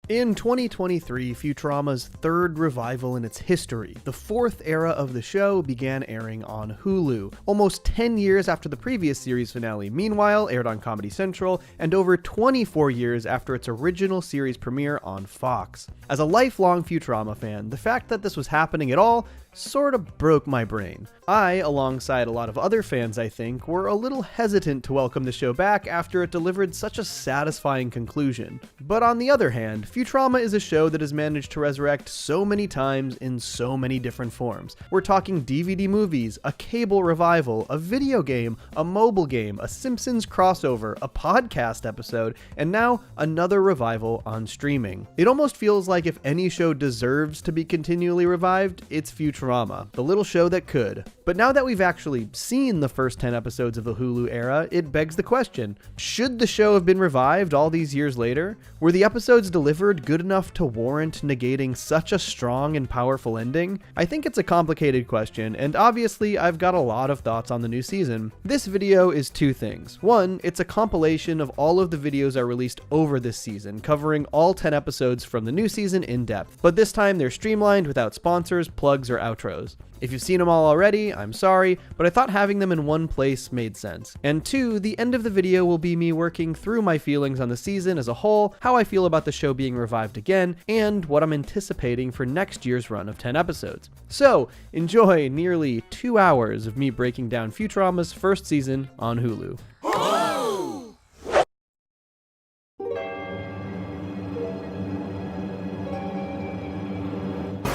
In 2023, Futurama's third revival in its history, the fourth era of the show began airing on Hulu, almost 10 years after the previous series finale, meanwhile aired on Comedy Central, and over 24 years after its original series premiere on Fox. As a lifelong Futurama fan, the fact that this was happening at all sort of broke my brain. I, alongside a lot of other fans I think, were a little hesitant to welcome the show back after it delivered such a satisfying conclusion. But on the other hand, Futurama is a show that has managed to resurrect so many times in so many different forms. We're talking DVD movies, a cable revival, a video game, a mobile game, a Simpsons crossover, a podcast episode, and now another revival on streaming. It almost feels like if any show deserves to be continually revived, it's Futurama, the little show that could. But now that we've actually seen the first 10 episodes of the Hulu era, it begs the question, should the show have been revived all these years later? Were the episodes delivered good enough to warrant negating such a strong and powerful ending? I think it's a complicated question, and obviously I've got a lot of thoughts on the new season. This video is two things. One, it's a compilation of all of the videos I released over this season, covering all 10 episodes from the new season in depth. But this time they're streamlined without sponsors, plugs, or outros. If you've seen them all already, I'm sorry, but I thought having them in one place made sense. And two, the end of the video will be me working through my feelings on the season as a whole, how I feel about the show being revived again, and what I'm anticipating for next year's run of 10 episodes. So, enjoy nearly 2 hours of me breaking down Futurama's first season on Hulu.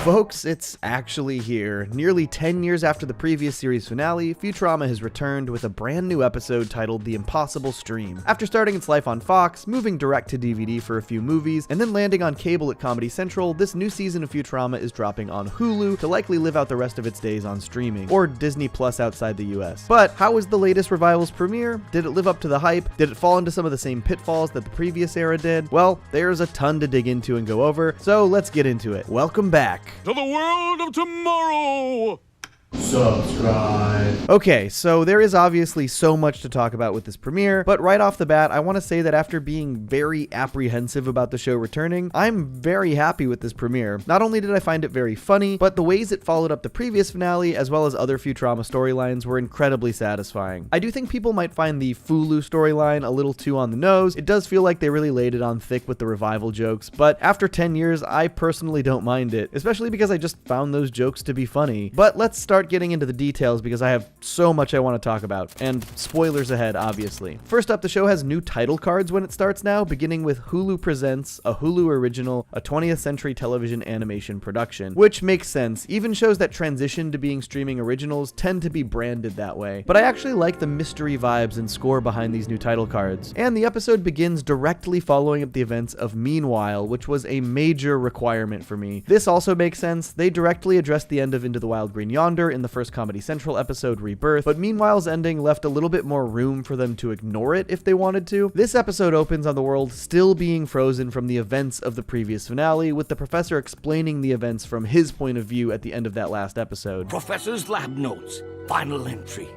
Folks, it's actually here. Nearly 10 years after the previous series finale, Futurama has returned with a brand new episode titled The Impossible Stream. After starting its life on Fox, moving direct to DVD for a few movies, and then landing on cable at Comedy Central, this new season of Futurama is dropping on Hulu to likely live out the rest of its days on streaming, or Disney Plus outside the US. But how was the latest revival's premiere? Did it live up to the hype? Did it fall into some of the same pitfalls that the previous era did? Well, there's a ton to dig into and go over, so let's get into it. Welcome back to the world of tomorrow! Subscribe. Okay, so there is obviously so much to talk about with this premiere, but right off the bat, I want to say that after being very apprehensive about the show returning, I'm very happy with this premiere. Not only did I find it very funny, but the ways it followed up the previous finale, as well as other Futurama storylines, were incredibly satisfying. I do think people might find the Fulu storyline a little too on the nose. It does feel like they really laid it on thick with the revival jokes, but after 10 years, I personally don't mind it, especially because I just found those jokes to be funny. But let's start getting into the details because I have so much I want to talk about, and spoilers ahead, obviously. First up, the show has new title cards when it starts now, beginning with Hulu Presents, a Hulu original, a 20th century television animation production, which makes sense. Even shows that transition to being streaming originals tend to be branded that way. But I actually like the mystery vibes and score behind these new title cards. And the episode begins directly following up the events of Meanwhile, which was a major requirement for me. This also makes sense. They directly addressed the end of Into the Wild Green Yonder in the first Comedy Central episode, Rebirth, but Meanwhile's ending left a little bit more room for them to ignore it if they wanted to. This episode opens on the world still being frozen from the events of the previous finale, with the professor explaining the events from his point of view at the end of that last episode. Professor's lab notes. Final entry.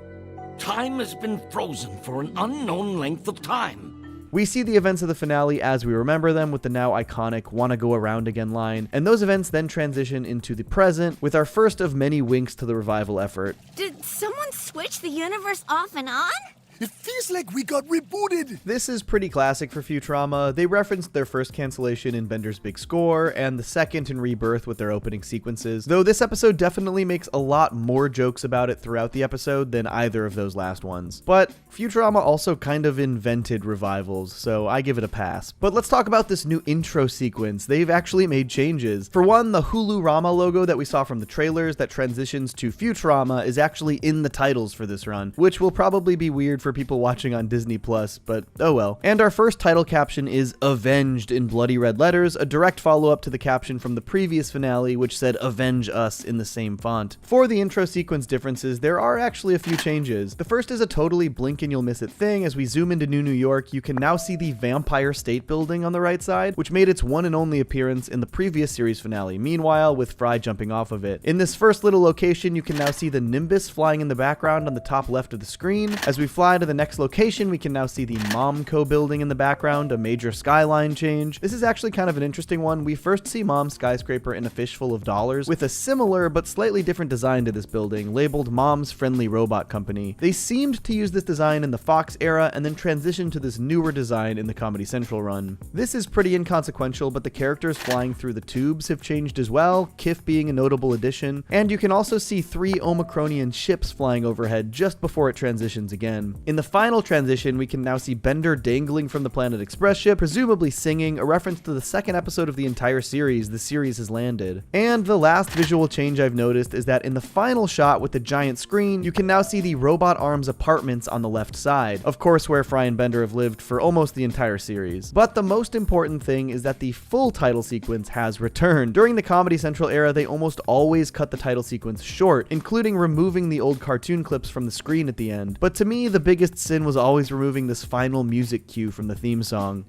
Time has been frozen for an unknown length of time. We see the events of the finale as we remember them with the now iconic "wanna go around again" line, and those events then transition into the present with our first of many winks to the revival effort. Did someone switch the universe off and on? It feels like we got rebooted! This is pretty classic for Futurama. They referenced their first cancellation in Bender's Big Score, and the second in Rebirth with their opening sequences, though this episode definitely makes a lot more jokes about it throughout the episode than either of those last ones. But Futurama also kind of invented revivals, so I give it a pass. But let's talk about this new intro sequence. They've actually made changes. For one, the Hulu Rama logo that we saw from the trailers that transitions to Futurama is actually in the titles for this run, which will probably be weird for people watching on Disney Plus, but oh well. And our first title caption is "Avenged" in bloody red letters, a direct follow-up to the caption from the previous finale, which said "Avenge Us" in the same font. For the intro sequence differences, there are actually a few changes. The first is a totally blink and you'll miss it thing. As we zoom into New York, you can now see the Vampire State Building on the right side, which made its one and only appearance in the previous series finale, Meanwhile, with Fry jumping off of it. In this first little location, you can now see the Nimbus flying in the background on the top left of the screen. As we fly fly to the next location, we can now see the Momco building in the background, a major skyline change. This is actually kind of an interesting one. We first see Mom's skyscraper in a fishful of dollars, with a similar but slightly different design to this building, labeled Mom's Friendly Robot Company. They seemed to use this design in the Fox era and then transition to this newer design in the Comedy Central run. This is pretty inconsequential, but the characters flying through the tubes have changed as well, Kif being a notable addition, and you can also see 3 Omicronian ships flying overhead just before it transitions again. In the final transition, we can now see Bender dangling from the Planet Express ship, presumably singing, a reference to the second episode of the entire series, The Series Has Landed. And the last visual change I've noticed is that in the final shot with the giant screen, you can now see the Robot Arms apartments on the left side, of course where Fry and Bender have lived for almost the entire series. But the most important thing is that the full title sequence has returned. During the Comedy Central era, they almost always cut the title sequence short, including removing the old cartoon clips from the screen at the end. But to me, the biggest sin was always removing this final music cue from the theme song.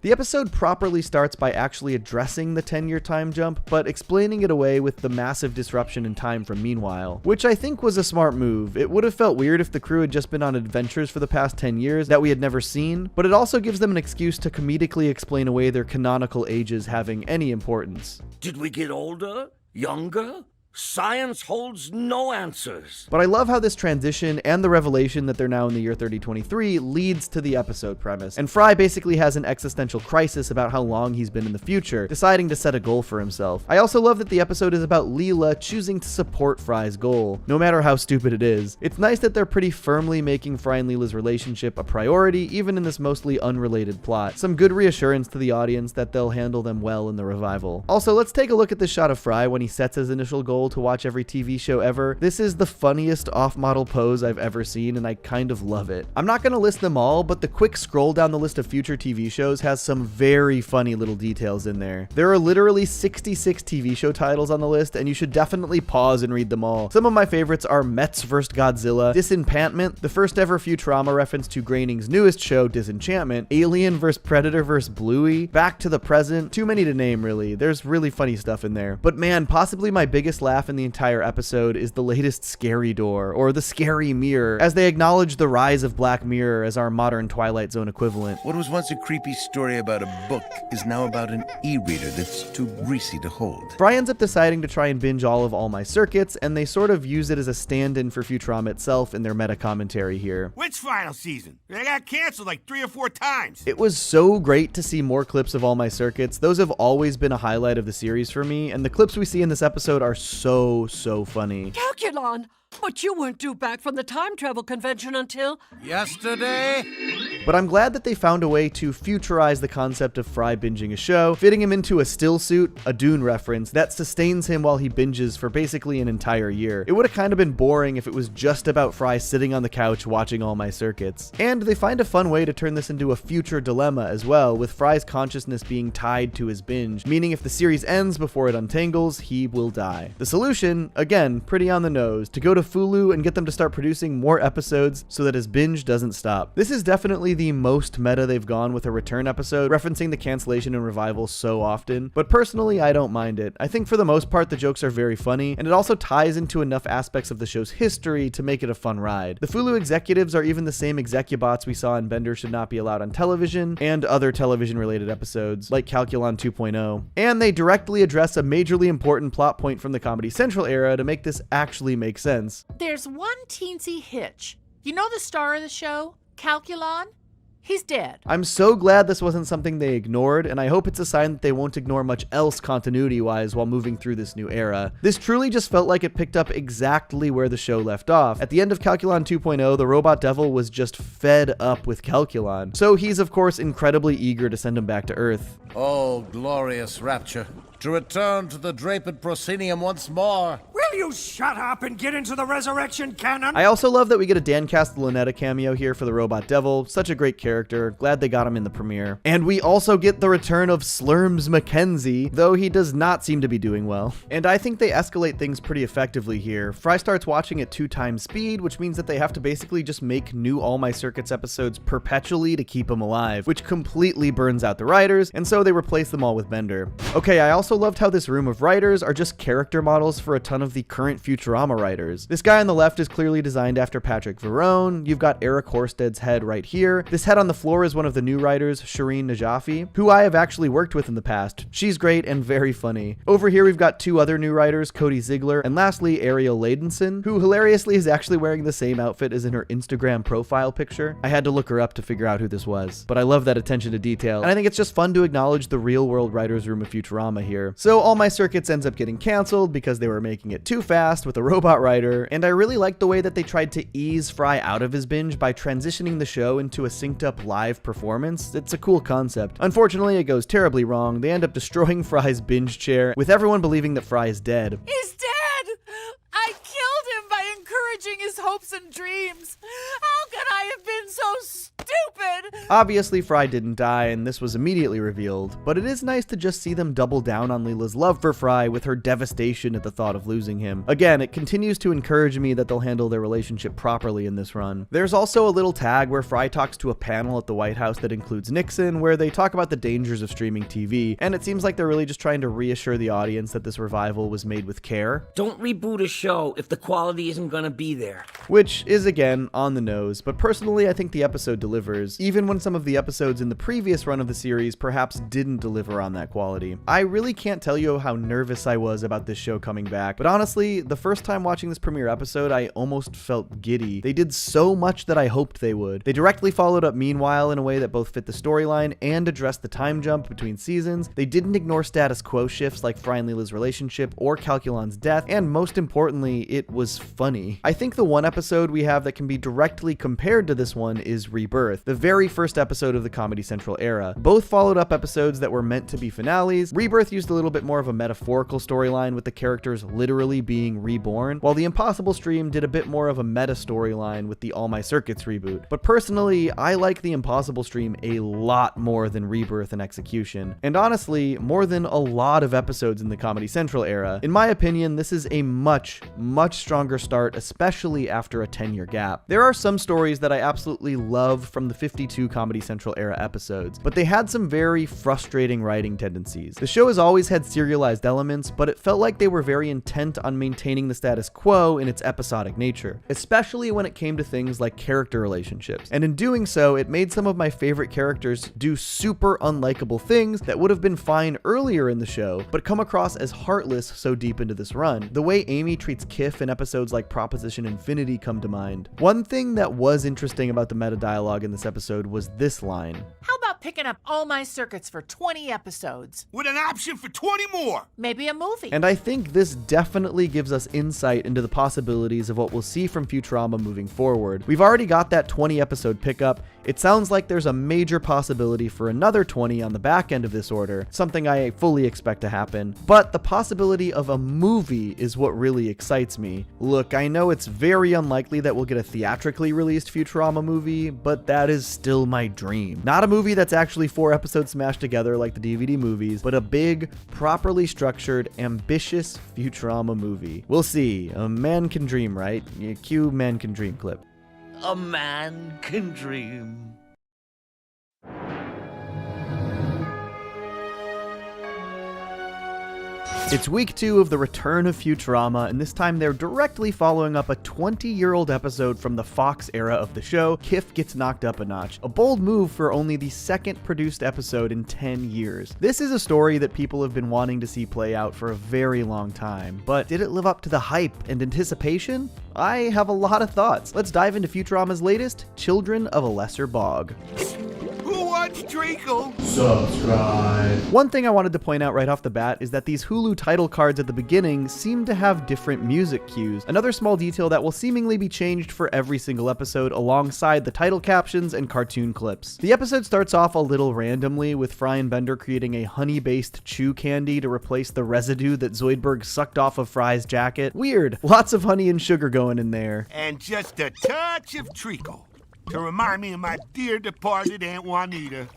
The episode properly starts by actually addressing the 10-year time jump, but explaining it away with the massive disruption in time from Meanwhile, which I think was a smart move. It would have felt weird if the crew had just been on adventures for the past 10 years that we had never seen, but it also gives them an excuse to comedically explain away their canonical ages having any importance. Did we get older? Younger? Science holds no answers. But I love how this transition and the revelation that they're now in the year 3023 leads to the episode premise. And Fry basically has an existential crisis about how long he's been in the future, deciding to set a goal for himself. I also love that the episode is about Leela choosing to support Fry's goal, no matter how stupid it is. It's nice that they're pretty firmly making Fry and Leela's relationship a priority, even in this mostly unrelated plot. Some good reassurance to the audience that they'll handle them well in the revival. Also, let's take a look at this shot of Fry when he sets his initial goal to watch every TV show ever. This is the funniest off-model pose I've ever seen, and I kind of love it. I'm not going to list them all, but the quick scroll down the list of future TV shows has some very funny little details in there. There are literally 66 TV show titles on the list, and you should definitely pause and read them all. Some of my favorites are Mets vs. Godzilla, Disenchantment, the first ever Futurama reference to Groening's newest show, Disenchantment, Alien vs. Predator vs. Bluey, Back to the Present, too many to name really. There's really funny stuff in there. But man, possibly my biggest laugh in the entire episode is the latest Scary Door, or the Scary Mirror, as they acknowledge the rise of Black Mirror as our modern Twilight Zone equivalent. What was once a creepy story about a book is now about an e-reader that's too greasy to hold. Fry ends up deciding to try and binge all of All My Circuits, and they sort of use it as a stand-in for Futurama itself in their meta commentary here. Which final season? They got canceled like 3 or 4 times. It was so great to see more clips of All My Circuits. Those have always been a highlight of the series for me, and the clips we see in this episode are so funny. Calculon! But you weren't due back from the time travel convention until... Yesterday? But I'm glad that they found a way to futurize the concept of Fry binging a show, fitting him into a still suit, a Dune reference, that sustains him while he binges for basically an entire year. It would have kind of been boring if it was just about Fry sitting on the couch watching All My Circuits. And they find a fun way to turn this into a future dilemma as well, with Fry's consciousness being tied to his binge, meaning if the series ends before it untangles, he will die. The solution, again, pretty on the nose, to go to Hulu and get them to start producing more episodes so that his binge doesn't stop. This is definitely the most meta they've gone with a return episode, referencing the cancellation and revival so often, but personally I don't mind it. I think for the most part the jokes are very funny, and it also ties into enough aspects of the show's history to make it a fun ride. The Hulu executives are even the same execubots we saw in Bender Should Not Be Allowed on Television, and other television related episodes, like Calculon 2.0. And they directly address a majorly important plot point from the Comedy Central era to make this actually make sense. There's one teensy hitch. You know the star of the show, Calculon? He's dead. I'm so glad this wasn't something they ignored, and I hope it's a sign that they won't ignore much else continuity-wise while moving through this new era. This truly just felt like it picked up exactly where the show left off. At the end of Calculon 2.0, the robot devil was just fed up with Calculon, so he's of course incredibly eager to send him back to Earth. Oh, glorious rapture. To return to the draped proscenium once more. We're Will you shut up and get into the resurrection cannon? I also love that we get a Dan Castellaneta cameo here for the Robot Devil. Such a great character. Glad they got him in the premiere. And we also get the return of Slurms Mackenzie, though he does not seem to be doing well. And I think they escalate things pretty effectively here. Fry starts watching at 2x speed, which means that they have to basically just make new All My Circuits episodes perpetually to keep him alive, which completely burns out the writers, and so they replace them all with Bender. Okay, I also loved how this room of writers are just character models for a ton of the current Futurama writers. This guy on the left is clearly designed after Patrick Verone. You've got Eric Horsted's head right here. This head on the floor is one of the new writers, Shireen Najafi, who I have actually worked with in the past. She's great and very funny. Over here we've got two other new writers, Cody Ziegler, and lastly Ariel Ladenson, who hilariously is actually wearing the same outfit as in her Instagram profile picture. I had to look her up to figure out who this was, but I love that attention to detail, and I think it's just fun to acknowledge the real world writers room of Futurama here. So All My Circuits ends up getting canceled because they were making it too fast with a robot writer, and I really liked the way that they tried to ease Fry out of his binge by transitioning the show into a synced up live performance. It's a cool concept. Unfortunately, it goes terribly wrong. They end up destroying Fry's binge chair, with everyone believing that Fry is dead. He's dead! I killed him by encouraging his hopes and dreams. How could I have been so stupid? Obviously, Fry didn't die, and this was immediately revealed, but it is nice to just see them double down on Leela's love for Fry with her devastation at the thought of losing him. Again, it continues to encourage me that they'll handle their relationship properly in this run. There's also a little tag where Fry talks to a panel at the White House that includes Nixon, where they talk about the dangers of streaming TV, and it seems like they're really just trying to reassure the audience that this revival was made with care. Don't reboot a show if the quality isn't gonna be there. Which is, again, on the nose, but personally I think the episode delivers, even when some of the episodes in the previous run of the series perhaps didn't deliver on that quality. I really can't tell you how nervous I was about this show coming back, but honestly, the first time watching this premiere episode, I almost felt giddy. They did so much that I hoped they would. They directly followed up Meanwhile in a way that both fit the storyline and addressed the time jump between seasons. They didn't ignore status quo shifts like Fry and Leela's relationship or Calculon's death, and most importantly, it was funny. I think the one episode we have that can be directly compared to this one is Rebirth, the very first episode of the Comedy Central era. Both followed up episodes that were meant to be finales. Rebirth used a little bit more of a metaphorical storyline with the characters literally being reborn, while the Impossible Stream did a bit more of a meta storyline with the All My Circuits reboot. But personally, I like the Impossible Stream a lot more than Rebirth and Execution, and honestly, more than a lot of episodes in the Comedy Central era. In my opinion, this is a much stronger start, especially after a 10-year gap. There are some stories that I absolutely love from the 52 Comedy Central era episodes, but they had some very frustrating writing tendencies. The show has always had serialized elements, but it felt like they were very intent on maintaining the status quo in its episodic nature, especially when it came to things like character relationships. And in doing so, it made some of my favorite characters do super unlikable things that would have been fine earlier in the show, but come across as heartless so deep into this run. The way Amy treats Kif in episodes like Proposition Infinity come to mind. One thing that was interesting about the meta dialogue in this episode was this line. How about picking up All My Circuits for 20 episodes? With an option for 20 more. Maybe a movie. And I think this definitely gives us insight into the possibilities of what we'll see from Futurama moving forward. We've already got that 20 episode pickup. It sounds like there's a major possibility for another 20 on the back end of this order, something I fully expect to happen. But the possibility of a movie is what really excites me. Look, I know it's very unlikely that we'll get a theatrically released Futurama movie, but that is still my dream. Not a movie that's actually 4 episodes smashed together like the DVD movies, but a big, properly structured, ambitious Futurama movie. We'll see. A man can dream, right? Cue Man Can Dream clip. A man can dream. It's week 2 of the return of Futurama, and this time they're directly following up a 20-year-old episode from the Fox era of the show, Kif Gets Knocked Up a Notch. A bold move for only the second produced episode in 10 years. This is a story that people have been wanting to see play out for a very long time, but did it live up to the hype and anticipation? I have a lot of thoughts. Let's dive into Futurama's latest, Children of a Lesser Bog. Who are Watch Treacle. One thing I wanted to point out right off the bat is that these Hulu title cards at the beginning seem to have different music cues. Another small detail that will seemingly be changed for every single episode alongside the title captions and cartoon clips. The episode starts off a little randomly with Fry and Bender creating a honey-based chew candy to replace the residue that Zoidberg sucked off of Fry's jacket. Weird. Lots of honey and sugar going in there. And just a touch of treacle to remind me of my dear departed Aunt Juanita.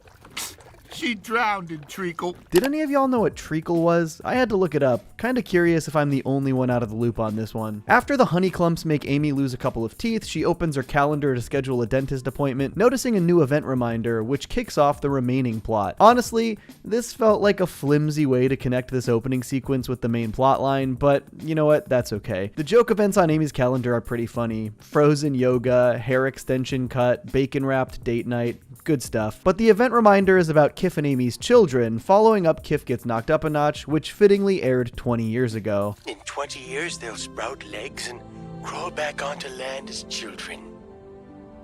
She drowned in treacle. Did any of y'all know what treacle was? I had to look it up. Kinda curious if I'm the only one out of the loop on this one. After the honey clumps make Amy lose a couple of teeth, she opens her calendar to schedule a dentist appointment, noticing a new event reminder, which kicks off the remaining plot. Honestly, this felt like a flimsy way to connect this opening sequence with the main plot line, but you know what? That's okay. The joke events on Amy's calendar are pretty funny. Frozen yoga, hair extension cut, bacon-wrapped date night, good stuff. But the event reminder is about Kif and Amy's children, following up Kif Gets Knocked Up a Notch, which fittingly aired 20 years ago. In 20 years, they'll sprout legs and crawl back onto land as children.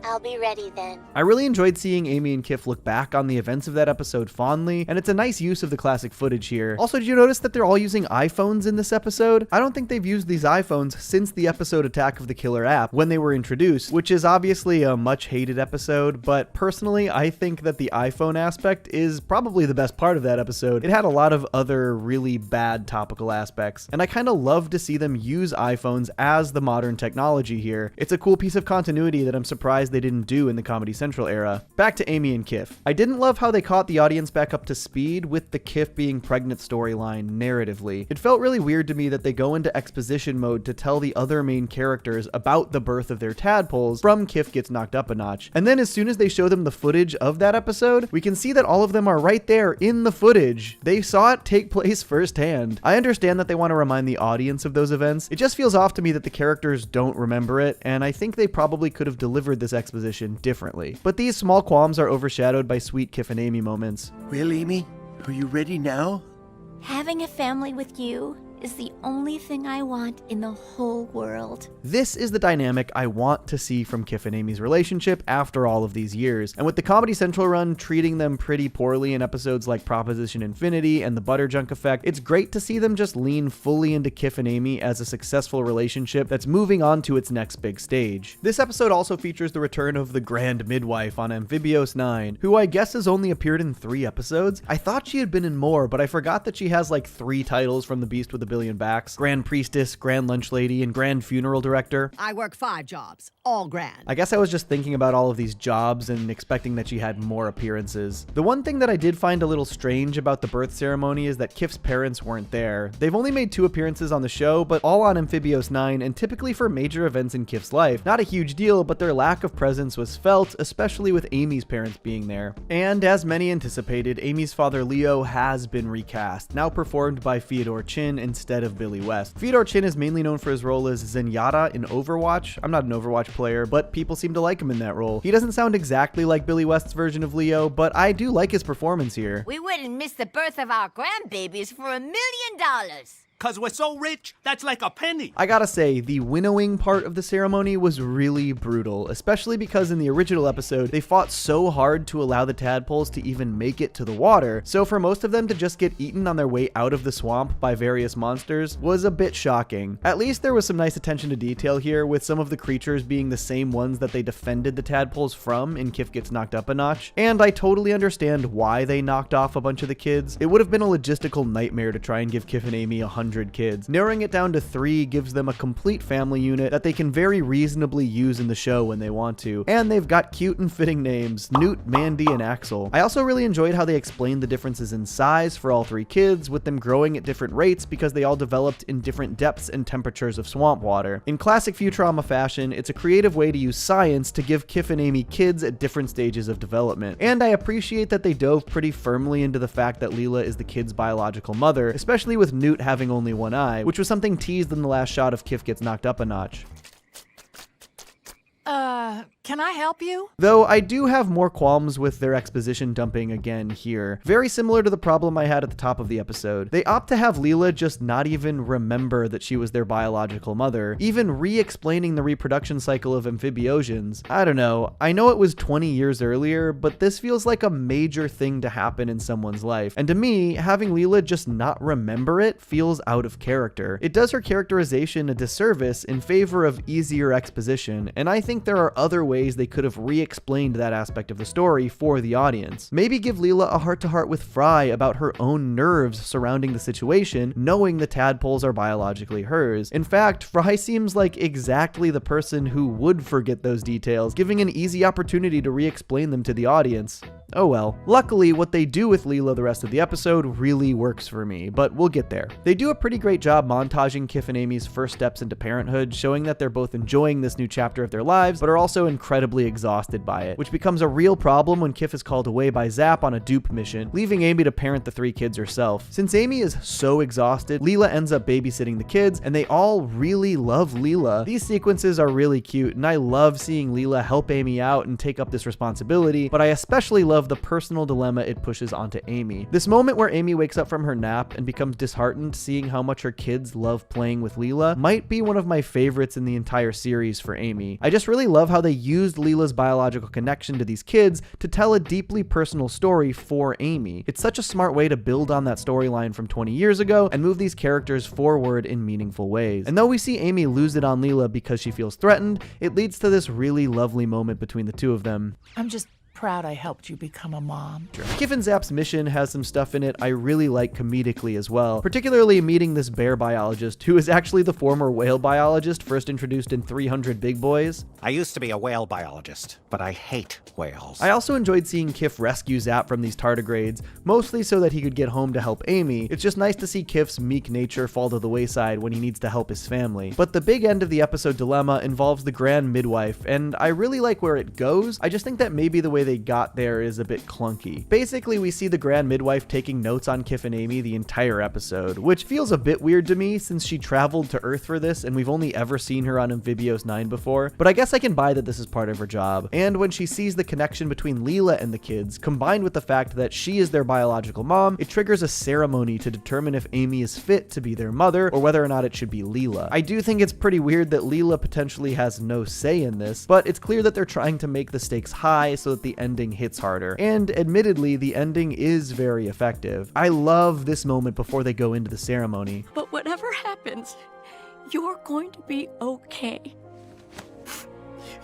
I'll be ready then. I really enjoyed seeing Amy and Kif look back on the events of that episode fondly, and it's a nice use of the classic footage here. Also, did you notice that they're all using iPhones in this episode? I don't think they've used these iPhones since the episode Attack of the Killer App, when they were introduced, which is obviously a much hated episode, but personally, I think that the iPhone aspect is probably the best part of that episode. It had a lot of other really bad topical aspects, and I kind of love to see them use iPhones as the modern technology here. It's a cool piece of continuity that I'm surprised they didn't do in the Comedy Central era. Back to Amy and Kif. I didn't love how they caught the audience back up to speed with the Kif being pregnant storyline narratively. It felt really weird to me that they go into exposition mode to tell the other main characters about the birth of their tadpoles from Kif Gets Knocked Up a Notch. And then as soon as they show them the footage of that episode, we can see that all of them are right there in the footage. They saw it take place firsthand. I understand that they want to remind the audience of those events. It just feels off to me that the characters don't remember it, and I think they probably could have delivered this exposition differently. But these small qualms are overshadowed by sweet Kif and Amy moments. Well, Amy, are you ready now? Having a family with you is the only thing I want in the whole world. This is the dynamic I want to see from Kif and Amy's relationship after all of these years. And with the Comedy Central run treating them pretty poorly in episodes like Proposition Infinity and The Butterjunk Effect, it's great to see them just lean fully into Kif and Amy as a successful relationship that's moving on to its next big stage. This episode also features the return of the Grand Midwife on Amphibios 9, who I guess has only appeared in 3 episodes. I thought she had been in more, but I forgot that she has like 3 titles from The Beast with a Billion Backs: Grand Priestess, Grand Lunch Lady, and Grand Funeral Director. I work 5 jobs, all grand. I guess I was just thinking about all of these jobs and expecting that she had more appearances. The one thing that I did find a little strange about the birth ceremony is that Kif's parents weren't there. They've only made 2 appearances on the show, but all on Amphibios 9 and typically for major events in Kif's life. Not a huge deal, but their lack of presence was felt, especially with Amy's parents being there. And as many anticipated, Amy's father Leo has been recast, now performed by Fyodor Chin instead of Billy West. Fyodor Chin is mainly known for his role as Zenyatta in Overwatch. I'm not an Overwatch player, but people seem to like him in that role. He doesn't sound exactly like Billy West's version of Leo, but I do like his performance here. We wouldn't miss the birth of our grandbabies for $1 million. 'Cause we're so rich, that's like a penny. I gotta say, the winnowing part of the ceremony was really brutal, especially because in the original episode, they fought so hard to allow the tadpoles to even make it to the water, so for most of them to just get eaten on their way out of the swamp by various monsters was a bit shocking. At least there was some nice attention to detail here, with some of the creatures being the same ones that they defended the tadpoles from in Kif Gets Knocked Up a Notch, and I totally understand why they knocked off a bunch of the kids. It would have been a logistical nightmare to try and give Kif and Amy 100 kids. Narrowing it down to 3 gives them a complete family unit that they can very reasonably use in the show when they want to. And they've got cute and fitting names: Newt, Mandy, and Axel. I also really enjoyed how they explained the differences in size for all 3 kids, with them growing at different rates because they all developed in different depths and temperatures of swamp water. In classic Futurama fashion, it's a creative way to use science to give Kif and Amy kids at different stages of development. And I appreciate that they dove pretty firmly into the fact that Leela is the kid's biological mother, especially with Newt having only one eye, which was something teased in the last shot of Kif Gets Knocked Up a Notch. Can I help you? Though I do have more qualms with their exposition dumping again here. Very similar to the problem I had at the top of the episode. They opt to have Leela just not even remember that she was their biological mother, even re-explaining the reproduction cycle of amphibiosians. I don't know. I know it was 20 years earlier, but this feels like a major thing to happen in someone's life. And to me, having Leela just not remember it feels out of character. It does her characterization a disservice in favor of easier exposition, and I think there are other ways they could have re-explained that aspect of the story for the audience. Maybe give Leela a heart-to-heart with Fry about her own nerves surrounding the situation, knowing the tadpoles are biologically hers. In fact, Fry seems like exactly the person who would forget those details, giving an easy opportunity to re-explain them to the audience. Oh well. Luckily, what they do with Leela the rest of the episode really works for me, but we'll get there. They do a pretty great job montaging Kif and Amy's first steps into parenthood, showing that they're both enjoying this new chapter of their lives, but are also incredibly exhausted by it, which becomes a real problem when Kif is called away by Zap on a dupe mission, leaving Amy to parent the 3 kids herself. Since Amy is so exhausted, Leela ends up babysitting the kids, and they all really love Leela. These sequences are really cute, and I love seeing Leela help Amy out and take up this responsibility, but I especially love the personal dilemma it pushes onto Amy. This moment where Amy wakes up from her nap and becomes disheartened seeing how much her kids love playing with Leela might be one of my favorites in the entire series for Amy. I just really love how they used Leela's biological connection to these kids to tell a deeply personal story for Amy. It's such a smart way to build on that storyline from 20 years ago and move these characters forward in meaningful ways. And though we see Amy lose it on Leela because she feels threatened, it leads to this really lovely moment between the two of them. I'm just proud I helped you become a mom. Kif and Zap's mission has some stuff in it I really like comedically as well, particularly meeting this bear biologist who is actually the former whale biologist first introduced in 300 Big Boys. I used to be a whale biologist, but I hate whales. I also enjoyed seeing Kif rescue Zap from these tardigrades, mostly so that he could get home to help Amy. It's just nice to see Kif's meek nature fall to the wayside when he needs to help his family. But the big end of the episode dilemma involves the grand midwife, and I really like where it goes. I just think that maybe the way they got there is a bit clunky. Basically, we see the grand midwife taking notes on Kif and Amy the entire episode, which feels a bit weird to me since she traveled to Earth for this and we've only ever seen her on Amphibios 9 before, but I guess I can buy that this is part of her job. And when she sees the connection between Leela and the kids, combined with the fact that she is their biological mom, it triggers a ceremony to determine if Amy is fit to be their mother or whether or not it should be Leela. I do think it's pretty weird that Leela potentially has no say in this, but it's clear that they're trying to make the stakes high so that the ending hits harder. And admittedly, the ending is very effective. I love this moment before they go into the ceremony. But whatever happens, you're going to be okay.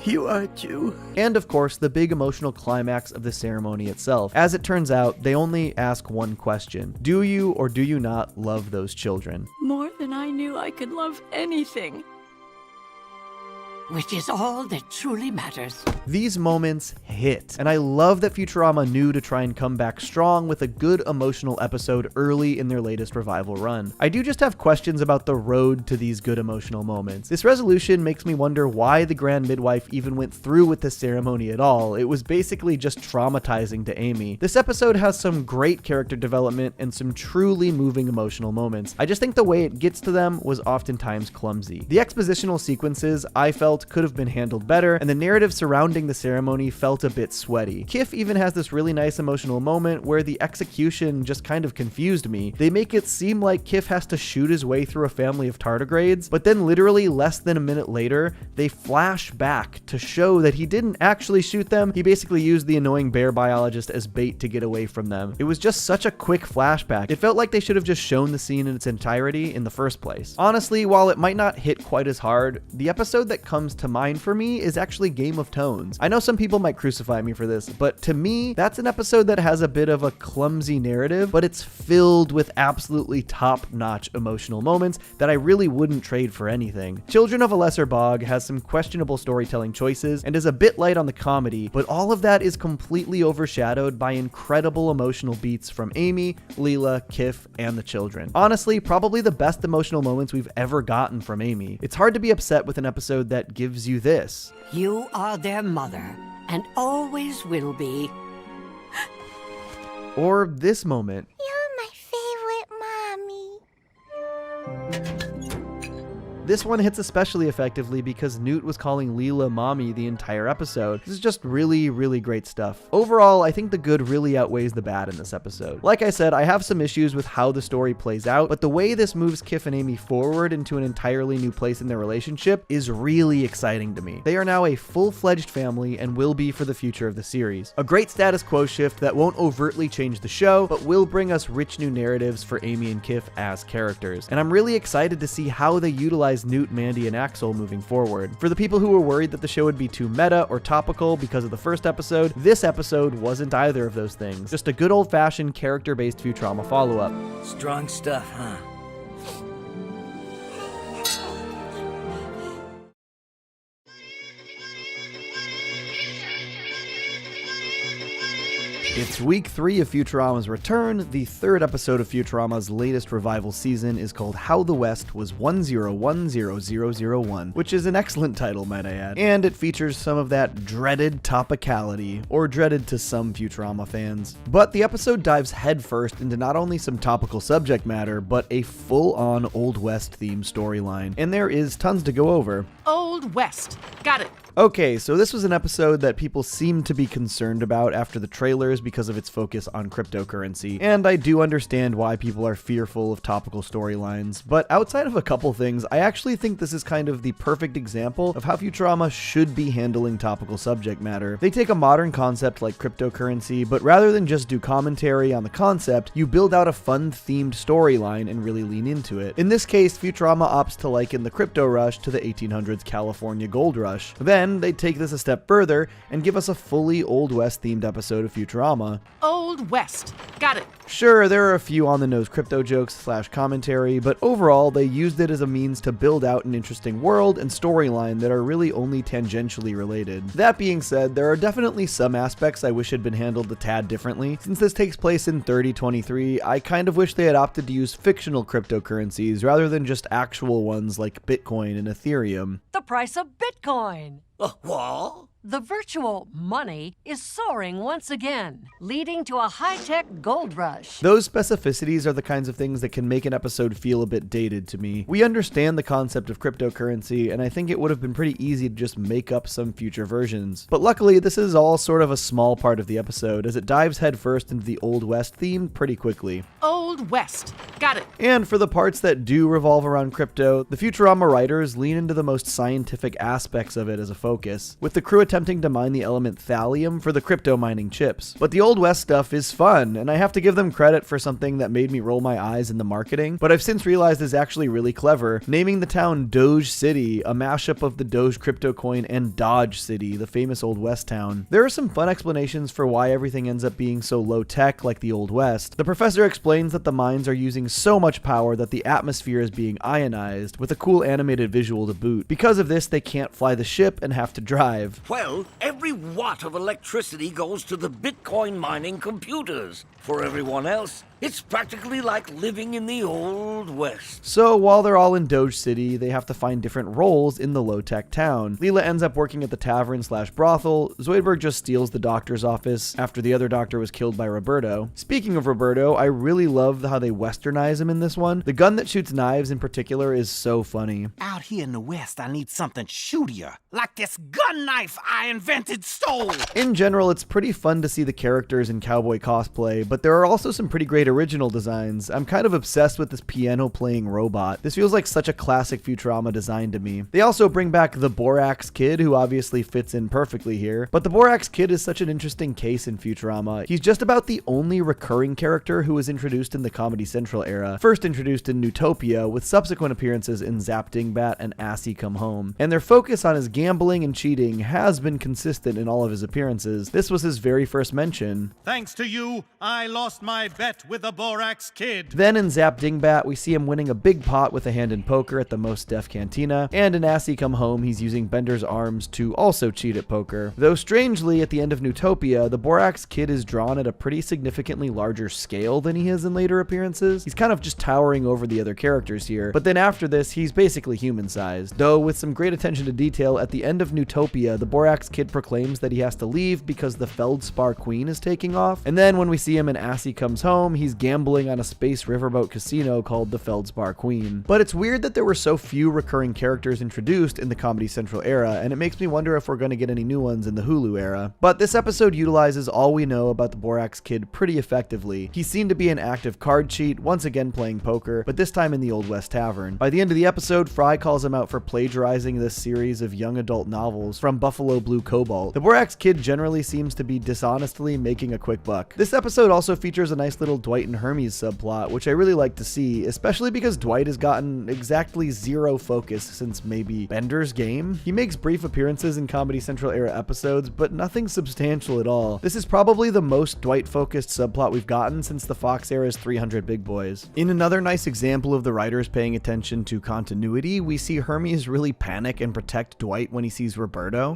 You are too. And of course, the big emotional climax of the ceremony itself. As it turns out, they only ask one question. Do you or do you not love those children? More than I knew I could love anything. Which is all that truly matters. These moments hit, and I love that Futurama knew to try and come back strong with a good emotional episode early in their latest revival run. I do just have questions about the road to these good emotional moments. This resolution makes me wonder why the Grand Midwife even went through with this ceremony at all. It was basically just traumatizing to Amy. This episode has some great character development and some truly moving emotional moments. I just think the way it gets to them was oftentimes clumsy. The expositional sequences, I felt, could have been handled better, and the narrative surrounding the ceremony felt a bit sweaty. Kif even has this really nice emotional moment where the execution just kind of confused me. They make it seem like Kif has to shoot his way through a family of tardigrades, but then literally less than a minute later, they flash back to show that he didn't actually shoot them. He basically used the annoying bear biologist as bait to get away from them. It was just such a quick flashback. It felt like they should have just shown the scene in its entirety in the first place. Honestly, while it might not hit quite as hard, the episode that comes to mind for me is actually Game of Tones. I know some people might crucify me for this, but to me, that's an episode that has a bit of a clumsy narrative, but it's filled with absolutely top-notch emotional moments that I really wouldn't trade for anything. Children of a Lesser Bog has some questionable storytelling choices and is a bit light on the comedy, but all of that is completely overshadowed by incredible emotional beats from Amy, Leela, Kif, and the children. Honestly, probably the best emotional moments we've ever gotten from Amy. It's hard to be upset with an episode that gives you this. You are their mother, and always will be. Or this moment. You're my favorite mommy. This one hits especially effectively because Newt was calling Leela mommy the entire episode. This is just really, really great stuff. Overall, I think the good really outweighs the bad in this episode. Like I said, I have some issues with how the story plays out, but the way this moves Kif and Amy forward into an entirely new place in their relationship is really exciting to me. They are now a full-fledged family and will be for the future of the series. A great status quo shift that won't overtly change the show, but will bring us rich new narratives for Amy and Kif as characters. And I'm really excited to see how they utilize Newt, Mandy, and Axel moving forward. For the people who were worried that the show would be too meta or topical because of the first episode, this episode wasn't either of those things. Just a good old-fashioned character-based Futurama follow-up. Strong stuff, huh? It's week 3 of Futurama's return. The third episode of Futurama's latest revival season is called How the West Was 10100001, which is an excellent title, might I add. And it features some of that dreaded topicality, or dreaded to some Futurama fans. But the episode dives headfirst into not only some topical subject matter, but a full-on Old West themed storyline. And there is tons to go over. Old West. Got it. Okay, so this was an episode that people seemed to be concerned about after the trailers because of its focus on cryptocurrency, and I do understand why people are fearful of topical storylines, but outside of a couple things, I actually think this is kind of the perfect example of how Futurama should be handling topical subject matter. They take a modern concept like cryptocurrency, but rather than just do commentary on the concept, you build out a fun-themed storyline and really lean into it. In this case, Futurama opts to liken the crypto rush to the 1800s California gold rush. Then they take this a step further and give us a fully Old West themed episode of Futurama. Old West. Got it. Sure, there are a few on-the-nose crypto jokes / commentary, but overall, they used it as a means to build out an interesting world and storyline that are really only tangentially related. That being said, there are definitely some aspects I wish had been handled a tad differently. Since this takes place in 3023, I kind of wish they had opted to use fictional cryptocurrencies rather than just actual ones like Bitcoin and Ethereum. The price of Bitcoin. What? The virtual money is soaring once again, leading to a high-tech gold rush. Those specificities are the kinds of things that can make an episode feel a bit dated to me. We understand the concept of cryptocurrency, and I think it would have been pretty easy to just make up some future versions. But luckily, this is all sort of a small part of the episode, as it dives headfirst into the Old West theme pretty quickly. Old West. Got it. And for the parts that do revolve around crypto, the Futurama writers lean into the most scientific aspects of it as a focus, with the crew attempting to mine the element thallium for the crypto mining chips. But the Old West stuff is fun, and I have to give them credit for something that made me roll my eyes in the marketing, but I've since realized is actually really clever, naming the town Doge City, a mashup of the Doge crypto coin and Dodge City, the famous Old West town. There are some fun explanations for why everything ends up being so low tech like the Old West. The professor explains that the mines are using so much power that the atmosphere is being ionized, with a cool animated visual to boot. Because of this, they can't fly the ship and have to drive. Well, every watt of electricity goes to the Bitcoin mining computers. For everyone else, it's practically like living in the Old West. So while they're all in Doge City, they have to find different roles in the low-tech town. Leela ends up working at the tavern / brothel. Zoidberg just steals the doctor's office after the other doctor was killed by Roberto. Speaking of Roberto, I really love how they westernize him in this one. The gun that shoots knives in particular is so funny. Out here in the West, I need something shootier, like this gun knife I invented stole. In general, it's pretty fun to see the characters in cowboy cosplay, but there are also some pretty great original designs. I'm kind of obsessed with this piano-playing robot. This feels like such a classic Futurama design to me. They also bring back the Borax Kid, who obviously fits in perfectly here, but the Borax Kid is such an interesting case in Futurama. He's just about the only recurring character who was introduced in the Comedy Central era, first introduced in Newtopia, with subsequent appearances in Zap Dingbat and Assy Come Home. And their focus on his gambling and cheating has been consistent in all of his appearances. This was his very first mention. Thanks to you, I lost my bet with the Borax Kid. Then in Zap Dingbat, we see him winning a big pot with a hand in poker at the Most Def Cantina, and in Assy Come Home, he's using Bender's arms to also cheat at poker. Though strangely, at the end of Newtopia, the Borax Kid is drawn at a pretty significantly larger scale than he is in later appearances. He's kind of just towering over the other characters here, but then after this, he's basically human-sized. Though with some great attention to detail, at the end of Newtopia, the Borax Kid proclaims that he has to leave because the Feldspar Queen is taking off, and then when we see him in Assy Comes Home, he he's gambling on a space riverboat casino called the Feldspar Queen. But it's weird that there were so few recurring characters introduced in the Comedy Central era, and it makes me wonder if we're going to get any new ones in the Hulu era. But this episode utilizes all we know about the Borax Kid pretty effectively. He's seen to be an active card cheat, once again playing poker, but this time in the Old West Tavern. By the end of the episode, Fry calls him out for plagiarizing this series of young adult novels from Buffalo Blue Cobalt. The Borax Kid generally seems to be dishonestly making a quick buck. This episode also features a nice little Dwight and Hermes subplot, which I really like to see, especially because Dwight has gotten exactly zero focus since maybe Bender's Game. He makes brief appearances in Comedy Central era episodes, but nothing substantial at all. This is probably the most Dwight-focused subplot we've gotten since the Fox era's 300 Big Boys. In another nice example of the writers paying attention to continuity, we see Hermes really panic and protect Dwight when he sees Roberto.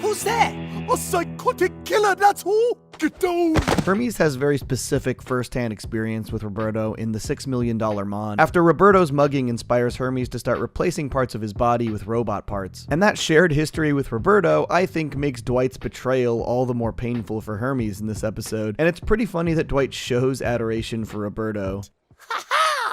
Who's that? A psychotic killer, that's who! Get down! Hermes has very specific first-hand experience with Roberto in the $6 Million Mon, after Roberto's mugging inspires Hermes to start replacing parts of his body with robot parts. And that shared history with Roberto, I think, makes Dwight's betrayal all the more painful for Hermes in this episode, and it's pretty funny that Dwight shows adoration for Roberto.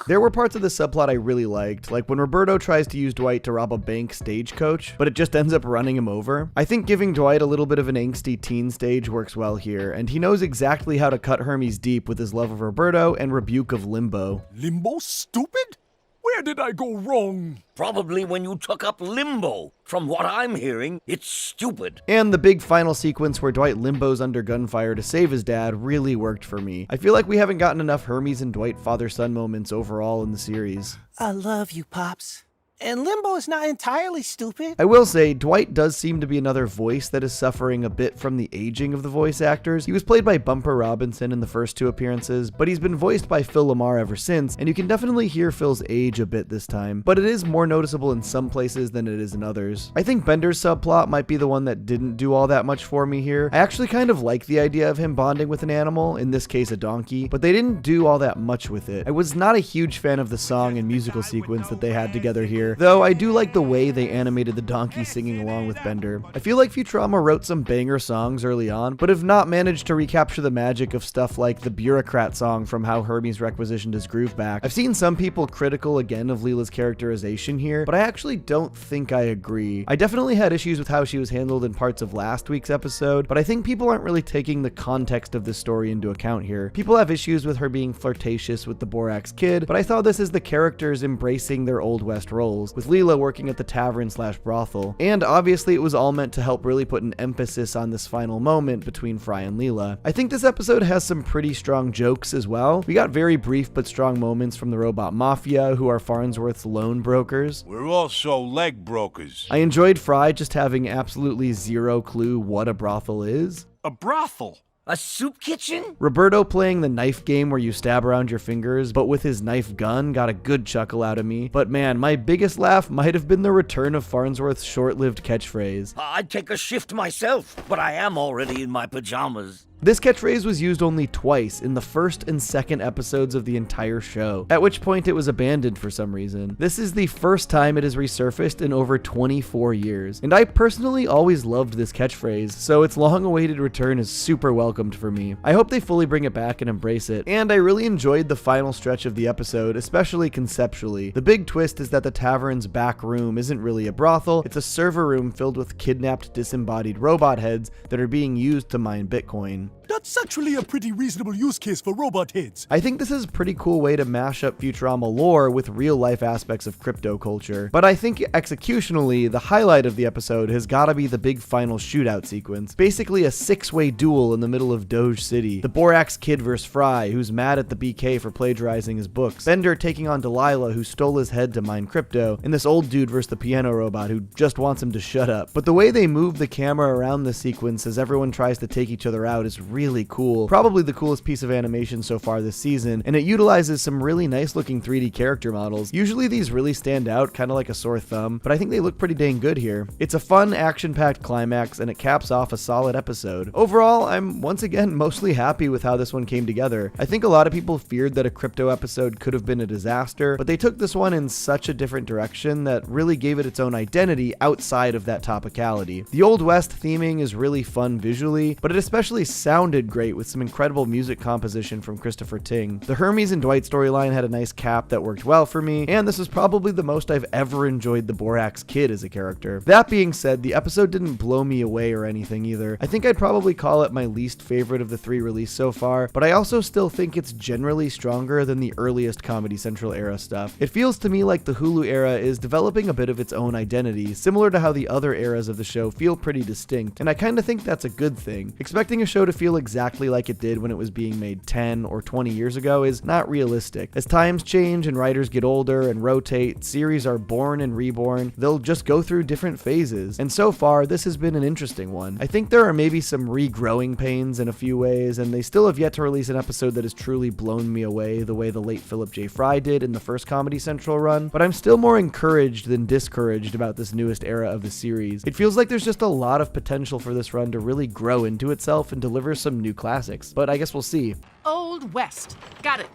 There were parts of the subplot I really liked, like when Roberto tries to use Dwight to rob a bank stagecoach, but it just ends up running him over. I think giving Dwight a little bit of an angsty teen stage works well here, and he knows exactly how to cut Hermes deep with his love of Roberto and rebuke of Limbo. Limbo stupid? Where did I go wrong? Probably when you took up Limbo. From what I'm hearing, it's stupid. And the big final sequence where Dwight limbos under gunfire to save his dad really worked for me. I feel like we haven't gotten enough Hermes and Dwight father-son moments overall in the series. I love you, Pops. And Limbo is not entirely stupid. I will say, Dwight does seem to be another voice that is suffering a bit from the aging of the voice actors. He was played by Bumper Robinson in the first two appearances, but he's been voiced by Phil Lamar ever since, and you can definitely hear Phil's age a bit this time, but it is more noticeable in some places than it is in others. I think Bender's subplot might be the one that didn't do all that much for me here. I actually kind of like the idea of him bonding with an animal, in this case a donkey, but they didn't do all that much with it. I was not a huge fan of the song and musical sequence that they had together here, though I do like the way they animated the donkey singing along with Bender. I feel like Futurama wrote some banger songs early on, but have not managed to recapture the magic of stuff like the Bureaucrat song from How Hermes Requisitioned His Groove Back. I've seen some people critical again of Leela's characterization here, but I actually don't think I agree. I definitely had issues with how she was handled in parts of last week's episode, but I think people aren't really taking the context of this story into account here. People have issues with her being flirtatious with the Borax Kid, but I saw this as the characters embracing their Old West roles, with Leela working at the tavern/brothel. And obviously it was all meant to help really put an emphasis on this final moment between Fry and Leela. I think this episode has some pretty strong jokes as well. We got very brief but strong moments from the Robot Mafia, who are Farnsworth's loan brokers. We're also leg brokers. I enjoyed Fry just having absolutely zero clue what a brothel is. A brothel? A soup kitchen? Roberto playing the knife game where you stab around your fingers, but with his knife gun, got a good chuckle out of me. But man, my biggest laugh might have been the return of Farnsworth's short-lived catchphrase. I'd take a shift myself, but I am already in my pajamas. This catchphrase was used only twice in the first and second episodes of the entire show, at which point it was abandoned for some reason. This is the first time it has resurfaced in over 24 years, and I personally always loved this catchphrase, so its long-awaited return is super welcomed for me. I hope they fully bring it back and embrace it, and I really enjoyed the final stretch of the episode, especially conceptually. The big twist is that the tavern's back room isn't really a brothel, it's a server room filled with kidnapped, disembodied robot heads that are being used to mine Bitcoin. That's actually a pretty reasonable use case for robot heads. I think this is a pretty cool way to mash up Futurama lore with real-life aspects of crypto culture, but I think executionally, the highlight of the episode has gotta be the big final shootout sequence. Basically a six-way duel in the middle of Doge City. The Borax Kid vs. Fry, who's mad at the BK for plagiarizing his books. Bender taking on Delilah, who stole his head to mine crypto. And this old dude versus the piano robot, who just wants him to shut up. But the way they move the camera around this sequence as everyone tries to take each other out is really cool. Probably the coolest piece of animation so far this season, and it utilizes some really nice looking 3D character models. Usually these really stand out, kind of like a sore thumb, but I think they look pretty dang good here. It's a fun, action-packed climax, and it caps off a solid episode. Overall, I'm once again mostly happy with how this one came together. I think a lot of people feared that a crypto episode could have been a disaster, but they took this one in such a different direction that really gave it its own identity outside of that topicality. The Old West theming is really fun visually, but it especially sounded did great with some incredible music composition from Christopher Ting. The Hermes and Dwight storyline had a nice cap that worked well for me, and this is probably the most I've ever enjoyed the Borax Kid as a character. That being said, the episode didn't blow me away or anything either. I think I'd probably call it my least favorite of the 3 released so far, but I also still think it's generally stronger than the earliest Comedy Central era stuff. It feels to me like the Hulu era is developing a bit of its own identity, similar to how the other eras of the show feel pretty distinct, and I kinda think that's a good thing. Expecting a show to feel exactly like it did when it was being made 10 or 20 years ago is not realistic. As times change and writers get older and rotate, series are born and reborn, they'll just go through different phases, and so far this has been an interesting one. I think there are maybe some regrowing pains in a few ways, and they still have yet to release an episode that has truly blown me away the way the late Philip J. Fry did in the first Comedy Central run, but I'm still more encouraged than discouraged about this newest era of the series. It feels like there's just a lot of potential for this run to really grow into itself and deliver some new classics, but I guess we'll see. Old West. Got it.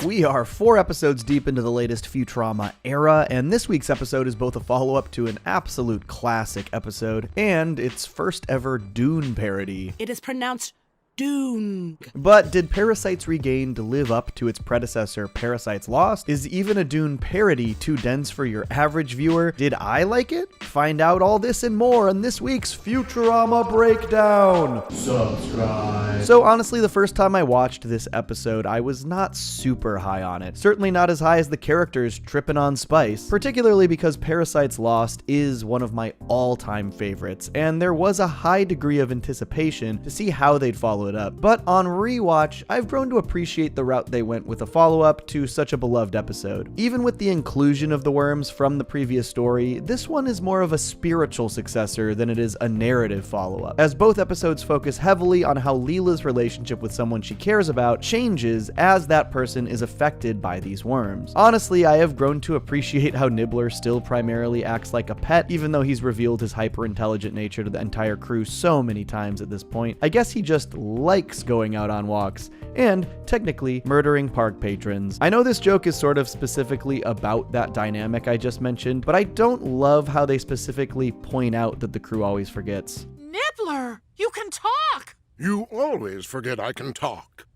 We are 4 episodes deep into the latest Futurama era, and this week's episode is both a follow-up to an absolute classic episode and its first ever Dune parody. It is pronounced Dune. But did Parasites Regained live up to its predecessor, Parasites Lost? Is even a Dune parody too dense for your average viewer? Did I like it? Find out all this and more on this week's Futurama Breakdown. Subscribe. So honestly, the first time I watched this episode, I was not super high on it. Certainly not as high as the characters tripping on spice, particularly because Parasites Lost is one of my all-time favorites, and there was a high degree of anticipation to see how they'd follow it up. But on rewatch, I've grown to appreciate the route they went with a follow-up to such a beloved episode. Even with the inclusion of the worms from the previous story, this one is more of a spiritual successor than it is a narrative follow-up, as both episodes focus heavily on how Leela's relationship with someone she cares about changes as that person is affected by these worms. Honestly, I have grown to appreciate how Nibbler still primarily acts like a pet, even though he's revealed his hyper-intelligent nature to the entire crew so many times at this point. I guess he just likes going out on walks, and technically murdering park patrons. I know this joke is sort of specifically about that dynamic I just mentioned, but I don't love how they specifically point out that the crew always forgets. Nibbler, you can talk! You always forget I can talk.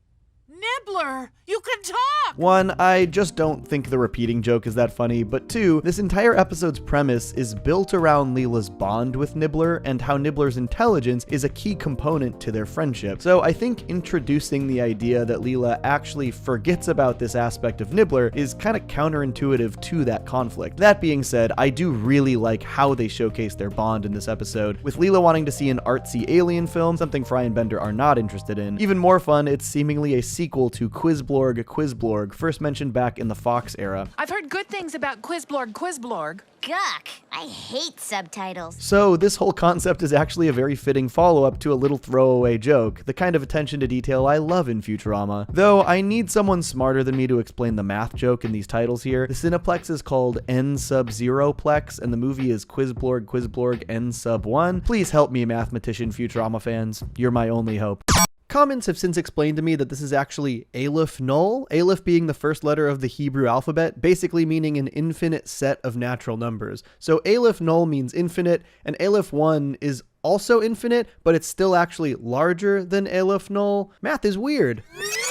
Nibbler, you can talk! 1, I just don't think the repeating joke is that funny, but 2, this entire episode's premise is built around Leela's bond with Nibbler and how Nibbler's intelligence is a key component to their friendship. So I think introducing the idea that Leela actually forgets about this aspect of Nibbler is kind of counterintuitive to that conflict. That being said, I do really like how they showcase their bond in this episode, with Leela wanting to see an artsy alien film, something Fry and Bender are not interested in. Even more fun, it's seemingly a sequel to Quizblorg, first mentioned back in the Fox era. I've heard good things about Quizblorg. Guck, I hate subtitles. So this whole concept is actually a very fitting follow-up to a little throwaway joke, the kind of attention to detail I love in Futurama. Though I need someone smarter than me to explain the math joke in these titles here. The Cineplex is called N sub 0plex, and the movie is Quizblorg N sub 1. Please help me, mathematician Futurama fans. You're my only hope. Comments have since explained to me that this is actually Aleph Null, Aleph being the first letter of the Hebrew alphabet, basically meaning an infinite set of natural numbers. So Aleph Null means infinite, and Aleph 1 is also infinite, but it's still actually larger than Aleph Null. Math is weird.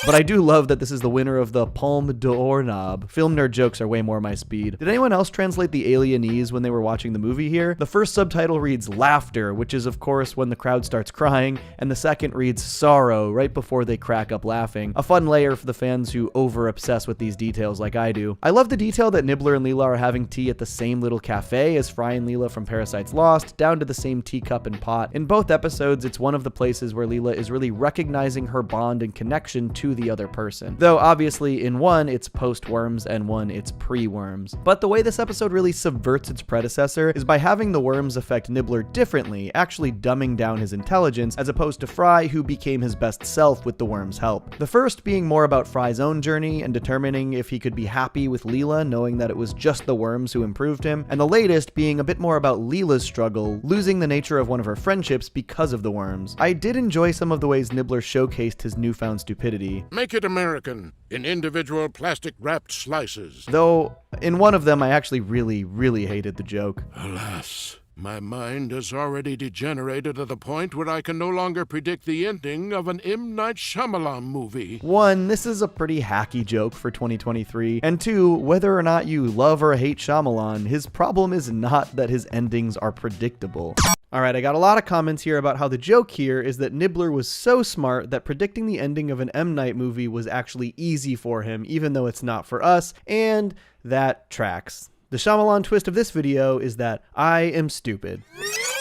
But I do love that this is the winner of the Palme d'Or knob. Film nerd jokes are way more my speed. Did anyone else translate the alienese when they were watching the movie here? The first subtitle reads laughter, which is of course when the crowd starts crying, and the second reads sorrow right before they crack up laughing. A fun layer for the fans who over-obsess with these details like I do. I love the detail that Nibbler and Leela are having tea at the same little cafe as Fry and Leela from Parasites Lost, down to the same teacup and pot. In both episodes, it's one of the places where Leela is really recognizing her bond and connection to the other person. Though obviously in one, it's post-worms and one, it's pre-worms. But the way this episode really subverts its predecessor is by having the worms affect Nibbler differently, actually dumbing down his intelligence, as opposed to Fry, who became his best self with the worms' help. The first being more about Fry's own journey and determining if he could be happy with Leela, knowing that it was just the worms who improved him, and the latest being a bit more about Leela's struggle, losing the nature of one of her friendships because of the worms. I did enjoy some of the ways Nibbler showcased his newfound stupidity. Make it American, in individual plastic-wrapped slices. Though, in one of them, I actually really hated the joke. Alas, My mind has already degenerated to the point where I can no longer predict the ending of an M. Night Shyamalan movie. 1, this is a pretty hacky joke for 2023, and 2, whether or not you love or hate Shyamalan, his problem is not that his endings are predictable. Alright, I got a lot of comments here about how the joke here is that Nibbler was so smart that predicting the ending of an M. Night movie was actually easy for him, even though it's not for us, and that tracks. The Shyamalan twist of this video is that I am stupid.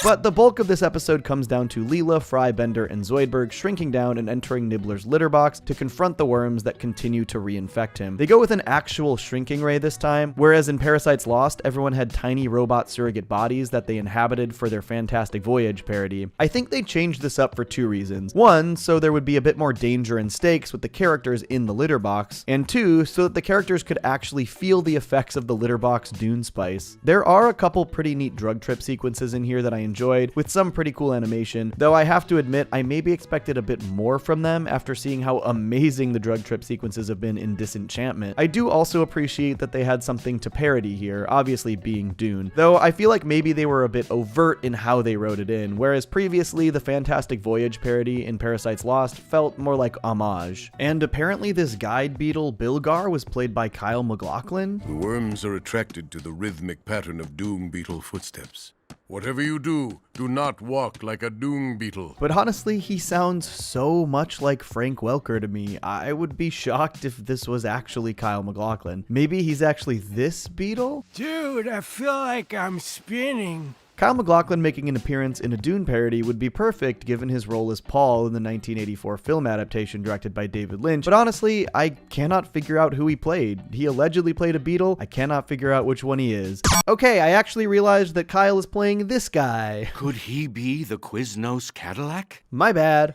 But the bulk of this episode comes down to Leela, Fry, Bender, and Zoidberg shrinking down and entering Nibbler's litter box to confront the worms that continue to reinfect him. They go with an actual shrinking ray this time, whereas in Parasites Lost, everyone had tiny robot surrogate bodies that they inhabited for their Fantastic Voyage parody. I think they changed this up for 2 reasons. 1, so there would be a bit more danger and stakes with the characters in the litter box, and 2, so that the characters could actually feel the effects of the litter box Dune Spice. There are a couple pretty neat drug trip sequences in here that I enjoyed, with some pretty cool animation, though I have to admit I maybe expected a bit more from them after seeing how amazing the drug trip sequences have been in Disenchantment. I do also appreciate that they had something to parody here, obviously being Dune, though I feel like maybe they were a bit overt in how they wrote it in, whereas previously the Fantastic Voyage parody in Parasites Lost felt more like homage. And apparently this guide beetle Bilgar was played by Kyle MacLachlan. The worms are attracted to the rhythmic pattern of Doom Beetle footsteps. Whatever you do, do not walk like a Doom Beetle. But honestly, he sounds so much like Frank Welker to me. I would be shocked if this was actually Kyle MacLachlan. Maybe he's actually this beetle? Dude, I feel like I'm spinning. Kyle MacLachlan making an appearance in a Dune parody would be perfect given his role as Paul in the 1984 film adaptation directed by David Lynch, but honestly, I cannot figure out who he played. He allegedly played a beetle, I cannot figure out which one he is. Okay, I actually realized that Kyle is playing this guy. Could he be the Quiznos Cadillac? My bad.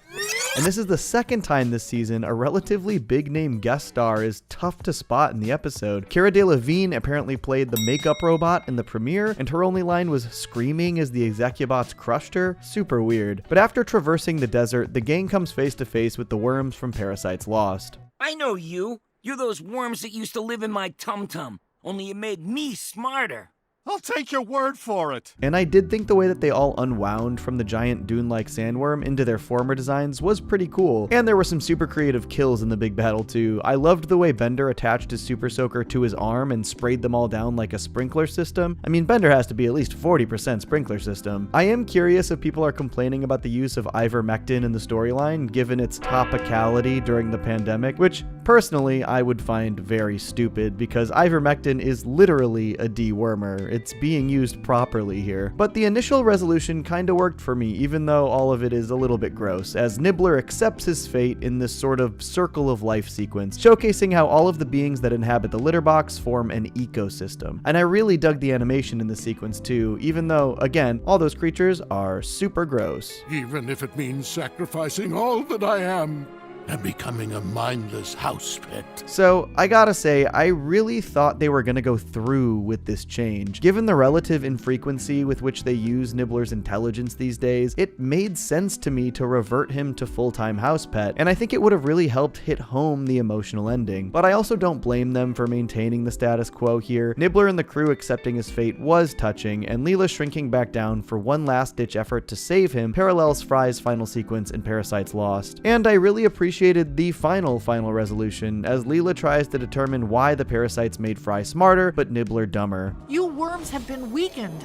And this is the second time this season a relatively big-name guest star is tough to spot in the episode. Cara Delevingne apparently played the makeup robot in the premiere, and her only line was screaming as the Execubots crushed her. Super weird. But after traversing the desert, the gang comes face to face with the worms from Parasites Lost. I know you. You're those worms that used to live in my tum-tum, only you made me smarter. I'll take your word for it. And I did think the way that they all unwound from the giant dune-like sandworm into their former designs was pretty cool. And there were some super creative kills in the big battle too. I loved the way Bender attached his super soaker to his arm and sprayed them all down like a sprinkler system. I mean, Bender has to be at least 40% sprinkler system. I am curious if people are complaining about the use of ivermectin in the storyline, given its topicality during the pandemic, which personally I would find very stupid because ivermectin is literally a dewormer. It's being used properly here. But the initial resolution kinda worked for me, even though all of it is a little bit gross, as Nibbler accepts his fate in this sort of circle of life sequence, showcasing how all of the beings that inhabit the litter box form an ecosystem. And I really dug the animation in this sequence too, even though, again, all those creatures are super gross. Even if it means sacrificing all that I am and becoming a mindless house pet. So, I gotta say, I really thought they were gonna go through with this change. Given the relative infrequency with which they use Nibbler's intelligence these days, it made sense to me to revert him to full-time house pet, and I think it would have really helped hit home the emotional ending. But I also don't blame them for maintaining the status quo here. Nibbler and the crew accepting his fate was touching, and Leela shrinking back down for one last-ditch effort to save him parallels Fry's final sequence in Parasites Lost. And I really appreciated the final resolution, as Leela tries to determine why the parasites made Fry smarter, but Nibbler dumber. You worms have been weakened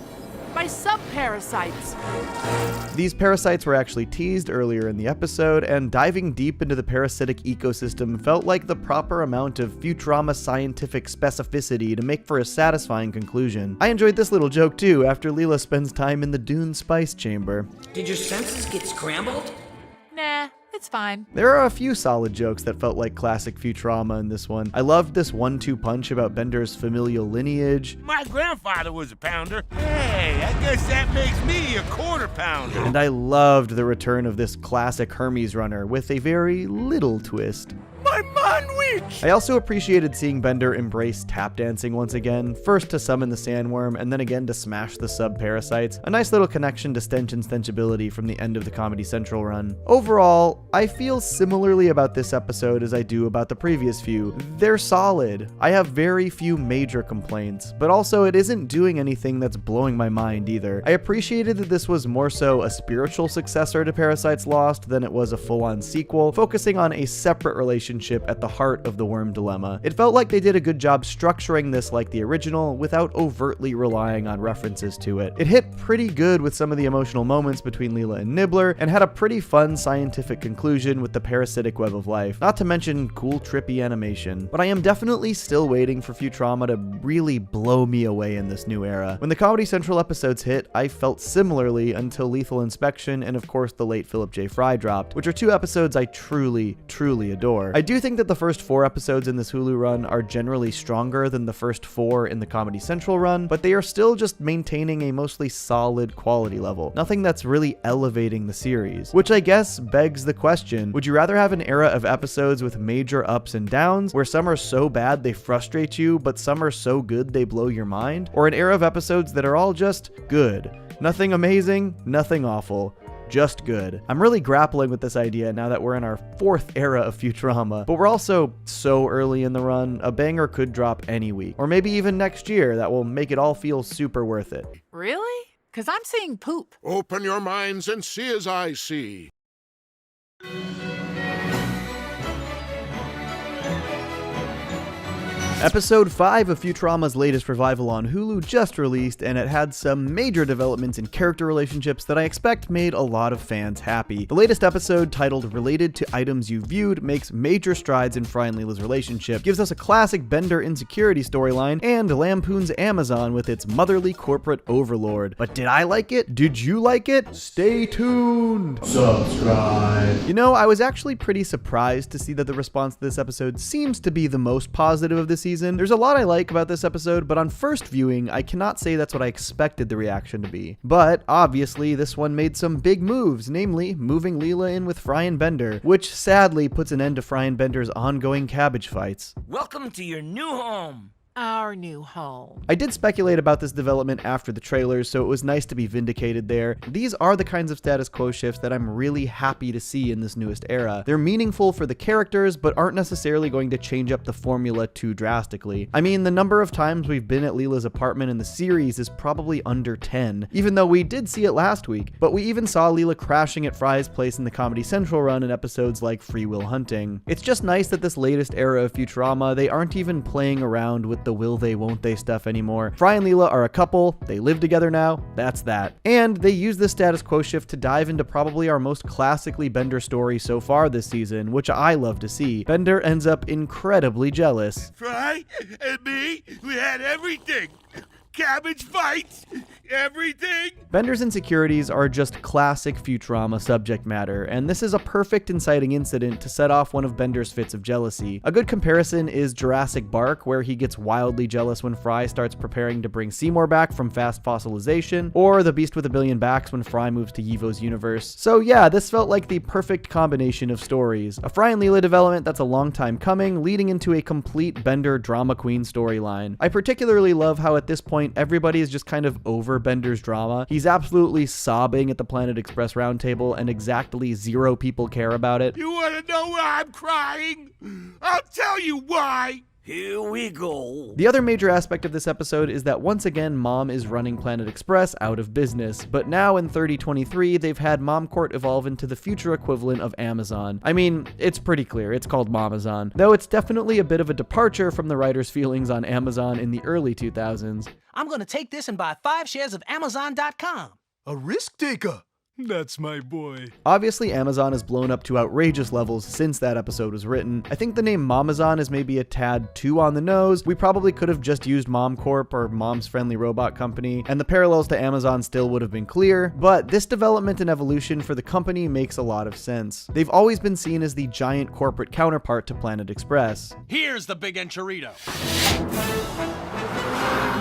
by sub-parasites. These parasites were actually teased earlier in the episode, and diving deep into the parasitic ecosystem felt like the proper amount of Futurama scientific specificity to make for a satisfying conclusion. I enjoyed this little joke too, after Leela spends time in the Dune Spice Chamber. Did your senses get scrambled? Nah, it's fine. There are a few solid jokes that felt like classic Futurama in this one. I loved this 1-2 punch about Bender's familial lineage. My grandfather was a pounder. Hey, I guess that makes me a quarter pounder. And I loved the return of this classic Hermes runner with a very little twist. My man, we beach! I also appreciated seeing Bender embrace tap dancing once again, first to summon the sandworm, and then again to smash the sub-parasites. A nice little connection to Stench and Stenchability from the end of the Comedy Central run. Overall, I feel similarly about this episode as I do about the previous few. They're solid. I have very few major complaints, but also it isn't doing anything that's blowing my mind either. I appreciated that this was more so a spiritual successor to Parasites Lost than it was a full-on sequel, focusing on a separate relationship at the heart of the worm dilemma. It felt like they did a good job structuring this like the original without overtly relying on references to it. It hit pretty good with some of the emotional moments between Leela and Nibbler, and had a pretty fun scientific conclusion with the parasitic web of life, not to mention cool trippy animation. But I am definitely still waiting for Futurama to really blow me away in this new era. When the Comedy Central episodes hit, I felt similarly until Lethal Inspection and of course the late Philip J. Fry dropped, which are two episodes I truly adore. I do think that the first 4 episodes in this Hulu run are generally stronger than the first 4 in the Comedy Central run, but they are still just maintaining a mostly solid quality level. Nothing that's really elevating the series, which I guess begs the question, would you rather have an era of episodes with major ups and downs, where some are so bad they frustrate you, but some are so good they blow your mind? Or an era of episodes that are all just good? Nothing amazing, nothing awful. Just good. I'm really grappling with this idea now that we're in our 4th era of Futurama, but we're also so early in the run, a banger could drop any week, or maybe even next year that will make it all feel super worth it. Really? Because I'm seeing poop. Open your minds and see as I see. Episode 5 of Futurama's latest revival on Hulu just released, and it had some major developments in character relationships that I expect made a lot of fans happy. The latest episode, titled Related to Items You Viewed, makes major strides in Fry and Leela's relationship, gives us a classic Bender insecurity storyline, and lampoons Amazon with its motherly corporate overlord. But did I like it? Did you like it? Stay tuned! Subscribe! You know, I was actually pretty surprised to see that the response to this episode seems to be the most positive of the season. There's a lot I like about this episode, but on first viewing, I cannot say that's what I expected the reaction to be. But obviously, this one made some big moves, namely moving Leela in with Fry and Bender, which sadly puts an end to Fry and Bender's ongoing cabbage fights. Welcome to your new home. Our new home. I did speculate about this development after the trailers, so it was nice to be vindicated there. These are the kinds of status quo shifts that I'm really happy to see in this newest era. They're meaningful for the characters, but aren't necessarily going to change up the formula too drastically. I mean, the number of times we've been at Leela's apartment in the series is probably under 10, even though we did see it last week. But we even saw Leela crashing at Fry's place in the Comedy Central run in episodes like Free Will Hunting. It's just nice that this latest era of Futurama, they aren't even playing around with the will they won't they stuff anymore. Fry and Leela are a couple, they live together now, that's that. And they use this status quo shift to dive into probably our most classically Bender story so far this season, which I love to see. Bender ends up incredibly jealous. Fry and me, we had everything. Cabbage fights, everything. Bender's insecurities are just classic Futurama subject matter, and this is a perfect inciting incident to set off one of Bender's fits of jealousy. A good comparison is Jurassic Bark, where he gets wildly jealous when Fry starts preparing to bring Seymour back from fast fossilization, or The Beast with a Billion Backs when Fry moves to Yivo's universe. So yeah, this felt like the perfect combination of stories. A Fry and Leela development that's a long time coming, leading into a complete Bender drama queen storyline. I particularly love how at this point everybody is just kind of over Bender's drama. He's absolutely sobbing at the Planet Express roundtable, and exactly 0 people care about it. You want to know why I'm crying? I'll tell you why. Here we go. The other major aspect of this episode is that once again Mom is running Planet Express out of business, but now in 3023 they've had MomCourt evolve into the future equivalent of Amazon. I mean, it's pretty clear, it's called Momazon, though it's definitely a bit of a departure from the writer's feelings on Amazon in the early 2000s. I'm gonna take this and buy 5 shares of Amazon.com. A risk taker. That's my boy. Obviously, Amazon has blown up to outrageous levels since that episode was written. I think the name Momazon is maybe a tad too on the nose. We probably could have just used MomCorp or Mom's Friendly Robot Company, and the parallels to Amazon still would have been clear, but this development and evolution for the company makes a lot of sense. They've always been seen as the giant corporate counterpart to Planet Express. Here's the big enchilada.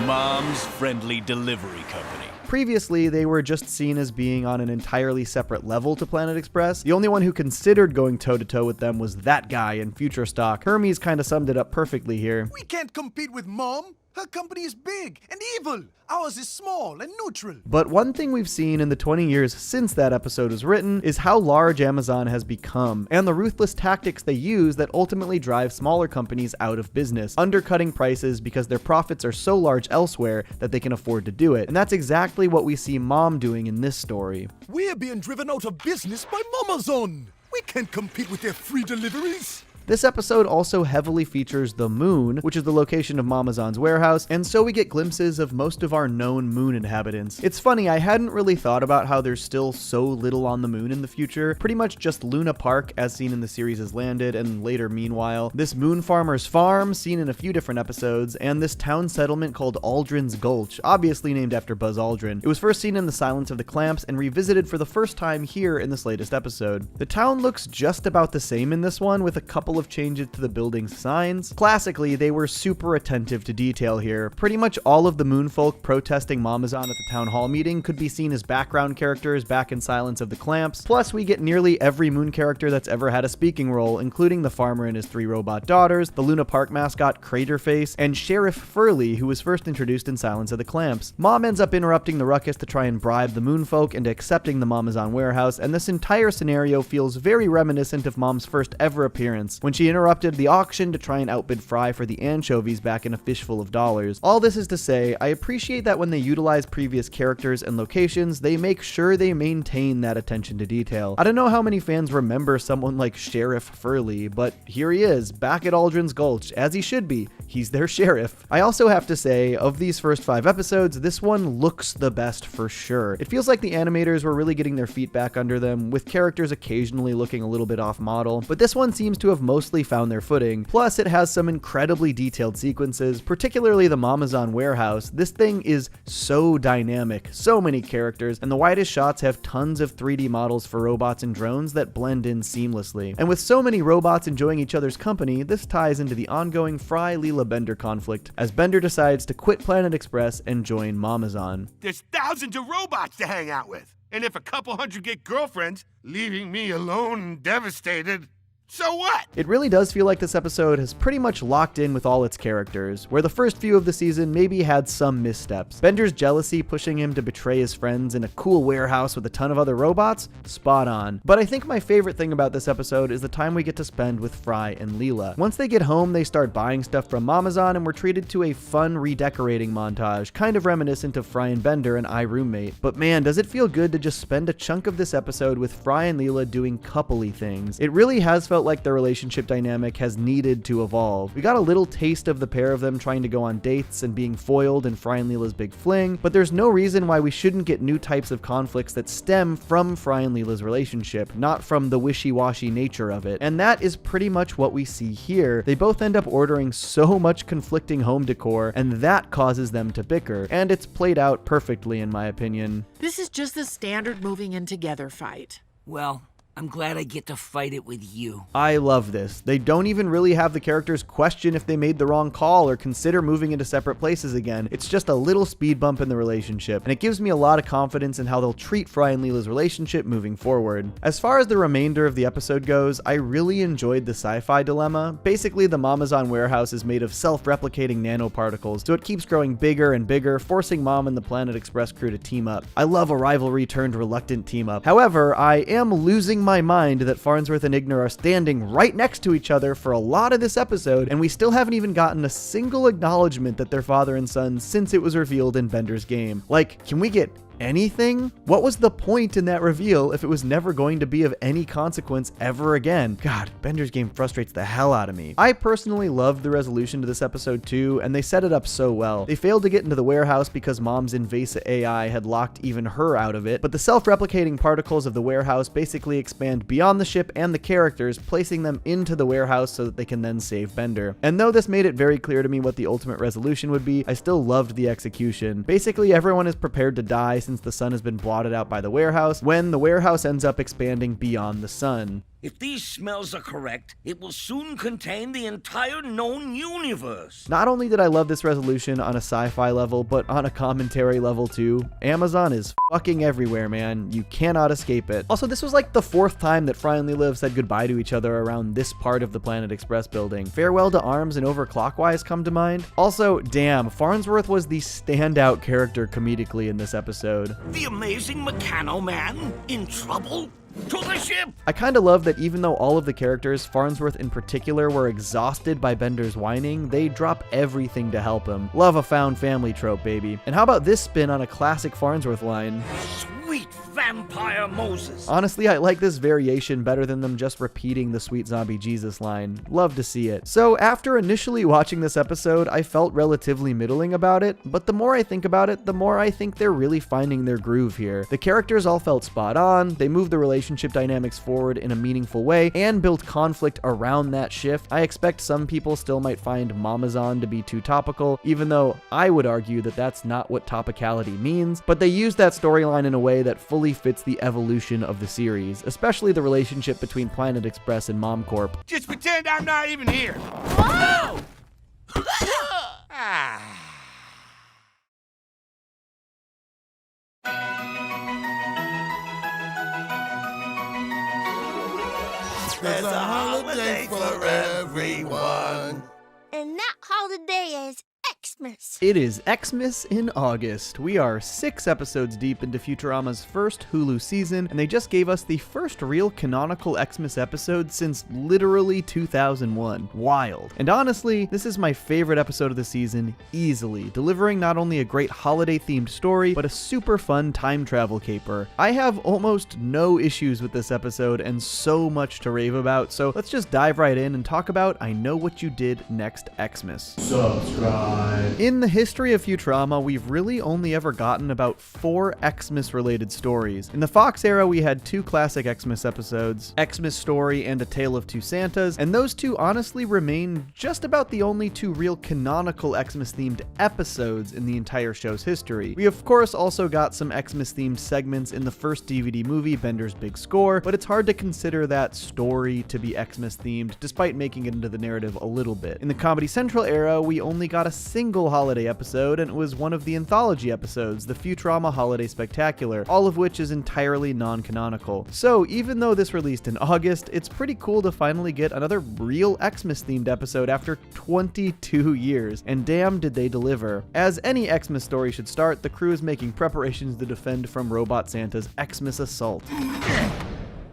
Mom's Friendly Delivery Company. previously they were just seen as being on an entirely separate level to Planet Express. The only one who considered going toe-to-toe with them was that guy in Future Stock. Hermes kind of summed it up perfectly here. We can't compete with Mom. Her company is big and evil. Ours is small and neutral. But one thing we've seen in the 20 years since that episode was written is how large Amazon has become, and the ruthless tactics they use that ultimately drive smaller companies out of business, undercutting prices because their profits are so large elsewhere that they can afford to do it. And that's exactly what we see Mom doing in this story. We're being driven out of business by Mamazon. We can't compete with their free deliveries. This episode also heavily features the moon, which is the location of Mamazon's warehouse, and so we get glimpses of most of our known moon inhabitants. It's funny, I hadn't really thought about how there's still so little on the moon in the future. Pretty much just Luna Park, as seen in the series, has landed, and later Meanwhile, this moon farmer's farm, seen in a few different episodes, and this town settlement called Aldrin's Gulch, obviously named after Buzz Aldrin. It was first seen in The Silence of the Clamps and revisited for the first time here in this latest episode. The town looks just about the same in this one, with a couple of changes to the building's signs. Classically, they were super attentive to detail here. Pretty much all of the moonfolk protesting Mamazon at the town hall meeting could be seen as background characters back in Silence of the Clamps. Plus, we get nearly every moon character that's ever had a speaking role, including the farmer and his 3 robot daughters, the Luna Park mascot Craterface, and Sheriff Furley, who was first introduced in Silence of the Clamps. Mom ends up interrupting the ruckus to try and bribe the moonfolk into accepting the Mamazon warehouse, and this entire scenario feels very reminiscent of Mom's first ever appearance, when she interrupted the auction to try and outbid Fry for the anchovies back in A Fishful of Dollars. All this is to say, I appreciate that when they utilize previous characters and locations, they make sure they maintain that attention to detail. I don't know how many fans remember someone like Sheriff Furley, but here he is, back at Aldrin's Gulch, as he should be. He's their sheriff. I also have to say, of these first 5 episodes, this one looks the best for sure. It feels like the animators were really getting their feet back under them, with characters occasionally looking a little bit off model, but this one seems to have mostly found their footing. Plus, it has some incredibly detailed sequences, particularly the Mamazon warehouse. This thing is so dynamic, so many characters, and the widest shots have tons of 3D models for robots and drones that blend in seamlessly. And with so many robots enjoying each other's company, this ties into the ongoing Fry-Leela Bender conflict, as Bender decides to quit Planet Express and join Mamazon. There's thousands of robots to hang out with. And if a couple hundred get girlfriends, leaving me alone and devastated, so what? It really does feel like this episode has pretty much locked in with all its characters, where the first few of the season maybe had some missteps. Bender's jealousy pushing him to betray his friends in a cool warehouse with a ton of other robots? Spot on. But I think my favorite thing about this episode is the time we get to spend with Fry and Leela. Once they get home, they start buying stuff from Mamazon and we're treated to a fun redecorating montage, kind of reminiscent of Fry and Bender and I Roommate. But man, does it feel good to just spend a chunk of this episode with Fry and Leela doing coupley things. It really has felt like their relationship dynamic has needed to evolve. We got a little taste of the pair of them trying to go on dates and being foiled in Fry and Leela's big fling, but there's no reason why we shouldn't get new types of conflicts that stem from Fry and Leela's relationship, not from the wishy-washy nature of it. And that is pretty much what we see here. They both end up ordering so much conflicting home decor, and that causes them to bicker, and it's played out perfectly in my opinion. This is just the standard moving in together fight. Well, I'm glad I get to fight it with you. I love this. They don't even really have the characters question if they made the wrong call or consider moving into separate places again. It's just a little speed bump in the relationship, and it gives me a lot of confidence in how they'll treat Fry and Leela's relationship moving forward. As far as the remainder of the episode goes, I really enjoyed the sci-fi dilemma. Basically, the Mamazon warehouse is made of self-replicating nanoparticles, so it keeps growing bigger and bigger, forcing Mom and the Planet Express crew to team up. I love a rivalry turned reluctant team up. However, I am losing my mind that Farnsworth and Ignar are standing right next to each other for a lot of this episode, and we still haven't even gotten a single acknowledgement that they're father and son since it was revealed in Bender's game. Like, can we get anything? What was the point in that reveal if it was never going to be of any consequence ever again? God, Bender's game frustrates the hell out of me. I personally loved the resolution to this episode too, and they set it up so well. They failed to get into the warehouse because Mom's invasive AI had locked even her out of it, but the self-replicating particles of the warehouse basically expand beyond the ship and the characters, placing them into the warehouse so that they can then save Bender. And though this made it very clear to me what the ultimate resolution would be, I still loved the execution. Basically, everyone is prepared to die since the sun has been blotted out by the warehouse, when the warehouse ends up expanding beyond the sun. If these smells are correct, it will soon contain the entire known universe. Not only did I love this resolution on a sci-fi level, but on a commentary level too. Amazon is fucking everywhere, man. You cannot escape it. Also, this was like the 4th time that Fry and Leela said goodbye to each other around this part of the Planet Express building. Farewell to Arms and Overclockwise come to mind. Also, damn, Farnsworth was the standout character comedically in this episode. The amazing Meccano Man in trouble? To the ship! I kinda love that even though all of the characters, Farnsworth in particular, were exhausted by Bender's whining, they drop everything to help him. Love a found family trope, baby. And how about this spin on a classic Farnsworth line? Sweet vampire Moses. Honestly, I like this variation better than them just repeating the Sweet Zombie Jesus line. Love to see it. So after initially watching this episode, I felt relatively middling about it, but the more I think about it, the more I think they're really finding their groove here. The characters all felt spot on, they moved the relationship dynamics forward in a meaningful way, and built conflict around that shift. I expect some people still might find Mamazon to be too topical, even though I would argue that that's not what topicality means, but they used that storyline in a way that fully fits the evolution of the series, especially the relationship between Planet Express and MomCorp. Just pretend I'm not even here. Oh! There's a holiday for everyone. And that holiday is Xmas. It is Xmas in August. We are 6 episodes deep into Futurama's first Hulu season, and they just gave us the first real canonical Xmas episode since literally 2001. Wild. And honestly, this is my favorite episode of the season, easily, delivering not only a great holiday-themed story, but a super fun time travel caper. I have almost no issues with this episode and so much to rave about, so let's just dive right in and talk about I Know What You Did Next Xmas. Subscribe. In the history of Futurama, we've really only ever gotten about 4 Xmas-related stories. In the Fox era, we had 2 classic Xmas episodes, Xmas Story and A Tale of Two Santas, and those 2 honestly remain just about the only 2 real canonical Xmas-themed episodes in the entire show's history. We of course also got some Xmas-themed segments in the first DVD movie, Bender's Big Score, but it's hard to consider that story to be Xmas-themed, despite making it into the narrative a little bit. In the Comedy Central era, we only got a single holiday episode, and it was one of the anthology episodes, the Futurama Holiday Spectacular, all of which is entirely non-canonical. So even though this released in August, it's pretty cool to finally get another real Xmas-themed episode after 22 years, and damn did they deliver. As any Xmas story should start, the crew is making preparations to defend from Robot Santa's Xmas assault.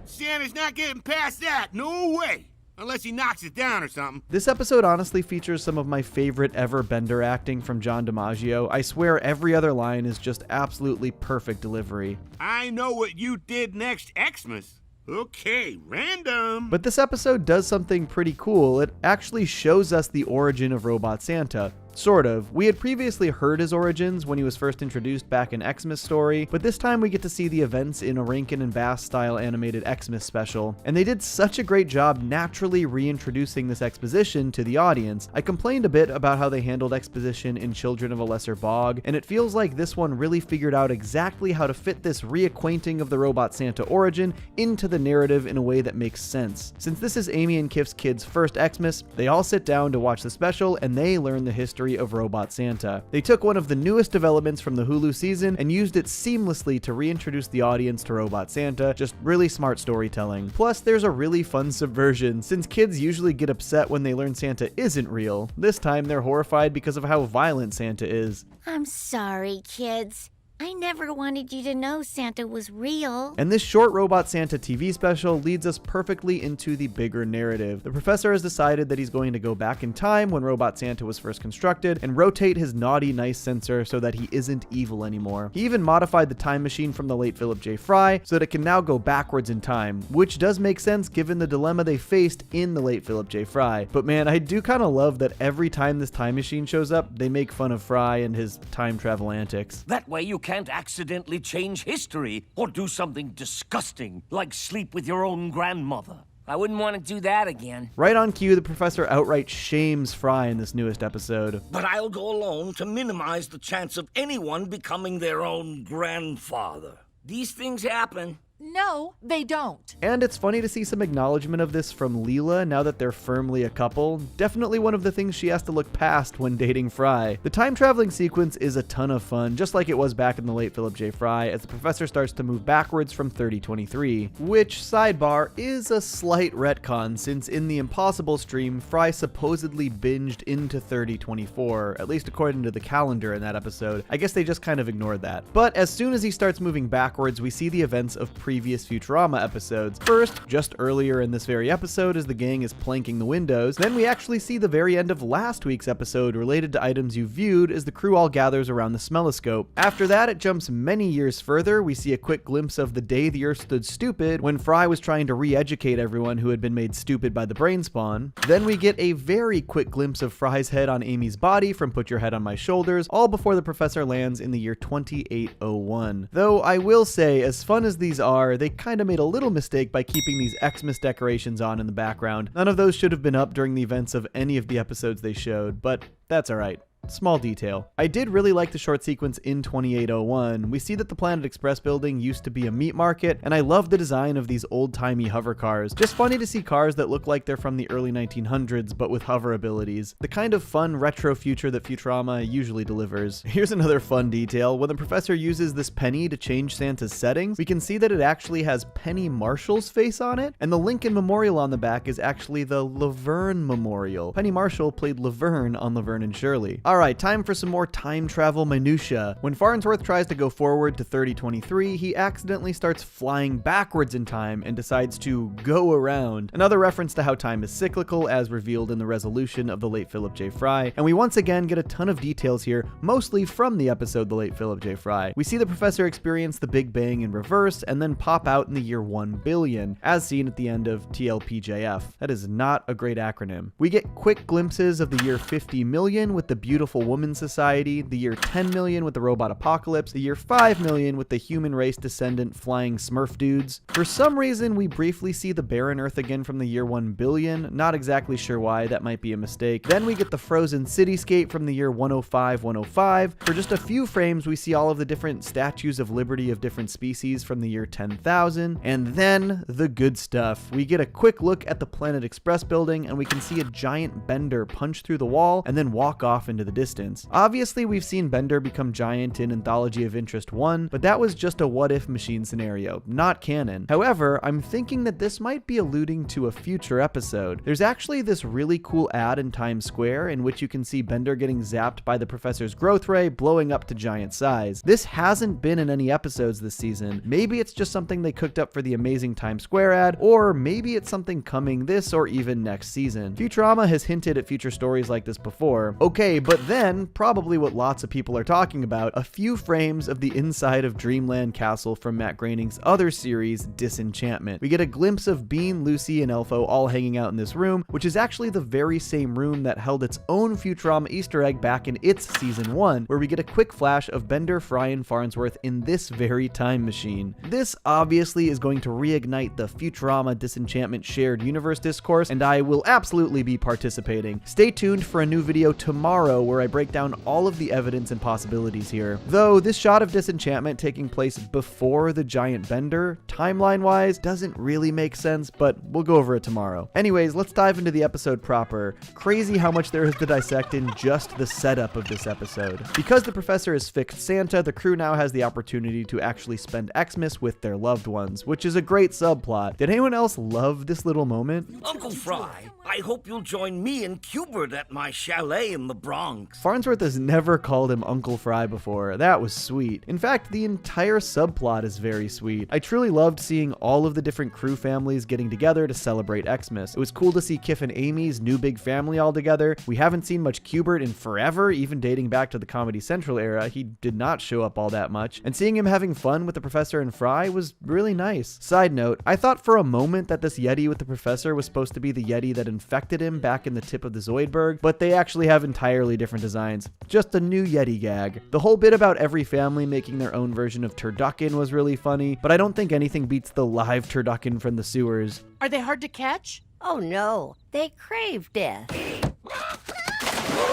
Santa's not getting past that, no way! Unless he knocks it down or something. This episode honestly features some of my favorite ever Bender acting from John DiMaggio. I swear every other line is just absolutely perfect delivery. I know what you did next Xmas. Okay, random. But this episode does something pretty cool. It actually shows us the origin of Robot Santa. Sort of. We had previously heard his origins when he was first introduced back in Xmas Story, but this time we get to see the events in a Rankin and Bass style animated Xmas special, and they did such a great job naturally reintroducing this exposition to the audience. I complained a bit about how they handled exposition in Children of a Lesser Bog, and it feels like this one really figured out exactly how to fit this reacquainting of the Robot Santa origin into the narrative in a way that makes sense. Since this is Amy and Kif's kids' first Xmas, they all sit down to watch the special and they learn the history of Robot Santa. They took one of the newest developments from the Hulu season and used it seamlessly to reintroduce the audience to Robot Santa, just really smart storytelling. Plus, there's a really fun subversion, since kids usually get upset when they learn Santa isn't real. This time they're horrified because of how violent Santa is. I'm sorry, kids. I never wanted you to know Santa was real. And this short Robot Santa TV special leads us perfectly into the bigger narrative. The professor has decided that he's going to go back in time when Robot Santa was first constructed and rotate his naughty nice sensor so that he isn't evil anymore. He even modified the time machine from the late Philip J. Fry so that it can now go backwards in time, which does make sense given the dilemma they faced in the late Philip J. Fry. But man, I do kind of love that every time this time machine shows up, they make fun of Fry and his time travel antics. That way you can't accidentally change history or do something disgusting like sleep with your own grandmother. I wouldn't want to do that again. Right on cue, the professor outright shames Fry in this newest episode. But I'll go alone to minimize the chance of anyone becoming their own grandfather. These things happen. No, they don't. And it's funny to see some acknowledgement of this from Leela now that they're firmly a couple. Definitely one of the things she has to look past when dating Fry. The time traveling sequence is a ton of fun, just like it was back in the late Philip J. Fry, as the professor starts to move backwards from 3023, which, sidebar, is a slight retcon since in the Impossible stream, Fry supposedly binged into 3024, at least according to the calendar in that episode. I guess they just kind of ignored that. But as soon as he starts moving backwards, we see the events of previous Futurama episodes. First, just earlier in this very episode as the gang is planking the windows, then we actually see the very end of last week's episode related to items you viewed as the crew all gathers around the smelloscope. After that, it jumps many years further. We see a quick glimpse of the day the Earth stood stupid when Fry was trying to re-educate everyone who had been made stupid by the brain spawn. Then we get a very quick glimpse of Fry's head on Amy's body from Put Your Head on My Shoulders, all before the professor lands in the year 2801. Though I will say, as fun as these are, they kind of made a little mistake by keeping these Xmas decorations on in the background. None of those should have been up during the events of any of the episodes they showed, but that's alright. Small detail. I did really like the short sequence in 2801. We see that the Planet Express building used to be a meat market, and I love the design of these old-timey hover cars. Just funny to see cars that look like they're from the early 1900s, but with hover abilities. The kind of fun retro future that Futurama usually delivers. Here's another fun detail. When the professor uses this penny to change Santa's settings, we can see that it actually has Penny Marshall's face on it, and the Lincoln Memorial on the back is actually the Laverne Memorial. Penny Marshall played Laverne on Laverne and Shirley. Alright, time for some more time travel minutia. When Farnsworth tries to go forward to 3023, he accidentally starts flying backwards in time and decides to go around. Another reference to how time is cyclical, as revealed in the resolution of the late Philip J. Fry. And we once again get a ton of details here, mostly from the episode The Late Philip J. Fry. We see the professor experience the Big Bang in reverse and then pop out in the year 1 billion, as seen at the end of TLPJF. That is not a great acronym. We get quick glimpses of the year 50 million with the Beautiful Woman Society, the year 10 million with the robot apocalypse, the year 5 million with the human race descendant flying Smurf dudes. For some reason, we briefly see the barren Earth again from the year 1 billion, not exactly sure why, that might be a mistake. Then we get the frozen cityscape from the year 105. For just a few frames, we see all of the different statues of liberty of different species from the year 10,000, and then the good stuff. We get a quick look at the Planet Express building, and we can see a giant Bender punch through the wall and then walk off into the distance. Obviously, we've seen Bender become giant in Anthology of Interest 1, but that was just a what-if machine scenario, not canon. However, I'm thinking that this might be alluding to a future episode. There's actually this really cool ad in Times Square in which you can see Bender getting zapped by the professor's growth ray, blowing up to giant size. This hasn't been in any episodes this season. Maybe it's just something they cooked up for the amazing Times Square ad, or maybe it's something coming this or even next season. Futurama has hinted at future stories like this before. Okay, but then, probably what lots of people are talking about, a few frames of the inside of Dreamland Castle from Matt Groening's other series, Disenchantment. We get a glimpse of Bean, Lucy, and Elfo all hanging out in this room, which is actually the very same room that held its own Futurama Easter egg back in its season 1, where we get a quick flash of Bender, Fry, and Farnsworth in this very time machine. This obviously is going to reignite the Futurama Disenchantment shared universe discourse, and I will absolutely be participating. Stay tuned for a new video tomorrow where I break down all of the evidence and possibilities here. Though this shot of Disenchantment taking place before the giant Bender, timeline-wise, doesn't really make sense, but we'll go over it tomorrow. Anyways, let's dive into the episode proper. Crazy how much there is to dissect in just the setup of this episode. Because the professor has fixed Santa, the crew now has the opportunity to actually spend Xmas with their loved ones, which is a great subplot. Did anyone else love this little moment? Uncle Fry, I hope you'll join me and Cubert at my chalet in the Bronx. Farnsworth has never called him Uncle Fry before. That was sweet. In fact, the entire subplot is very sweet. I truly loved seeing all of the different crew families getting together to celebrate Xmas. It was cool to see Kif and Amy's new big family all together. We haven't seen much Cubert in forever, even dating back to the Comedy Central era. He did not show up all that much. And seeing him having fun with the professor and Fry was really nice. Side note, I thought for a moment that this Yeti with the professor was supposed to be the Yeti that infected him back in the tip of the Zoidberg, but they actually have entirely different designs. Just a new Yeti gag. The whole bit about every family making their own version of turducken was really funny, but I don't think anything beats the live turducken from the sewers. Are they hard to catch? Oh no, they crave death.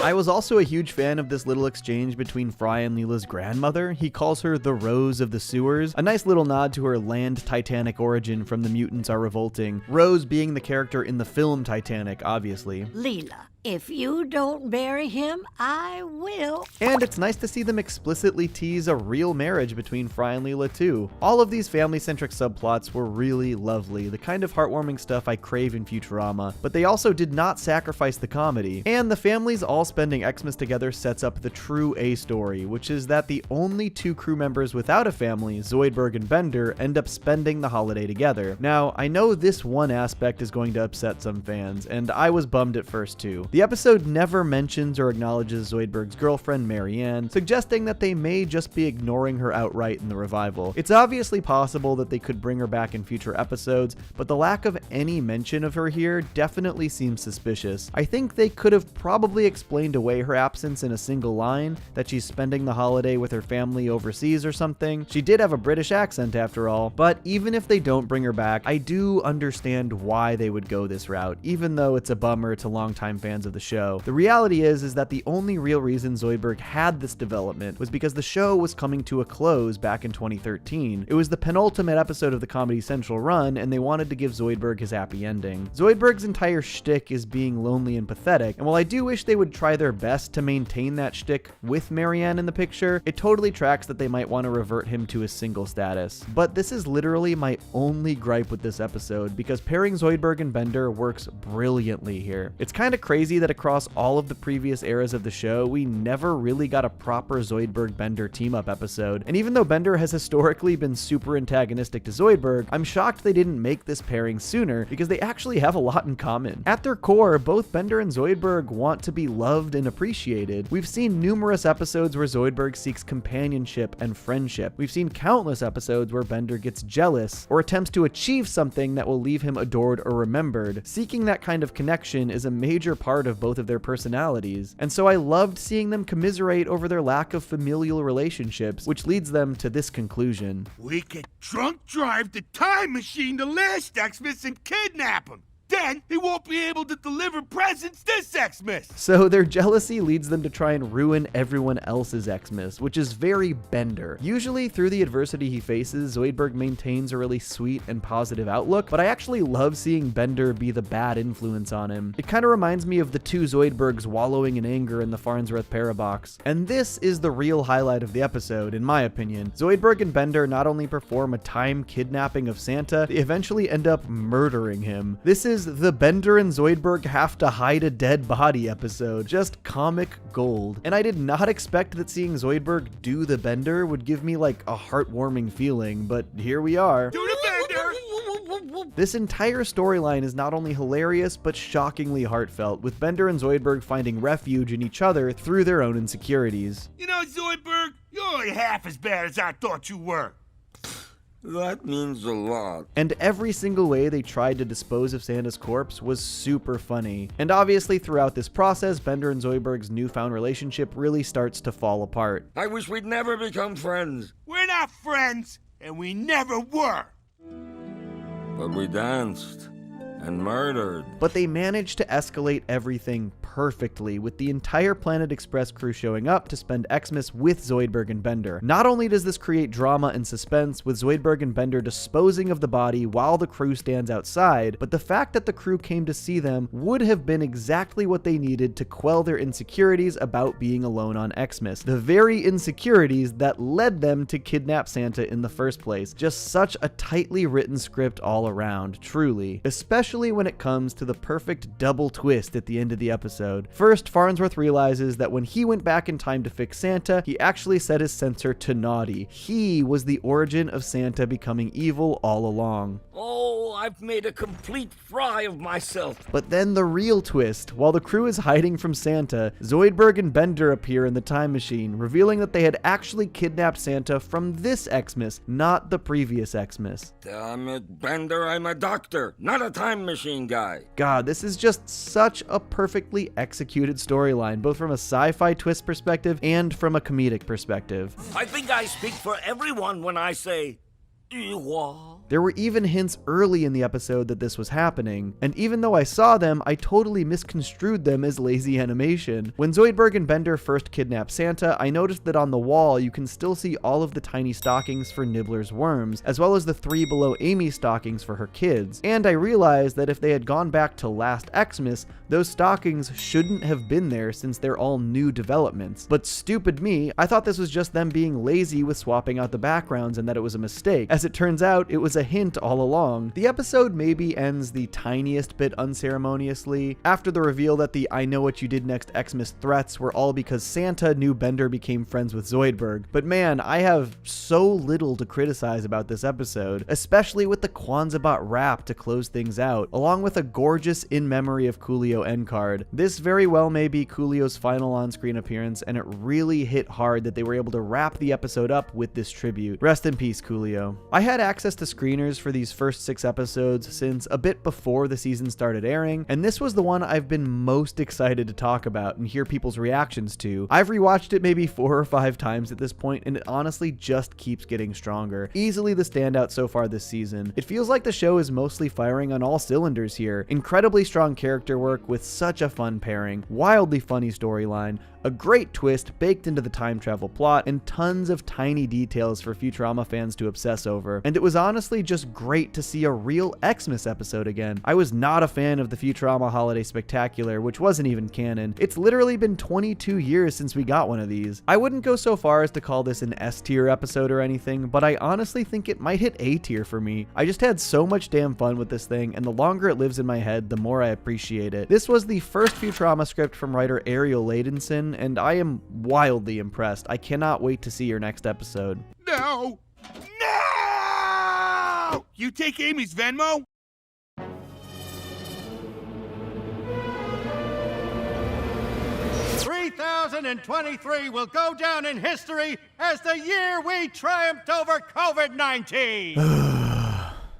I was also a huge fan of this little exchange between Fry and Leela's grandmother. He calls her the Rose of the Sewers, a nice little nod to her land Titanic origin from The Mutants Are Revolting, Rose being the character in the film Titanic, obviously. Leela, if you don't marry him, I will. And it's nice to see them explicitly tease a real marriage between Fry and Leela too. All of these family-centric subplots were really lovely, the kind of heartwarming stuff I crave in Futurama, but they also did not sacrifice the comedy. And the families all spending Xmas together sets up the true A story, which is that the only two crew members without a family, Zoidberg and Bender, end up spending the holiday together. Now, I know this one aspect is going to upset some fans, and I was bummed at first too. The episode never mentions or acknowledges Zoidberg's girlfriend, Marianne, suggesting that they may just be ignoring her outright in the revival. It's obviously possible that they could bring her back in future episodes, but the lack of any mention of her here definitely seems suspicious. I think they could have probably explained away her absence in a single line, that she's spending the holiday with her family overseas or something. She did have a British accent after all, but even if they don't bring her back, I do understand why they would go this route, even though it's a bummer to longtime fans of the show. The reality is that the only real reason Zoidberg had this development was because the show was coming to a close back in 2013. It was the penultimate episode of the Comedy Central run, and they wanted to give Zoidberg his happy ending. Zoidberg's entire shtick is being lonely and pathetic, and while I do wish they would try their best to maintain that shtick with Marianne in the picture, it totally tracks that they might want to revert him to his single status. But this is literally my only gripe with this episode, because pairing Zoidberg and Bender works brilliantly here. It's kind of crazy that across all of the previous eras of the show, we never really got a proper Zoidberg-Bender team-up episode, and even though Bender has historically been super antagonistic to Zoidberg, I'm shocked they didn't make this pairing sooner, because they actually have a lot in common. At their core, both Bender and Zoidberg want to be loved and appreciated. We've seen numerous episodes where Zoidberg seeks companionship and friendship. We've seen countless episodes where Bender gets jealous or attempts to achieve something that will leave him adored or remembered. Seeking that kind of connection is a major part of both of their personalities, and so I loved seeing them commiserate over their lack of familial relationships, which leads them to this conclusion. We could drunk drive the time machine to last Xmas and kidnap him. Then he won't be able to deliver presents this Xmas. So their jealousy leads them to try and ruin everyone else's Xmas, which is very Bender. Usually through the adversity he faces, Zoidberg maintains a really sweet and positive outlook, but I actually love seeing Bender be the bad influence on him. It kind of reminds me of the two Zoidbergs wallowing in anger in the Farnsworth paradox. And this is the real highlight of the episode, in my opinion. Zoidberg and Bender not only perform a time kidnapping of Santa, they eventually end up murdering him. This is the Bender and Zoidberg have to hide a dead body episode. Just comic gold. And I did not expect that seeing Zoidberg do the Bender would give me like a heartwarming feeling, but here we are. Do the Bender! This entire storyline is not only hilarious, but shockingly heartfelt, with Bender and Zoidberg finding refuge in each other through their own insecurities. You know, Zoidberg, you're only half as bad as I thought you were. That means a lot. And every single way they tried to dispose of Santa's corpse was super funny. And obviously throughout this process, Bender and Zoidberg's newfound relationship really starts to fall apart. I wish we'd never become friends. We're not friends, and we never were. But we danced and murdered. But they managed to escalate everything perfectly, with the entire Planet Express crew showing up to spend Xmas with Zoidberg and Bender. Not only does this create drama and suspense, with Zoidberg and Bender disposing of the body while the crew stands outside, but the fact that the crew came to see them would have been exactly what they needed to quell their insecurities about being alone on Xmas. The very insecurities that led them to kidnap Santa in the first place. Just such a tightly written script all around, truly. Especially when it comes to the perfect double twist at the end of the episode. First, Farnsworth realizes that when he went back in time to fix Santa, he actually set his sensor to naughty. He was the origin of Santa becoming evil all along. Oh, I've made a complete fry of myself. But then the real twist, while the crew is hiding from Santa, Zoidberg and Bender appear in the time machine, revealing that they had actually kidnapped Santa from this Xmas, not the previous Xmas. Damn it, Bender, I'm a doctor, not a time machine guy. God, this is just such a perfectly executed storyline, both from a sci-fi twist perspective and from a comedic perspective. I think I speak for everyone when I say, There were even hints early in the episode that this was happening, and even though I saw them, I totally misconstrued them as lazy animation. When Zoidberg and Bender first kidnap Santa, I noticed that on the wall you can still see all of the tiny stockings for Nibbler's worms, as well as the 3 below Amy stockings for her kids. And I realized that if they had gone back to last Xmas, those stockings shouldn't have been there since they're all new developments. But stupid me, I thought this was just them being lazy with swapping out the backgrounds and that it was a mistake. As it turns out, it was a hint all along. The episode maybe ends the tiniest bit unceremoniously, after the reveal that the I know what you did next Xmas threats were all because Santa knew Bender became friends with Zoidberg. But man, I have so little to criticize about this episode, especially with the Kwanzaa rap to close things out, along with a gorgeous in memory of Coolio end card. This very well may be Coolio's final on-screen appearance, and it really hit hard that they were able to wrap the episode up with this tribute. Rest in peace, Coolio. I had access to screeners for these first 6 episodes since a bit before the season started airing, and this was the one I've been most excited to talk about and hear people's reactions to. I've rewatched it maybe 4 or 5 times at this point, and it honestly just keeps getting stronger. Easily the standout so far this season. It feels like the show is mostly firing on all cylinders here. Incredibly strong character work with such a fun pairing, wildly funny storyline, a great twist baked into the time travel plot, and tons of tiny details for Futurama fans to obsess over. And it was honestly just great to see a real Xmas episode again. I was not a fan of the Futurama Holiday Spectacular, which wasn't even canon. It's literally been 22 years since we got one of these. I wouldn't go so far as to call this an S-tier episode or anything, but I honestly think it might hit A-tier for me. I just had so much damn fun with this thing, and the longer it lives in my head, the more I appreciate it. This was the first Futurama script from writer Ariel Ladenson, and I am wildly impressed. I cannot wait to see your next episode. No! No! You take Amy's Venmo? "2023 will go down in history as the year we triumphed over COVID-19.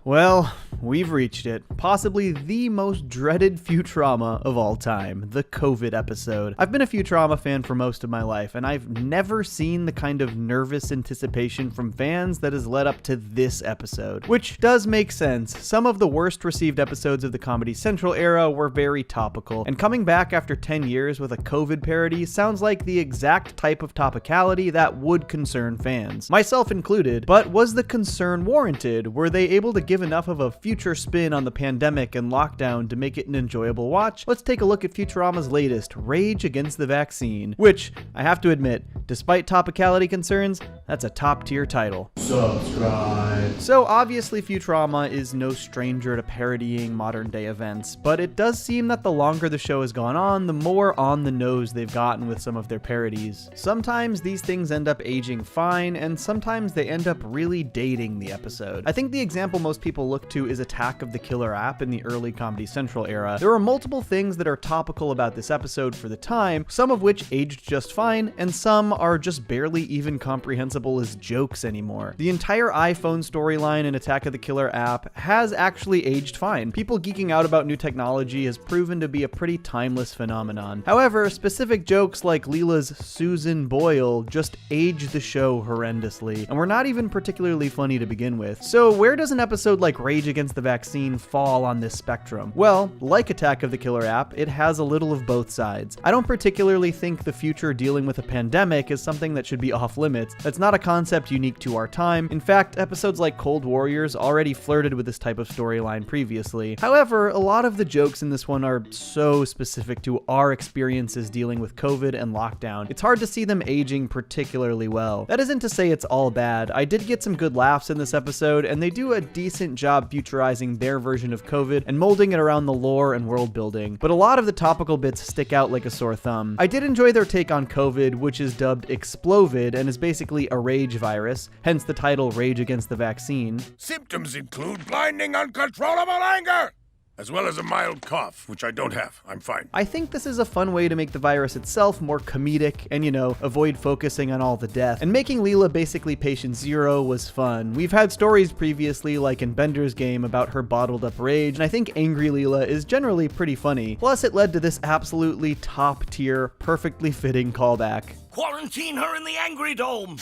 Well, we've reached it. Possibly the most dreaded Futurama of all time, the COVID episode. I've been a Futurama fan for most of my life, and I've never seen the kind of nervous anticipation from fans that has led up to this episode. Which does make sense. Some of the worst received episodes of the Comedy Central era were very topical, and coming back after 10 years with a COVID parody sounds like the exact type of topicality that would concern fans. Myself included, but was the concern warranted? Were they able to give enough of a future spin on the pandemic and lockdown to make it an enjoyable watch? Let's take a look at Futurama's latest, Rage Against the Vaccine, which, I have to admit, despite topicality concerns, that's a top-tier title. Subscribe. So obviously Futurama is no stranger to parodying modern-day events, but it does seem that the longer the show has gone on, the more on the nose they've gotten with some of their parodies. Sometimes these things end up aging fine, and sometimes they end up really dating the episode. I think the example most people look to is Attack of the Killer App in the early Comedy Central era. There are multiple things that are topical about this episode for the time, some of which aged just fine, and some are just barely even comprehensible as jokes anymore. The entire iPhone storyline in Attack of the Killer App has actually aged fine. People geeking out about new technology has proven to be a pretty timeless phenomenon. However, specific jokes like Leela's Susan Boyle just age the show horrendously, and were not even particularly funny to begin with. So where does an episode like Rage Against the Vaccine fall on this spectrum? Well, like Attack of the Killer App, it has a little of both sides. I don't particularly think the future dealing with a pandemic is something that should be off limits. That's not a concept unique to our time. In fact, episodes like Cold Warriors already flirted with this type of storyline previously. However, a lot of the jokes in this one are so specific to our experiences dealing with COVID and lockdown. It's hard to see them aging particularly well. That isn't to say it's all bad. I did get some good laughs in this episode, and they do a decent job futurizing their version of COVID and molding it around the lore and world building. But a lot of the topical bits stick out like a sore thumb. I did enjoy their take on COVID, which is dubbed Explovid and is basically a rage virus, hence the title Rage Against the Vaccine. Symptoms include blinding, uncontrollable anger, as well as a mild cough, which I don't have. I'm fine. I think this is a fun way to make the virus itself more comedic and, avoid focusing on all the death. And making Leela basically patient zero was fun. We've had stories previously, like in Bender's game, about her bottled up rage, and I think Angry Leela is generally pretty funny. Plus, it led to this absolutely top tier, perfectly fitting callback. Quarantine her in the Angry Dome!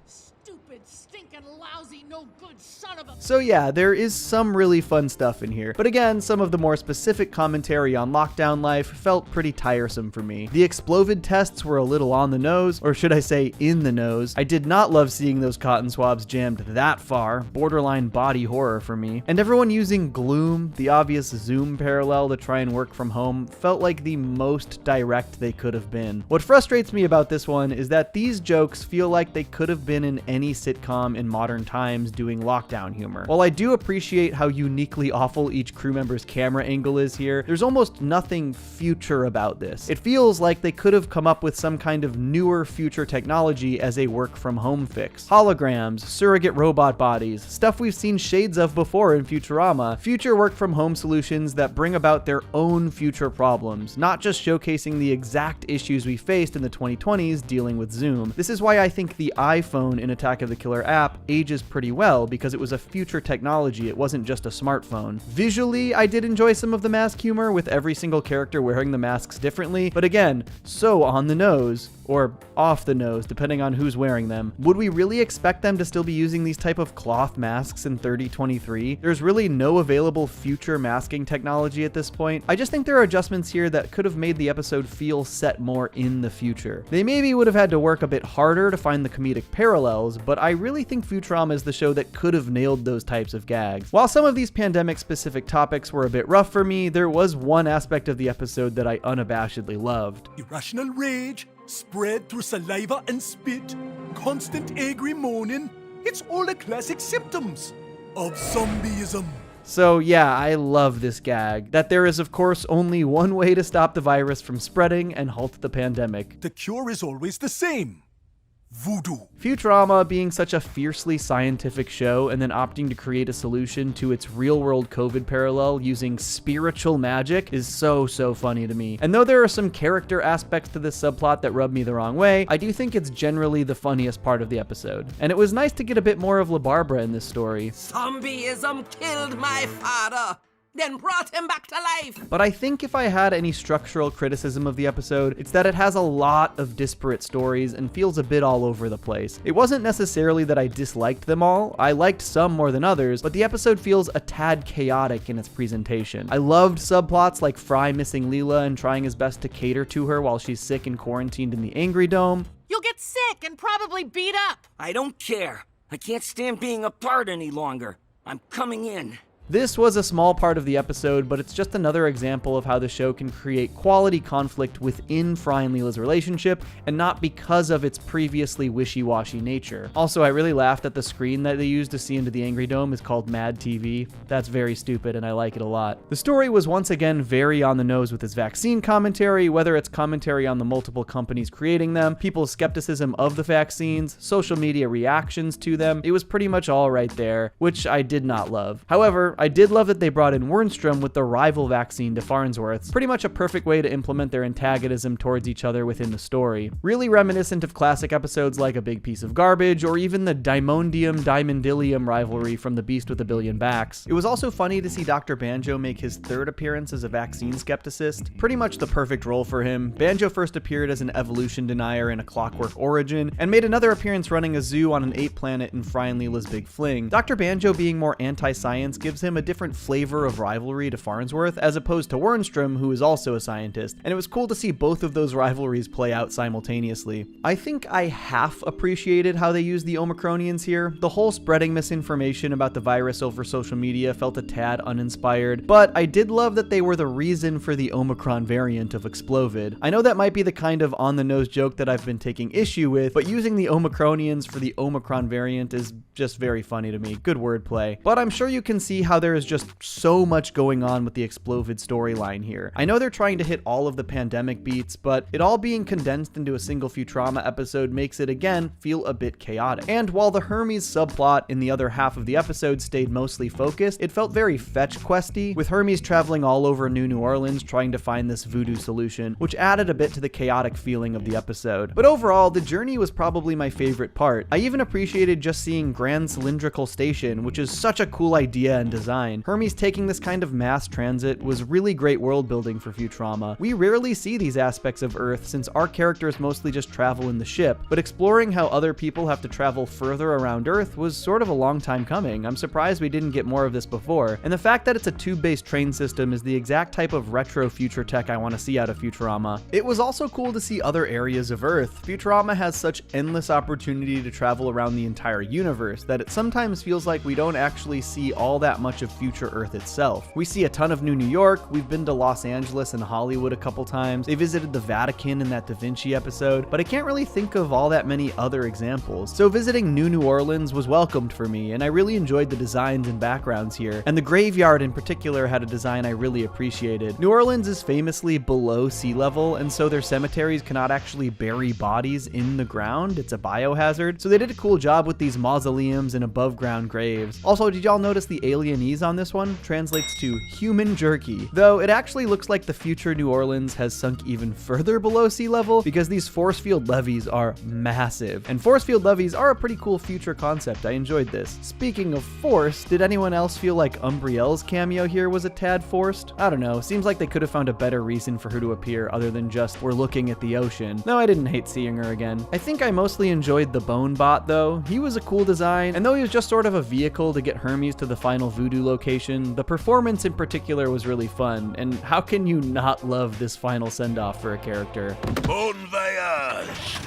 Stupid, stinking lousy, no good son of a... So yeah, there is some really fun stuff in here, but again, some of the more specific commentary on lockdown life felt pretty tiresome for me. The Explovid tests were a little on the nose, or should I say in the nose. I did not love seeing those cotton swabs jammed that far, borderline body horror for me. And everyone using Gloom, the obvious Zoom parallel to try and work from home, felt like the most direct they could have been. What frustrates me about this one is that these jokes feel like they could have been in any sitcom in modern times doing lockdown humor. While I do appreciate how uniquely awful each crew member's camera angle is here, there's almost nothing future about this. It feels like they could have come up with some kind of newer future technology as a work from home fix. Holograms, surrogate robot bodies, stuff we've seen shades of before in Futurama, future work from home solutions that bring about their own future problems, not just showcasing the exact issues we faced in the 2020s dealing with Zoom. This is why I think the iPhone in Attack of the Killer app ages pretty well, because it was a future technology, it wasn't just a smartphone. Visually, I did enjoy some of the mask humor, with every single character wearing the masks differently, but again, so on the nose, or off the nose, depending on who's wearing them. Would we really expect them to still be using these type of cloth masks in 3023? There's really no available future masking technology at this point. I just think there are adjustments here that could have made the episode feel set more in the future. They maybe would have had to work a bit harder to find the comedic parallels, but I really think Futurama is the show that could have nailed those types of gags. While some of these pandemic-specific topics were a bit rough for me, there was one aspect of the episode that I unabashedly loved. Irrational rage, spread through saliva and spit, constant angry moaning. It's all the classic symptoms of zombieism. So yeah, I love this gag, that there is of course only one way to stop the virus from spreading and halt the pandemic. The cure is always the same. Voodoo. Futurama being such a fiercely scientific show and then opting to create a solution to its real-world COVID parallel using spiritual magic is so funny to me. And though there are some character aspects to this subplot that rub me the wrong way, I do think it's generally the funniest part of the episode. And it was nice to get a bit more of La Barbara in this story. Zombieism killed my father, then brought him back to life. But I think if I had any structural criticism of the episode, it's that it has a lot of disparate stories and feels a bit all over the place. It wasn't necessarily that I disliked them all. I liked some more than others, but the episode feels a tad chaotic in its presentation. I loved subplots like Fry missing Leela and trying his best to cater to her while she's sick and quarantined in the Angry Dome. You'll get sick and probably beat up. I don't care. I can't stand being apart any longer. I'm coming in. This was a small part of the episode, but it's just another example of how the show can create quality conflict within Fry and Leela's relationship, and not because of its previously wishy-washy nature. Also, I really laughed at the screen that they used to see into the Angry Dome is called Mad TV. That's very stupid, and I like it a lot. The story was once again very on the nose with its vaccine commentary, whether it's commentary on the multiple companies creating them, people's skepticism of the vaccines, social media reactions to them. It was pretty much all right there, which I did not love. However, I did love that they brought in Wernstrom with the rival vaccine to Farnsworth's, pretty much a perfect way to implement their antagonism towards each other within the story. Really reminiscent of classic episodes like A Big Piece of Garbage, or even the Dimondium-Dimondylium rivalry from The Beast with a Billion Backs. It was also funny to see Dr. Banjo make his third appearance as a vaccine skepticist, pretty much the perfect role for him. Banjo first appeared as an evolution denier in A Clockwork Origin, and made another appearance running a zoo on an ape planet in Fry and Leela's Big Fling. Dr. Banjo being more anti-science gives him a different flavor of rivalry to Farnsworth, as opposed to Wernstrom, who is also a scientist, and it was cool to see both of those rivalries play out simultaneously. I think I half appreciated how they used the Omicronians here. The whole spreading misinformation about the virus over social media felt a tad uninspired, but I did love that they were the reason for the Omicron variant of Explovid. I know that might be the kind of on-the-nose joke that I've been taking issue with, but using the Omicronians for the Omicron variant is just very funny to me. Good wordplay. But I'm sure you can see how there is just so much going on with the Explovid storyline here. I know they're trying to hit all of the pandemic beats, but it all being condensed into a single Futurama episode makes it again feel a bit chaotic. And while the Hermes subplot in the other half of the episode stayed mostly focused, it felt very fetch questy, with Hermes traveling all over New Orleans trying to find this voodoo solution, which added a bit to the chaotic feeling of the episode. But overall, the journey was probably my favorite part. I even appreciated just seeing Grand Cylindrical Station, which is such a cool idea and design design. Hermes taking this kind of mass transit was really great world building for Futurama. We rarely see these aspects of Earth since our characters mostly just travel in the ship, but exploring how other people have to travel further around Earth was sort of a long time coming. I'm surprised we didn't get more of this before, and the fact that it's a tube-based train system is the exact type of retro future tech I want to see out of Futurama. It was also cool to see other areas of Earth. Futurama has such endless opportunity to travel around the entire universe that it sometimes feels like we don't actually see all that much of future Earth itself. We see a ton of New York, we've been to Los Angeles and Hollywood a couple times, they visited the Vatican in that Da Vinci episode, but I can't really think of all that many other examples. So visiting New Orleans was welcomed for me, and I really enjoyed the designs and backgrounds here, and the graveyard in particular had a design I really appreciated. New Orleans is famously below sea level, and so their cemeteries cannot actually bury bodies in the ground. It's a biohazard, so they did a cool job with these mausoleums and above ground graves. Also, did y'all notice the alienese on this one? Translates to human jerky, though it actually looks like the future New Orleans has sunk even further below sea level because these force field levees are massive, and force field levees are a pretty cool future concept. I enjoyed this. Speaking of force, did anyone else feel like Umbriel's cameo here was a tad forced? I don't know, seems like they could have found a better reason for her to appear other than just we're looking at the ocean. No, I didn't hate seeing her again. I think I mostly enjoyed the Bone Bot though. He was a cool design, and though he was just sort of a vehicle to get Hermes to the final voodoo location, the performance in particular was really fun, and how can you not love this final send-off for a character? Bon voyage!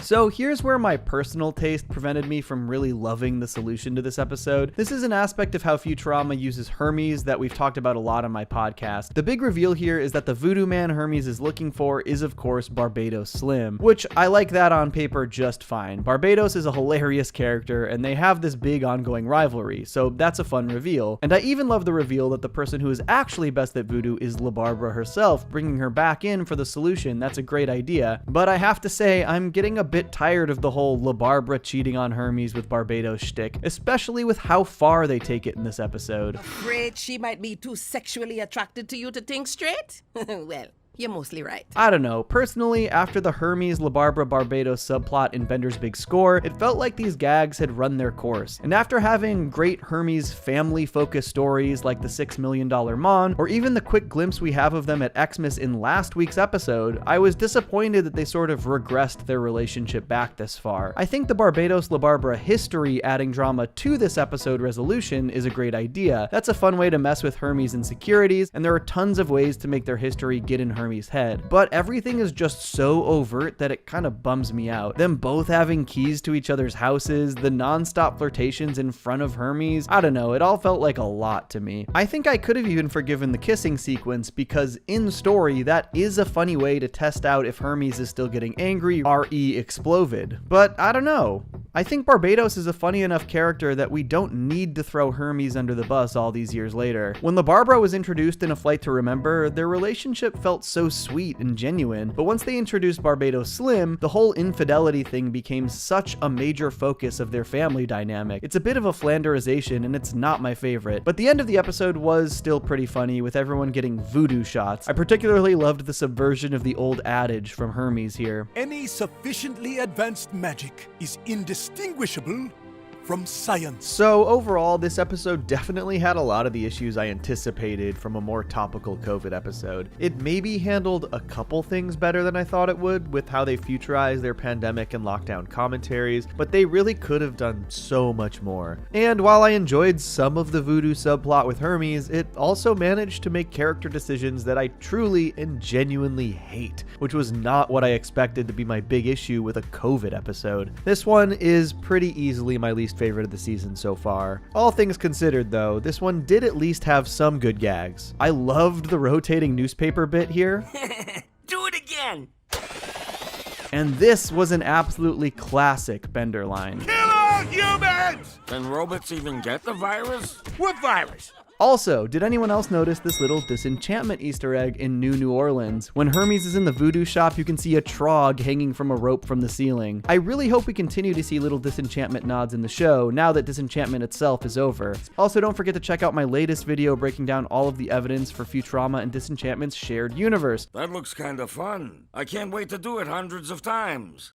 So here's where my personal taste prevented me from really loving the solution to this episode. This is an aspect of how Futurama uses Hermes that we've talked about a lot on my podcast. The big reveal here is that the voodoo man Hermes is looking for is of course Barbados Slim, which I like that on paper just fine. Barbados is a hilarious character and they have this big ongoing rivalry, so that's a fun reveal. And I even love the reveal that the person who is actually best at voodoo is La Barbara herself, bringing her back in for the solution. That's a great idea, but I have to say I'm getting a bit tired of the whole La Barbara cheating on Hermes with Barbados shtick, especially with how far they take it in this episode. Afraid she might be too sexually attracted to you to think straight? Well, you're mostly right. I don't know. Personally, after the Hermes La Barbara Barbados subplot in Bender's Big Score, it felt like these gags had run their course. And after having great Hermes family-focused stories like the $6 Million Mon, or even the quick glimpse we have of them at Xmas in last week's episode, I was disappointed that they sort of regressed their relationship back this far. I think the Barbados La Barbara history adding drama to this episode resolution is a great idea. That's a fun way to mess with Hermes' insecurities, and there are tons of ways to make their history get in Hermes' head, but everything is just so overt that it kind of bums me out. Them both having keys to each other's houses, the non-stop flirtations in front of Hermes, I don't know, it all felt like a lot to me. I think I could have even forgiven the kissing sequence because in story that is a funny way to test out if Hermes is still getting angry, re explovid, but I don't know. I think Barbados is a funny enough character that we don't need to throw Hermes under the bus all these years later. When La Barbara was introduced in A Flight to Remember, their relationship felt so sweet and genuine, but once they introduced Barbados Slim, the whole infidelity thing became such a major focus of their family dynamic. It's a bit of a Flanderization and it's not my favorite, but the end of the episode was still pretty funny with everyone getting voodoo shots. I particularly loved the subversion of the old adage from Hermes here. Any sufficiently advanced magic is indistinguishable from science. So overall, this episode definitely had a lot of the issues I anticipated from a more topical COVID episode. It maybe handled a couple things better than I thought it would with how they futurized their pandemic and lockdown commentaries, but they really could have done so much more. And while I enjoyed some of the voodoo subplot with Hermes, it also managed to make character decisions that I truly and genuinely hate, which was not what I expected to be my big issue with a COVID episode. This one is pretty easily my least favorite of the season so far. All things considered though, this one did at least have some good gags. I loved the rotating newspaper bit here. Do it again! And this was an absolutely classic Bender line. Kill all humans! Can robots even get the virus? What virus? Also, did anyone else notice this little disenchantment Easter egg in New Orleans? When Hermes is in the voodoo shop, you can see a trog hanging from a rope from the ceiling. I really hope we continue to see little disenchantment nods in the show now that disenchantment itself is over. Also, don't forget to check out my latest video breaking down all of the evidence for Futurama and Disenchantment's shared universe. That looks kind of fun. I can't wait to do it hundreds of times.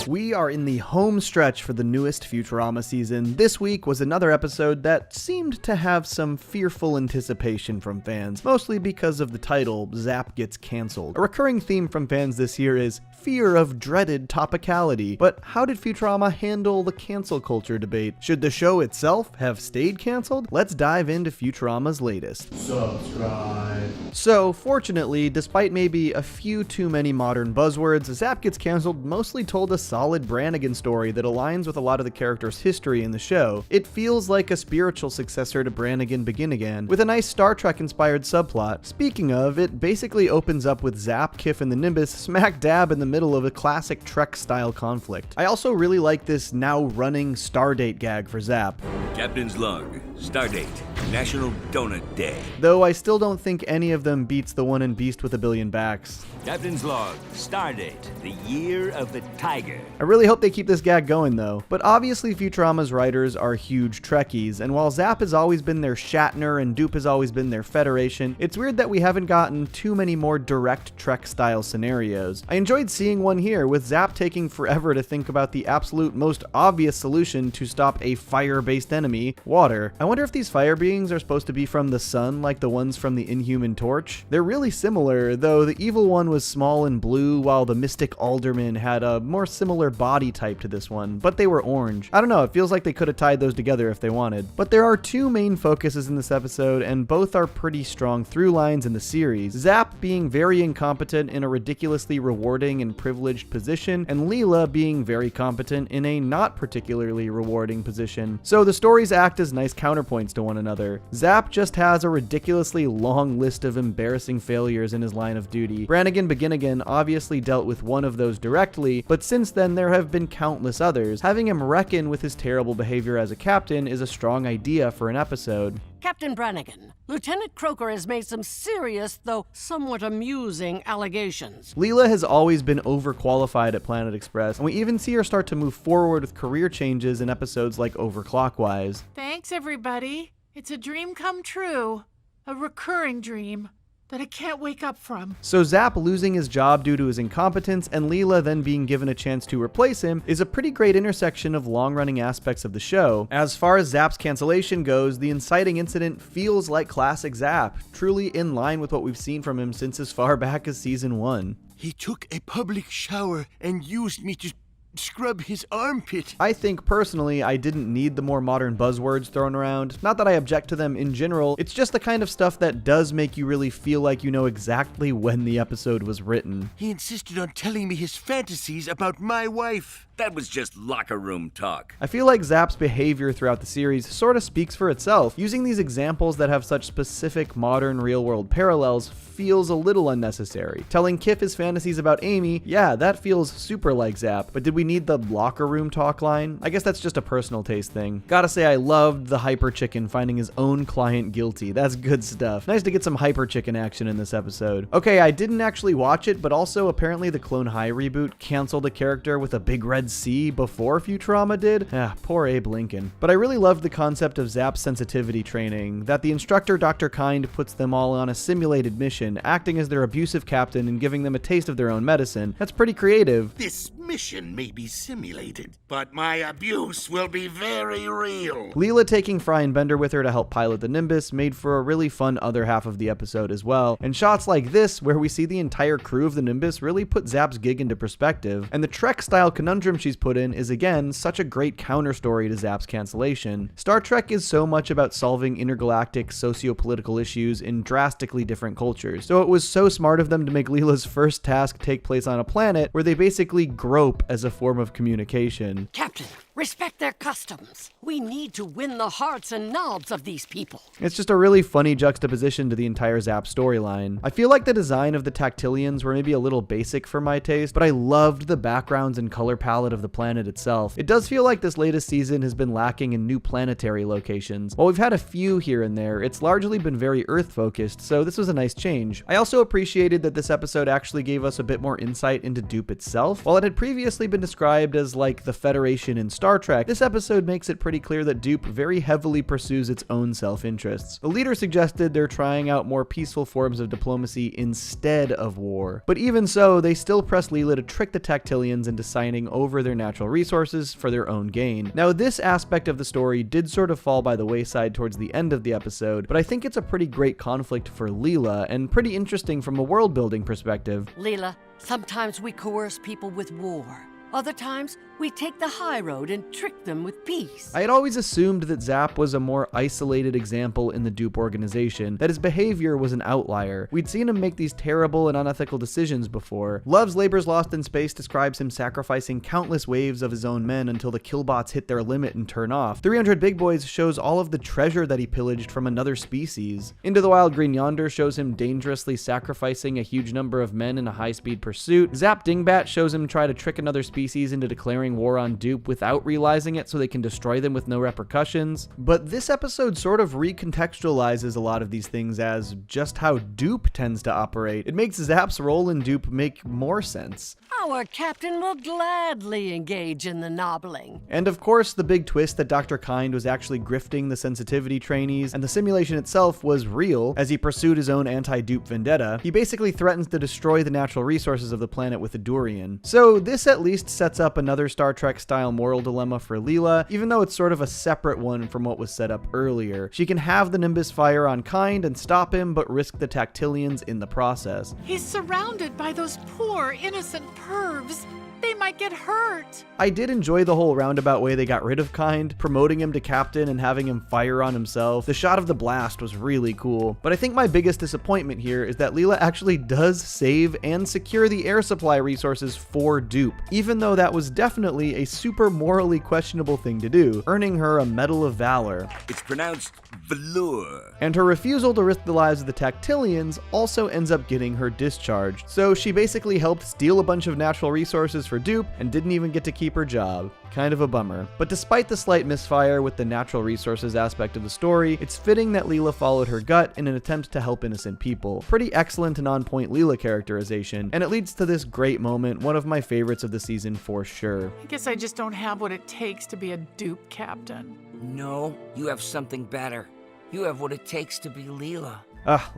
We are in the home stretch for the newest Futurama season. This week was another episode that seemed to have some fearful anticipation from fans, mostly because of the title, Zap Gets Cancelled. A recurring theme from fans this year is fear of dreaded topicality, but how did Futurama handle the cancel culture debate? Should the show itself have stayed canceled? Let's dive into Futurama's latest. Subscribe. So, fortunately, despite maybe a few too many modern buzzwords, Zap Gets Cancelled mostly told a solid Brannigan story that aligns with a lot of the character's history in the show. It feels like a spiritual successor to Brannigan Begin Again, with a nice Star Trek-inspired subplot. Speaking of, it basically opens up with Zap, Kif, and the Nimbus smack dab in the middle of a classic Trek-style conflict. I also really like this now-running Stardate gag for Zap. Captain's log, Stardate, National Donut Day. Though I still don't think any of them beats the one in Beast with a Billion Backs. Captain's log, Stardate, the year of the tiger. I really hope they keep this gag going though. But obviously Futurama's writers are huge Trekkies, and while Zap has always been their Shatner and Dupe has always been their Federation, it's weird that we haven't gotten too many more direct Trek-style scenarios. I enjoyed seeing one here, with Zap taking forever to think about the absolute most obvious solution to stop a fire-based enemy, water. I wonder if these fire beings are supposed to be from the sun like the ones from the Inhuman Torch? They're really similar, though the evil one was small and blue, while the Mystic Alderman had a more similar body type to this one, but they were orange. I don't know, it feels like they could have tied those together if they wanted. But there are two main focuses in this episode, and both are pretty strong through lines in the series. Zap being very incompetent in a ridiculously rewarding and privileged position, and Leela being very competent in a not particularly rewarding position. So the stories act as nice counterpoints to one another. Zap just has a ridiculously long list of embarrassing failures in his line of duty. Brannigan Begin Again obviously dealt with one of those directly, but since then there have been countless others. Having him reckon with his terrible behavior as a captain is a strong idea for an episode. Captain Brannigan, Lieutenant Croker has made some serious, though somewhat amusing, allegations. Leela has always been overqualified at Planet Express, and we even see her start to move forward with career changes in episodes like Overclockwise. Thanks, everybody. It's a dream come true. A recurring dream that I can't wake up from. So Zap losing his job due to his incompetence and Leela then being given a chance to replace him is a pretty great intersection of long-running aspects of the show. As far as Zap's cancellation goes, the inciting incident feels like classic Zap, truly in line with what we've seen from him since as far back as season 1. He took a public shower and used me to scrub his armpit. I think personally I didn't need the more modern buzzwords thrown around. Not that I object to them in general, it's just the kind of stuff that does make you really feel like you know exactly when the episode was written. He insisted on telling me his fantasies about my wife. That was just locker room talk. I feel like Zap's behavior throughout the series sort of speaks for itself. Using these examples that have such specific modern real-world parallels feels a little unnecessary. Telling Kif his fantasies about Amy, yeah, that feels super like Zap, but did we need the locker room talk line? I guess that's just a personal taste thing. Gotta say I loved the Hyper Chicken finding his own client guilty. That's good stuff. Nice to get some Hyper Chicken action in this episode. Okay, I didn't actually watch it, but also apparently the Clone High reboot canceled a character with a big red C before Futurama did. Poor Abe Lincoln. But I really loved the concept of Zap's sensitivity training, that the instructor Dr. Kind puts them all on a simulated mission, acting as their abusive captain and giving them a taste of their own medicine. That's pretty creative. This mission may be simulated, but my abuse will be very real. Leela taking Fry and Bender with her to help pilot the Nimbus made for a really fun other half of the episode as well, and shots like this, where we see the entire crew of the Nimbus, really put Zap's gig into perspective, and the Trek-style conundrum she's put in is again such a great counter story to Zap's cancellation. Star Trek is so much about solving intergalactic socio-political issues in drastically different cultures, so it was so smart of them to make Leela's first task take place on a planet where they basically grope as a form of communication. Captain, respect their customs. We need to win the hearts and knobs of these people. It's just a really funny juxtaposition to the entire Zap storyline. I feel like the design of the Tactilians were maybe a little basic for my taste, but I loved the backgrounds and color palette of the planet itself. It does feel like this latest season has been lacking in new planetary locations. While we've had a few here and there, it's largely been very Earth-focused, so this was a nice change. I also appreciated that this episode actually gave us a bit more insight into Dupe itself. While it had previously been described as like the Federation in Star Star Trek, this episode makes it pretty clear that Dupe very heavily pursues its own self-interests. The leader suggested they're trying out more peaceful forms of diplomacy instead of war. But even so, they still press Leela to trick the Tactilians into signing over their natural resources for their own gain. Now, this aspect of the story did sort of fall by the wayside towards the end of the episode, but I think it's a pretty great conflict for Leela and pretty interesting from a world-building perspective. Leela, sometimes we coerce people with war. Other times, we take the high road and trick them with peace. I had always assumed that Zap was a more isolated example in the Dupe organization, that his behavior was an outlier. We'd seen him make these terrible and unethical decisions before. Love's Labor's Lost in Space describes him sacrificing countless waves of his own men until the killbots hit their limit and turn off. 300 Big Boys shows all of the treasure that he pillaged from another species. Into the Wild Green Yonder shows him dangerously sacrificing a huge number of men in a high-speed pursuit. Zap Dingbat shows him try to trick another species into declaring war on Dupe without realizing it so they can destroy them with no repercussions. But this episode sort of recontextualizes a lot of these things as just how Dupe tends to operate. It makes Zap's role in Dupe make more sense. Our captain will gladly engage in the nobbling. And of course, the big twist that Dr. Kind was actually grifting the sensitivity trainees, and the simulation itself was real. As he pursued his own anti-Dupe vendetta, he basically threatens to destroy the natural resources of the planet with a Durian. So this at least sets up another Star Trek-style moral dilemma for Leela, even though it's sort of a separate one from what was set up earlier. She can have the Nimbus fire on Kind and stop him, but risk the Tactilians in the process. He's surrounded by those poor, innocent pervs. They might get hurt. I did enjoy the whole roundabout way they got rid of Kind, promoting him to captain and having him fire on himself. The shot of the blast was really cool. But I think my biggest disappointment here is that Leela actually does save and secure the air supply resources for Dupe, even though that was definitely a super morally questionable thing to do, earning her a Medal of Valor. It's pronounced velour. And her refusal to risk the lives of the Tactilians also ends up getting her discharged. So she basically helped steal a bunch of natural resources for Dupe and didn't even get to keep her job. Kind of a bummer. But despite the slight misfire with the natural resources aspect of the story, it's fitting that Leela followed her gut in an attempt to help innocent people. Pretty excellent and on-point Leela characterization, and it leads to this great moment, one of my favorites of the season for sure. I guess I just don't have what it takes to be a Dupe captain. No, you have something better. You have what it takes to be Leela.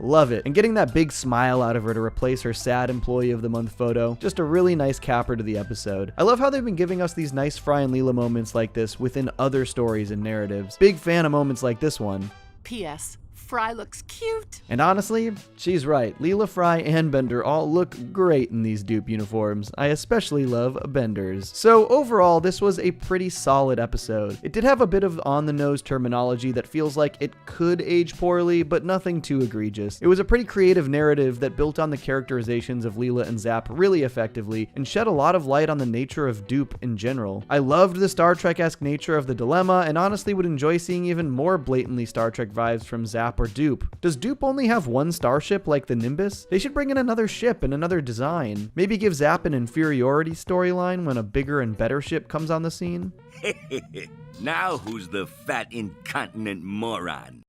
Love it. And getting that big smile out of her to replace her sad Employee of the Month photo, just a really nice capper to the episode. I love how they've been giving us these nice Fry and Leela moments like this within other stories and narratives. Big fan of moments like this one. P.S. Fry looks cute. And honestly, she's right. Leela, Fry, and Bender all look great in these Dupe uniforms. I especially love Bender's. So overall, this was a pretty solid episode. It did have a bit of on-the-nose terminology that feels like it could age poorly, but nothing too egregious. It was a pretty creative narrative that built on the characterizations of Leela and Zap really effectively, and shed a lot of light on the nature of Dupe in general. I loved the Star Trek-esque nature of the dilemma, and honestly would enjoy seeing even more blatantly Star Trek vibes from Zap or Dupe. Does Dupe only have one starship like the Nimbus? They should bring in another ship and another design. Maybe give Zap an inferiority storyline when a bigger and better ship comes on the scene. Now who's the fat incontinent moron?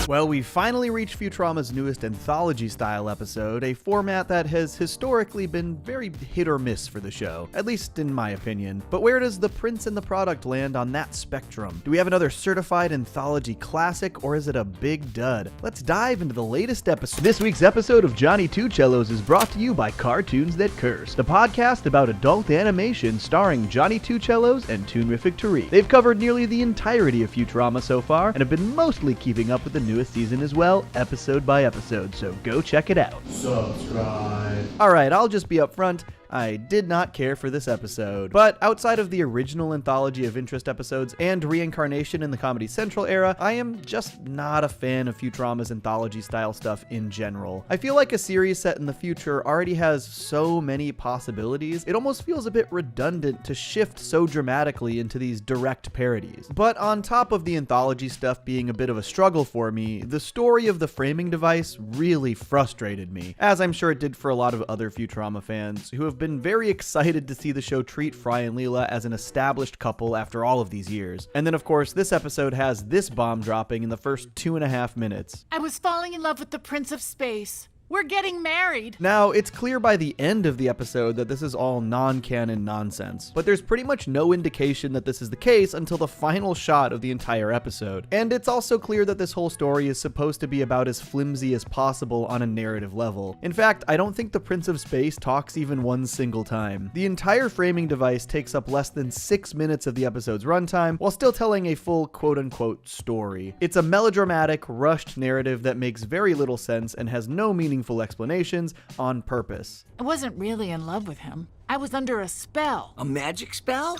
Well, we finally reached Futurama's newest anthology-style episode, a format that has historically been very hit or miss for the show, at least in my opinion. But where does The Prince and the Product land on that spectrum? Do we have another certified anthology classic, or is it a big dud? Let's dive into the latest episode. This week's episode of Johnny Two Cellos is brought to you by Cartoons That Curse, the podcast about adult animation starring Johnny Two Cellos and Toonrific Tariq. They've covered nearly the entirety of Futurama so far, and have been mostly keeping up with the newest season as well, episode by episode, so go check it out. Subscribe. Alright, I'll just be upfront. I did not care for this episode. But outside of the original Anthology of Interest episodes and Reincarnation in the Comedy Central era, I am just not a fan of Futurama's anthology-style stuff in general. I feel like a series set in the future already has so many possibilities, it almost feels a bit redundant to shift so dramatically into these direct parodies. But on top of the anthology stuff being a bit of a struggle for me, the story of the framing device really frustrated me, as I'm sure it did for a lot of other Futurama fans who have been very excited to see the show treat Fry and Leela as an established couple after all of these years. And then of course, this episode has this bomb dropping in the first 2.5 minutes. I was falling in love with the Prince of Space. We're getting married. Now, it's clear by the end of the episode that this is all non-canon nonsense, but there's pretty much no indication that this is the case until the final shot of the entire episode. And it's also clear that this whole story is supposed to be about as flimsy as possible on a narrative level. In fact, I don't think the Prince of Space talks even one single time. The entire framing device takes up less than 6 minutes of the episode's runtime, while still telling a full quote-unquote story. It's a melodramatic, rushed narrative that makes very little sense and has no meaningful explanations on purpose. I wasn't really in love with him. I was under a spell. A magic spell?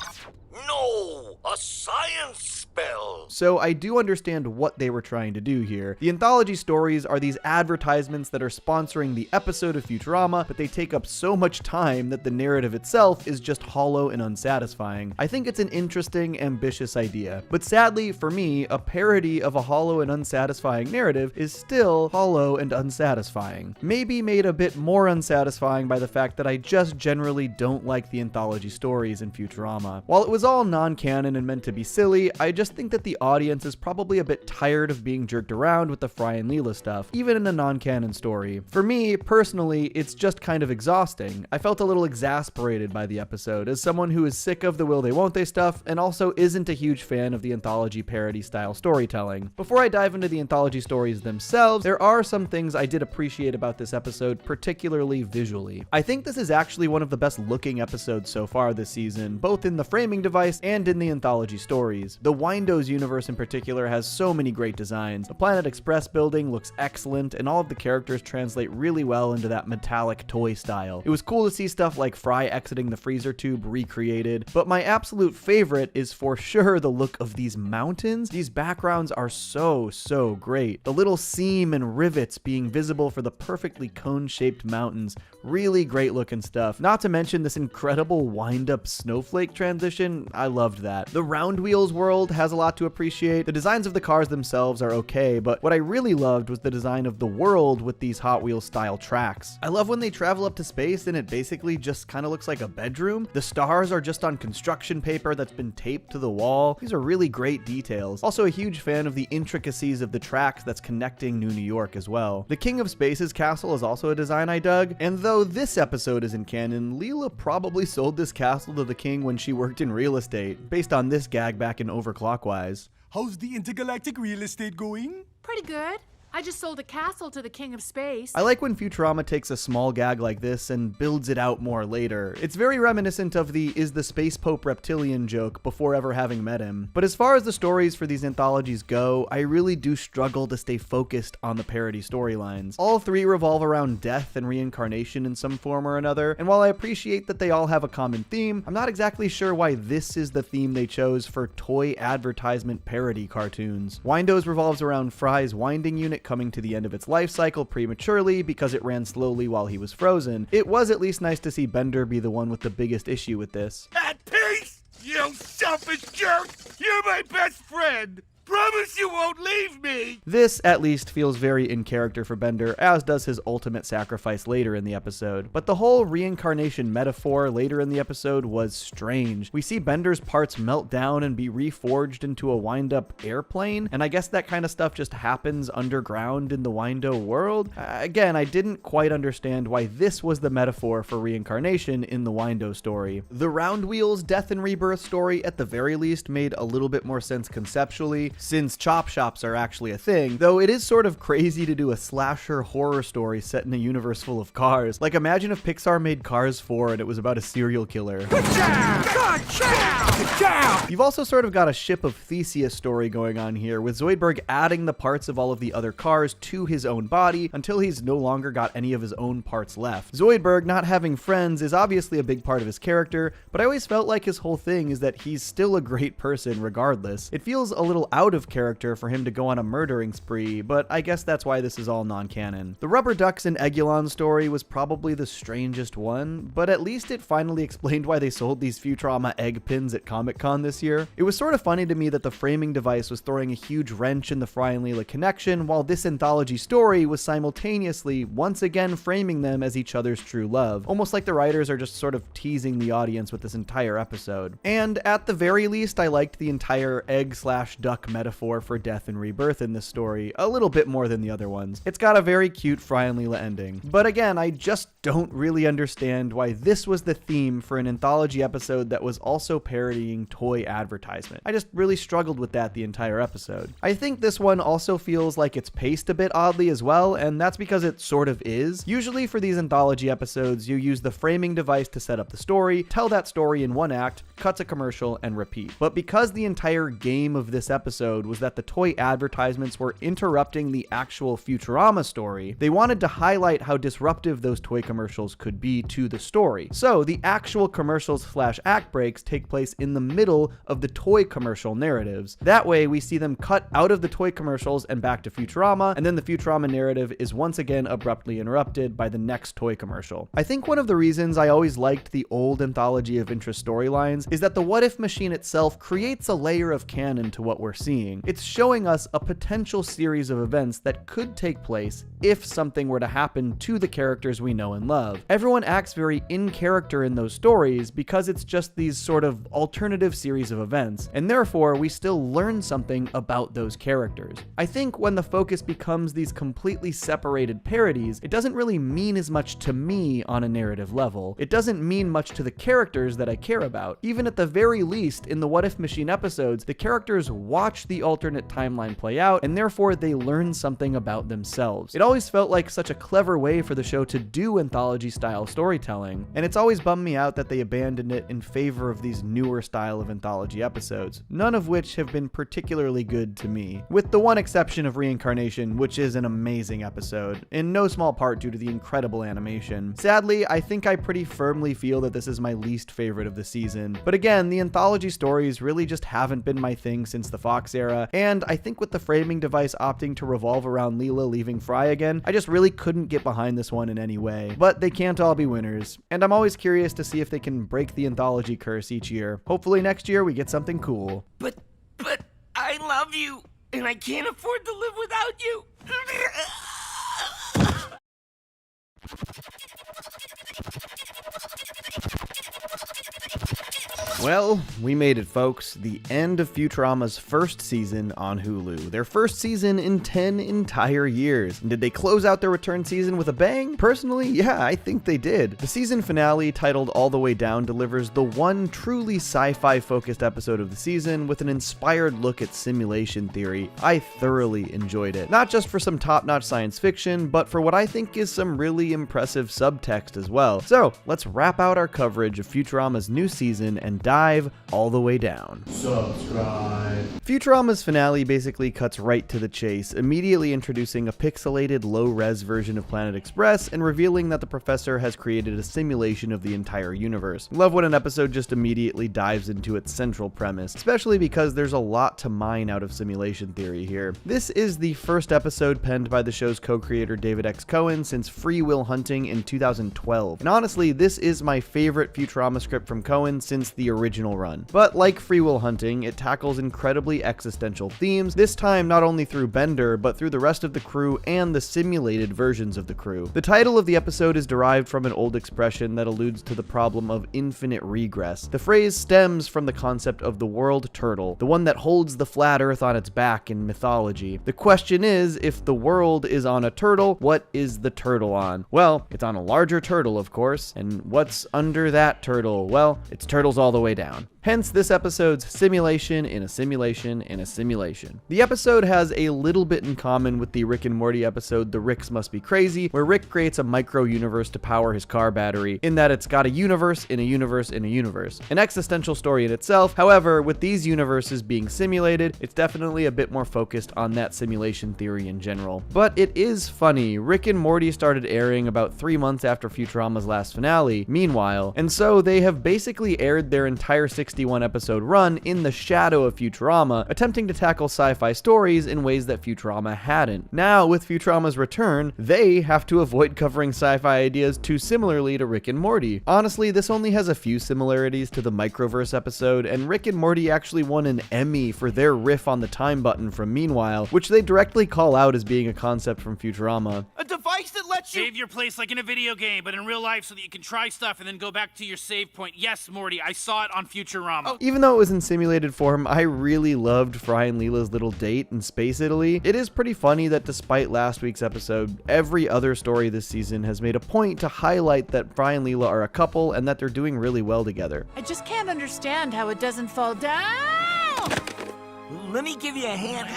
No, a science spell. So I do understand what they were trying to do here. The anthology stories are these advertisements that are sponsoring the episode of Futurama, but they take up so much time that the narrative itself is just hollow and unsatisfying. I think it's an interesting, ambitious idea. But sadly, for me, a parody of a hollow and unsatisfying narrative is still hollow and unsatisfying. Maybe made a bit more unsatisfying by the fact that I just generally don't like the anthology stories in Futurama. While it was all non-canon and meant to be silly, I just think that the audience is probably a bit tired of being jerked around with the Fry and Leela stuff, even in a non-canon story. For me, personally, it's just kind of exhausting. I felt a little exasperated by the episode, as someone who is sick of the will they won't they stuff, and also isn't a huge fan of the anthology parody style storytelling. Before I dive into the anthology stories themselves, there are some things I did appreciate about this episode, particularly visually. I think this is actually one of the best looking episodes so far this season, both in the framing device and in the anthology stories. The Windows universe in particular has so many great designs. The Planet Express building looks excellent, and all of the characters translate really well into that metallic toy style. It was cool to see stuff like Fry exiting the freezer tube recreated, but my absolute favorite is for sure the look of these mountains. These backgrounds are so great. The little seam and rivets being visible for the perfectly cone-shaped mountains. Really great looking stuff. Not to mention this incredible wind-up snowflake transition. I loved that. The Round Wheels world has a lot to appreciate. The designs of the cars themselves are okay, but what I really loved was the design of the world with these Hot Wheels style tracks. I love when they travel up to space and it basically just kind of looks like a bedroom. The stars are just on construction paper that's been taped to the wall. These are really great details. Also a huge fan of the intricacies of the tracks that's connecting New York as well. The King of Space's castle is also a design I dug, and though this episode isn't canon, Leela probably sold this castle to the king when she worked in real estate, based on this gag back in Overclockwise. How's the intergalactic real estate going? Pretty good. I just sold a castle to the King of Space. I like when Futurama takes a small gag like this and builds it out more later. It's very reminiscent of the "is the Space Pope reptilian" joke before ever having met him. But as far as the stories for these anthologies go, I really do struggle to stay focused on the parody storylines. All three revolve around death and reincarnation in some form or another, and while I appreciate that they all have a common theme, I'm not exactly sure why this is the theme they chose for toy advertisement parody cartoons. Windows revolves around Fry's winding unit coming to the end of its life cycle prematurely because it ran slowly while he was frozen. It was at least nice to see Bender be the one with the biggest issue with this. At peace, you selfish jerk! You're my best friend! Promise you won't leave me! This, at least, feels very in character for Bender, as does his ultimate sacrifice later in the episode. But the whole reincarnation metaphor later in the episode was strange. We see Bender's parts melt down and be reforged into a wind-up airplane, and I guess that kind of stuff just happens underground in the Windo world. Again, I didn't quite understand why this was the metaphor for reincarnation in the Windo story. The Round Wheels death and rebirth story, at the very least, made a little bit more sense conceptually, since chop shops are actually a thing, though it is sort of crazy to do a slasher horror story set in a universe full of cars. Like, imagine if Pixar made Cars 4 and it was about a serial killer. You've also sort of got a Ship of Theseus story going on here, with Zoidberg adding the parts of all of the other cars to his own body until he's no longer got any of his own parts left. Zoidberg not having friends is obviously a big part of his character, but I always felt like his whole thing is that he's still a great person regardless. It feels a little out of character for him to go on a murdering spree, but I guess that's why this is all non-canon. The Rubber Ducks and Eggulon story was probably the strangest one, but at least it finally explained why they sold these Futurama egg pins at Comic-Con this year. It was sort of funny to me that the framing device was throwing a huge wrench in the Fry and Leela connection, while this anthology story was simultaneously once again framing them as each other's true love, almost like the writers are just sort of teasing the audience with this entire episode. And at the very least, I liked the entire egg/duck metaphor for death and rebirth in this story, a little bit more than the other ones. It's got a very cute Fry and Leela ending. But again, I just don't really understand why this was the theme for an anthology episode that was also parodying toy advertisement. I just really struggled with that the entire episode. I think this one also feels like it's paced a bit oddly as well, and that's because it sort of is. Usually for these anthology episodes, you use the framing device to set up the story, tell that story in one act, cut to commercial, and repeat. But because the entire game of this episode was that the toy advertisements were interrupting the actual Futurama story, they wanted to highlight how disruptive those toy commercials could be to the story. So the actual commercials / act breaks take place in the middle of the toy commercial narratives. That way we see them cut out of the toy commercials and back to Futurama, and then the Futurama narrative is once again abruptly interrupted by the next toy commercial. I think one of the reasons I always liked the old anthology of interest storylines is that the what if machine itself creates a layer of canon to what we're seeing. It's showing us a potential series of events that could take place if something were to happen to the characters we know and love. Everyone acts very in character in those stories because it's just these sort of alternative series of events, and therefore we still learn something about those characters. I think when the focus becomes these completely separated parodies, it doesn't really mean as much to me on a narrative level. It doesn't mean much to the characters that I care about. Even at the very least, in the What If Machine episodes, the characters watch the alternate timeline play out, and therefore they learn something about themselves. It always felt like such a clever way for the show to do anthology-style storytelling, and it's always bummed me out that they abandoned it in favor of these newer style of anthology episodes, none of which have been particularly good to me, with the one exception of Reincarnation, which is an amazing episode, in no small part due to the incredible animation. Sadly, I think I pretty firmly feel that this is my least favorite of the season, but again, the anthology stories really just haven't been my thing since the Fox era, and I think with the framing device opting to revolve around Leela leaving Fry again, I just really couldn't get behind this one in any way. But they can't all be winners, and I'm always curious to see if they can break the anthology curse each year. Hopefully next year we get something cool. But I love you, and I can't afford to live without you. Well, we made it, folks. The end of Futurama's first season on Hulu. Their first season in 10 entire years. And did they close out their return season with a bang? Personally, yeah, I think they did. The season finale, titled All the Way Down, delivers the one truly sci-fi focused episode of the season with an inspired look at simulation theory. I thoroughly enjoyed it. Not just for some top-notch science fiction, but for what I think is some really impressive subtext as well. So, let's wrap out our coverage of Futurama's new season and dive all the way down. Subscribe. Futurama's finale basically cuts right to the chase, immediately introducing a pixelated low-res version of Planet Express and revealing that the professor has created a simulation of the entire universe. Love when an episode just immediately dives into its central premise, especially because there's a lot to mine out of simulation theory here. This is the first episode penned by the show's co-creator David X. Cohen since Free Will Hunting in 2012, and honestly, this is my favorite Futurama script from Cohen since the original run. But like Free Will Hunting, it tackles incredibly existential themes, this time not only through Bender, but through the rest of the crew and the simulated versions of the crew. The title of the episode is derived from an old expression that alludes to the problem of infinite regress. The phrase stems from the concept of the world turtle, the one that holds the flat earth on its back in mythology. The question is, if the world is on a turtle, what is the turtle on? Well, it's on a larger turtle, of course, and what's under that turtle? Well, it's turtles all the way down. Hence this episode's simulation in a simulation in a simulation. The episode has a little bit in common with the Rick and Morty episode The Ricks Must Be Crazy, where Rick creates a micro-universe to power his car battery, in that it's got a universe in a universe in a universe. An existential story in itself, however, with these universes being simulated, it's definitely a bit more focused on that simulation theory in general. But it is funny, Rick and Morty started airing about 3 months after Futurama's last finale, meanwhile, and so they have basically aired their entire 61 episode run in the shadow of Futurama, attempting to tackle sci-fi stories in ways that Futurama hadn't. Now, with Futurama's return, they have to avoid covering sci-fi ideas too similarly to Rick and Morty. Honestly, this only has a few similarities to the Microverse episode, and Rick and Morty actually won an Emmy for their riff on the time button from Meanwhile, which they directly call out as being a concept from Futurama. A device that lets you save your place like in a video game, but in real life so that you can try stuff and then go back to your save point. Yes, Morty, I saw it on Futurama. Futurama. Even though it was in simulated form, I really loved Fry and Leela's little date in Space Italy. It is pretty funny that despite last week's episode, every other story this season has made a point to highlight that Fry and Leela are a couple and that they're doing really well together. I just can't understand how it doesn't fall down. Let me give you a hand.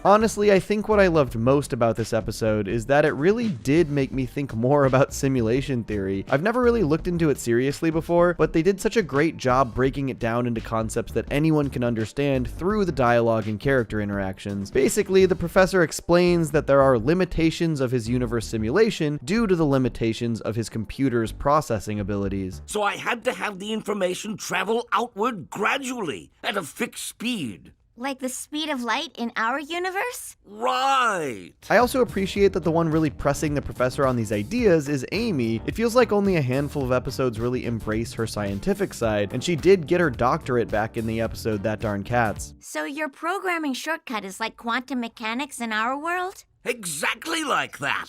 Honestly, I think what I loved most about this episode is that it really did make me think more about simulation theory. I've never really looked into it seriously before, but they did such a great job breaking it down into concepts that anyone can understand through the dialogue and character interactions. Basically, the professor explains that there are limitations of his universe simulation due to the limitations of his computer's processing abilities. So I had to have the information travel outward gradually at a fixed speed. Like the speed of light in our universe? Right! I also appreciate that the one really pressing the professor on these ideas is Amy. It feels like only a handful of episodes really embrace her scientific side, and she did get her doctorate back in the episode That Darn Cats. So your programming shortcut is like quantum mechanics in our world? Exactly like that!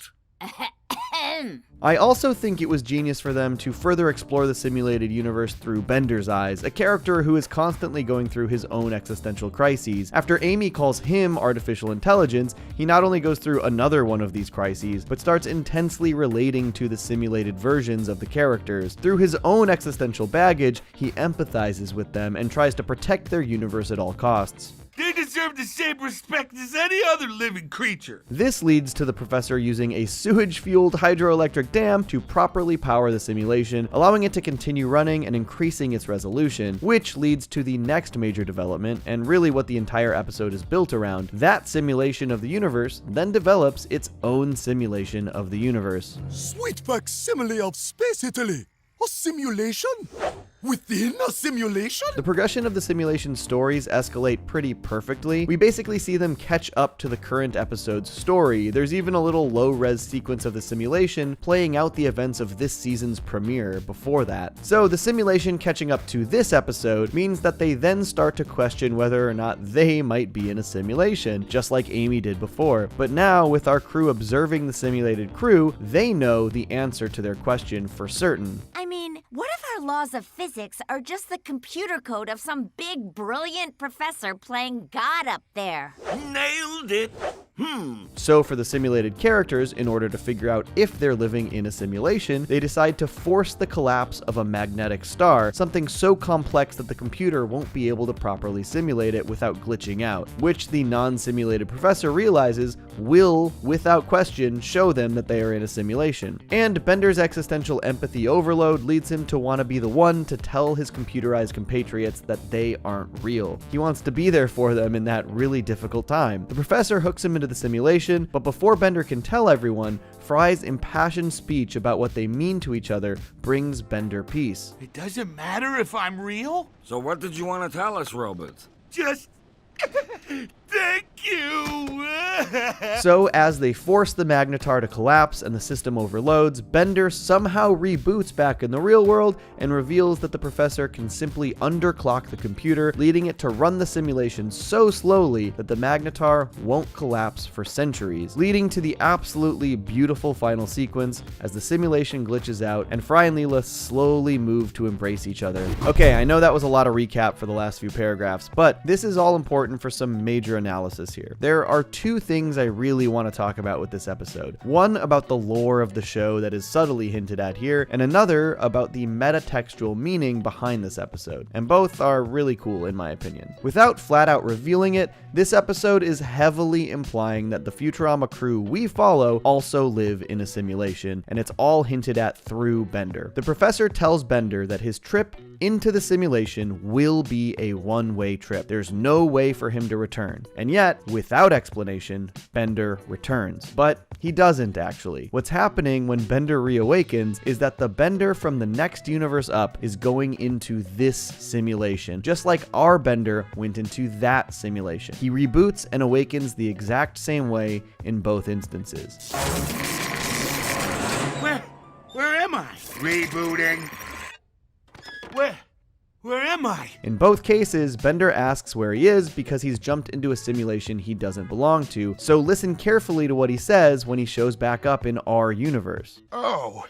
I also think it was genius for them to further explore the simulated universe through Bender's eyes, a character who is constantly going through his own existential crises. After Amy calls him artificial intelligence, he not only goes through another one of these crises, but starts intensely relating to the simulated versions of the characters. Through his own existential baggage, he empathizes with them and tries to protect their universe at all costs. They deserve the same respect as any other living creature. This leads to the professor using a sewage-fueled hydroelectric dam to properly power the simulation, allowing it to continue running and increasing its resolution, which leads to the next major development, and really what the entire episode is built around. That simulation of the universe then develops its own simulation of the universe. Sweet facsimile of Space Italy! A simulation? Within a simulation? The progression of the simulation stories escalate pretty perfectly. We basically see them catch up to the current episode's story. There's even a little low-res sequence of the simulation playing out the events of this season's premiere before that. So the simulation catching up to this episode means that they then start to question whether or not they might be in a simulation, just like Amy did before. But now, with our crew observing the simulated crew, they know the answer to their question for certain. I mean, what if our laws of physics are just the computer code of some big, brilliant professor playing God up there? Nailed it! So for the simulated characters, in order to figure out if they're living in a simulation, they decide to force the collapse of a magnetic star, something so complex that the computer won't be able to properly simulate it without glitching out, which the non-simulated professor realizes will, without question, show them that they are in a simulation. And Bender's existential empathy overload leads him to want to be the one to tell his computerized compatriots that they aren't real. He wants to be there for them in that really difficult time. The professor hooks him into the simulation, but before Bender can tell everyone, Fry's impassioned speech about what they mean to each other brings Bender peace. It doesn't matter if I'm real? So what did you want to tell us, Robert? Just... thank you! So, as they force the magnetar to collapse and the system overloads, Bender somehow reboots back in the real world and reveals that the professor can simply underclock the computer, leading it to run the simulation so slowly that the magnetar won't collapse for centuries, leading to the absolutely beautiful final sequence as the simulation glitches out and Fry and Leela slowly move to embrace each other. Okay, I know that was a lot of recap for the last few paragraphs, but this is all important for some major analysis here. There are two things I really want to talk about with this episode. One about the lore of the show that is subtly hinted at here, and another about the metatextual meaning behind this episode. And both are really cool in my opinion. Without flat out revealing it, this episode is heavily implying that the Futurama crew we follow also live in a simulation, and it's all hinted at through Bender. The professor tells Bender that his trip into the simulation will be a one-way trip. There's no way for him to return. And yet, without explanation, Bender returns. But he doesn't actually. What's happening when Bender reawakens is that the Bender from the next universe up is going into this simulation, just like our Bender went into that simulation. He reboots and awakens the exact same way in both instances. Where am I? Rebooting. Where am I? In both cases, Bender asks where he is because he's jumped into a simulation he doesn't belong to, so listen carefully to what he says when he shows back up in our universe. Oh,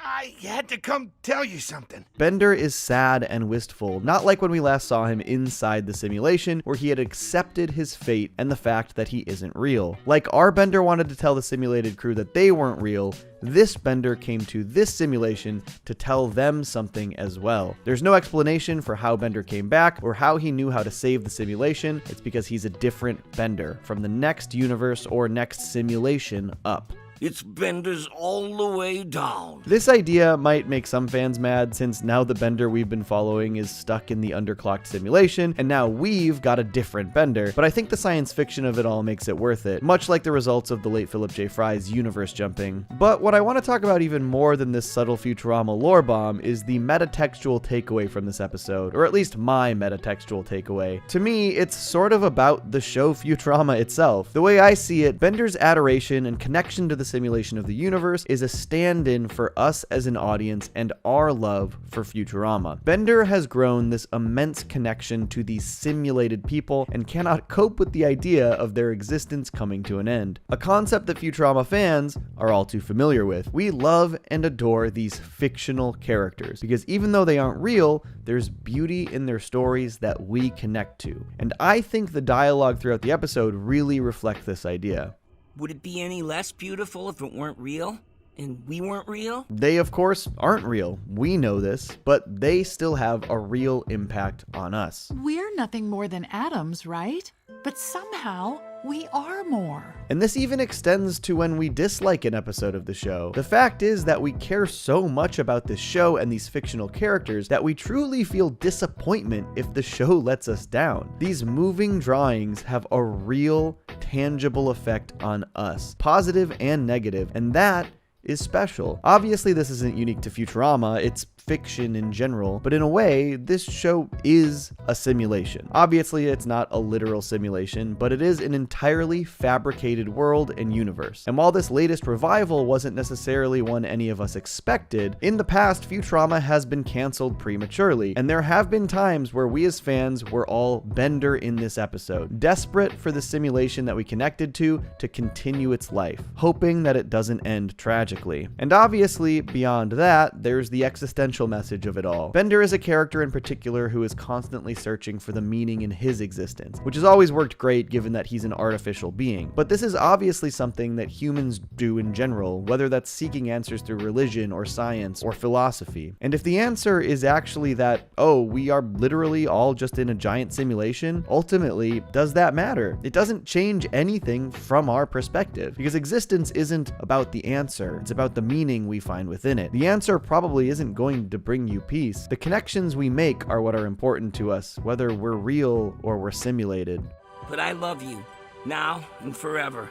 I had to come tell you something. Bender is sad and wistful, not like when we last saw him inside the simulation, where he had accepted his fate and the fact that he isn't real. Like our Bender wanted to tell the simulated crew that they weren't real, this Bender came to this simulation to tell them something as well. There's no explanation for how Bender came back or how he knew how to save the simulation. It's because he's a different Bender from the next universe or next simulation up. It's Bender's all the way down. This idea might make some fans mad, since now the Bender we've been following is stuck in the underclocked simulation, and now we've got a different Bender, but I think the science fiction of it all makes it worth it, much like the results of the late Philip J. Fry's universe jumping. But what I want to talk about even more than this subtle Futurama lore bomb is the metatextual takeaway from this episode, or at least my metatextual takeaway. To me, it's sort of about the show Futurama itself. The way I see it, Bender's adoration and connection to the simulation of the universe is a stand-in for us as an audience and our love for Futurama. Bender has grown this immense connection to these simulated people and cannot cope with the idea of their existence coming to an end. A concept that Futurama fans are all too familiar with. We love and adore these fictional characters because even though they aren't real, there's beauty in their stories that we connect to. And I think the dialogue throughout the episode really reflects this idea. Would it be any less beautiful if it weren't real? And we weren't real? They, of course, aren't real. We know this, but they still have a real impact on us. We're nothing more than atoms, right? But somehow, we are more. And this even extends to when we dislike an episode of the show. The fact is that we care so much about this show and these fictional characters that we truly feel disappointment if the show lets us down. These moving drawings have a real, tangible effect on us, positive and negative, and that is special. Obviously, this isn't unique to Futurama, it's fiction in general, but in a way, this show is a simulation. Obviously, it's not a literal simulation, but it is an entirely fabricated world and universe. And while this latest revival wasn't necessarily one any of us expected, in the past, Futurama has been canceled prematurely, and there have been times where we as fans were all Bender in this episode, desperate for the simulation that we connected to continue its life, hoping that it doesn't end tragically. And obviously, beyond that, there's the existential message of it all. Bender is a character in particular who is constantly searching for the meaning in his existence, which has always worked great given that he's an artificial being. But this is obviously something that humans do in general, whether that's seeking answers through religion or science or philosophy. And if the answer is actually that, oh, we are literally all just in a giant simulation, ultimately, does that matter? It doesn't change anything from our perspective, because existence isn't about the answer, it's about the meaning we find within it. The answer probably isn't going to bring you peace. The connections we make are what are important to us, whether we're real or we're simulated. But I love you, now and forever.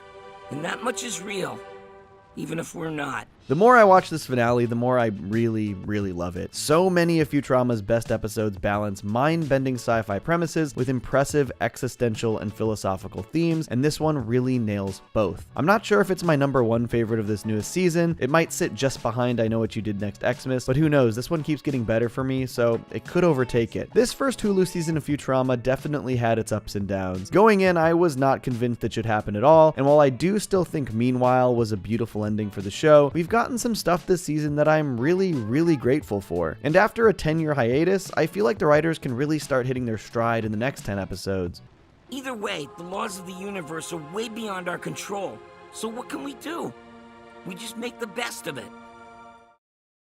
And that much is real, even if we're not. The more I watch this finale, the more I really, really love it. So many of Futurama's best episodes balance mind-bending sci-fi premises with impressive existential and philosophical themes, and this one really nails both. I'm not sure if it's my #1 favorite of this newest season. It might sit just behind I Know What You Did Next Xmas, but who knows, this one keeps getting better for me, so it could overtake it. This first Hulu season of Futurama definitely had its ups and downs. Going in, I was not convinced it should happen at all, and while I do still think Meanwhile was a beautiful ending for the show, we've gotten some stuff this season that I'm really, really grateful for. And after a 10-year hiatus, I feel like the writers can really start hitting their stride in the next 10 episodes. Either way, the laws of the universe are way beyond our control. So what can we do? We just make the best of it.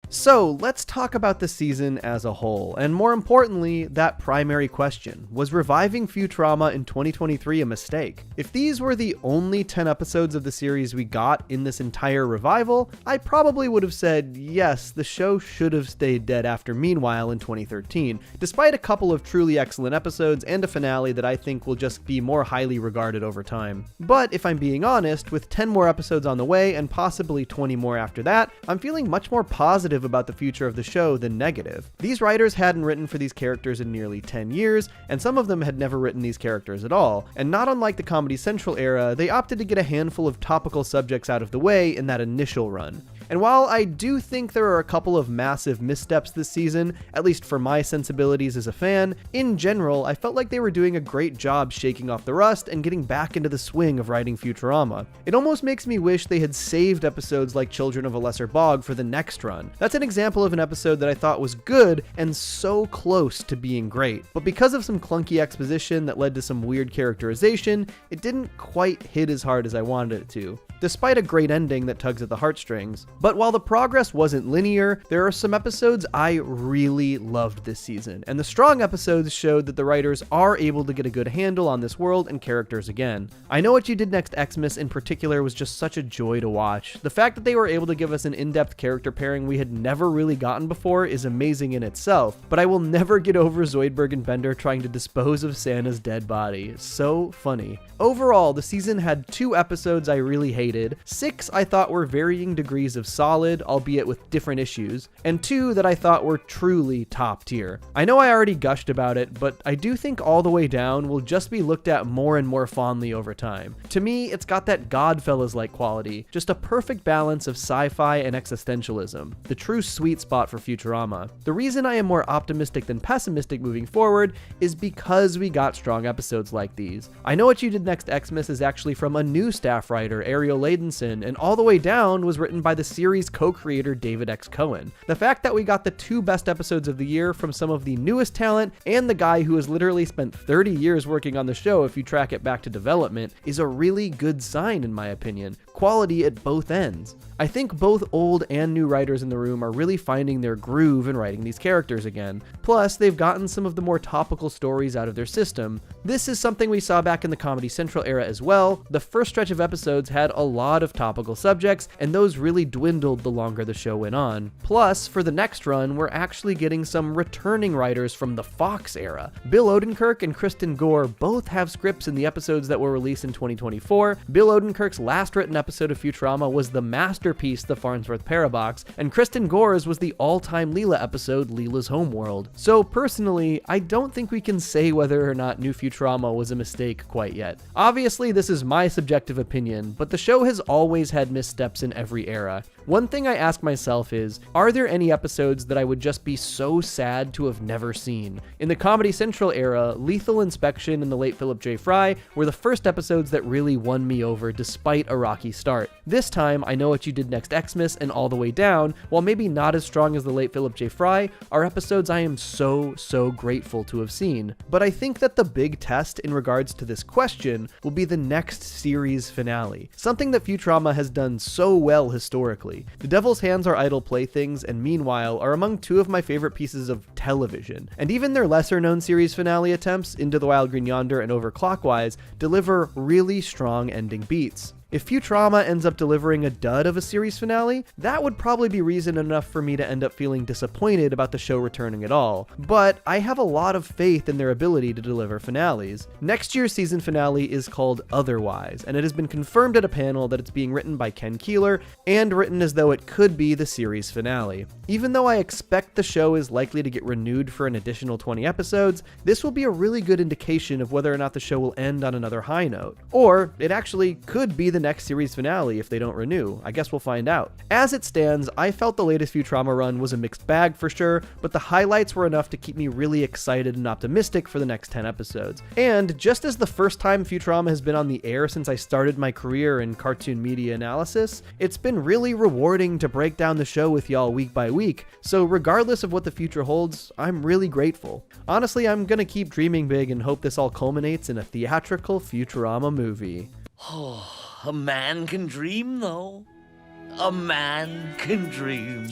So let's talk about the season as a whole, and more importantly, that primary question. Was reviving Futurama in 2023 a mistake? If these were the only 10 episodes of the series we got in this entire revival, I probably would have said, yes, the show should have stayed dead after Meanwhile in 2013, despite a couple of truly excellent episodes and a finale that I think will just be more highly regarded over time. But if I'm being honest, with 10 more episodes on the way and possibly 20 more after that, I'm feeling much more positive about the future of the show than negative. These writers hadn't written for these characters in nearly 10 years, and some of them had never written these characters at all, and not unlike the Comedy Central era, they opted to get a handful of topical subjects out of the way in that initial run. And while I do think there are a couple of massive missteps this season, at least for my sensibilities as a fan, in general, I felt like they were doing a great job shaking off the rust and getting back into the swing of writing Futurama. It almost makes me wish they had saved episodes like Children of a Lesser Bog for the next run. That's an example of an episode that I thought was good and so close to being great. But because of some clunky exposition that led to some weird characterization, it didn't quite hit as hard as I wanted it to, despite a great ending that tugs at the heartstrings. But while the progress wasn't linear, there are some episodes I really loved this season, and the strong episodes showed that the writers are able to get a good handle on this world and characters again. I Know What You Did Next Xmas in particular was just such a joy to watch. The fact that they were able to give us an in-depth character pairing we had never really gotten before is amazing in itself, but I will never get over Zoidberg and Bender trying to dispose of Santa's dead body. So funny. Overall, the season had 2 episodes I really hated, 6 I thought were varying degrees of solid, albeit with different issues, and 2 that I thought were truly top tier. I know I already gushed about it, but I do think All the Way Down will just be looked at more and more fondly over time. To me, it's got that Godfellas-like quality, just a perfect balance of sci-fi and existentialism, the true sweet spot for Futurama. The reason I am more optimistic than pessimistic moving forward is because we got strong episodes like these. I Know What You Did Next Xmas is actually from a new staff writer, Ariel Ladenson, and All the Way Down was written by the series co-creator David X. Cohen. The fact that we got the 2 best episodes of the year from some of the newest talent and the guy who has literally spent 30 years working on the show if you track it back to development is a really good sign in my opinion. Quality at both ends. I think both old and new writers in the room are really finding their groove in writing these characters again. Plus, they've gotten some of the more topical stories out of their system. This is something we saw back in the Comedy Central era as well. The first stretch of episodes had a lot of topical subjects, and those really dwindled the longer the show went on. Plus, for the next run, we're actually getting some returning writers from the Fox era. Bill Odenkirk and Kristen Gore both have scripts in the episodes that were released in 2024. Bill Odenkirk's last written episode of Futurama was the masterpiece The Farnsworth Parabox, and Kristen Gore's was the all-time Leela episode Leela's Homeworld. So personally, I don't think we can say whether or not New Futurama was a mistake quite yet. Obviously, this is my subjective opinion, but the show has always had missteps in every era. One thing I ask myself is, are there any episodes that I would just be so sad to have never seen? In the Comedy Central era, Lethal Inspection and the late Philip J. Fry were the first episodes that really won me over despite a rocky start. This time, I Know What You Did Next Xmas and All the Way Down, while maybe not as strong as the late Philip J. Fry, are episodes I am so grateful to have seen. But I think that the big test in regards to this question will be the next series finale, something that Futurama has done so well historically. The Devil's Hands Are Idle Playthings and Meanwhile are among 2 of my favorite pieces of television, and even their lesser known series finale attempts, Into the Wild Green Yonder and Overclockwise, deliver really strong ending beats. If Futurama ends up delivering a dud of a series finale, that would probably be reason enough for me to end up feeling disappointed about the show returning at all. But I have a lot of faith in their ability to deliver finales. Next year's season finale is called Otherwise, and it has been confirmed at a panel that it's being written by Ken Keeler and written as though it could be the series finale. Even though I expect the show is likely to get renewed for an additional 20 episodes, this will be a really good indication of whether or not the show will end on another high note. Or it actually could be the next series finale if they don't renew. I guess we'll find out. As it stands, I felt the latest Futurama run was a mixed bag for sure, but the highlights were enough to keep me really excited and optimistic for the next 10 episodes. And just as the first time Futurama has been on the air since I started my career in cartoon media analysis, it's been really rewarding to break down the show with y'all week by week, so regardless of what the future holds, I'm really grateful. Honestly, I'm gonna keep dreaming big and hope this all culminates in a theatrical Futurama movie. A man can dream, though. A man can dream.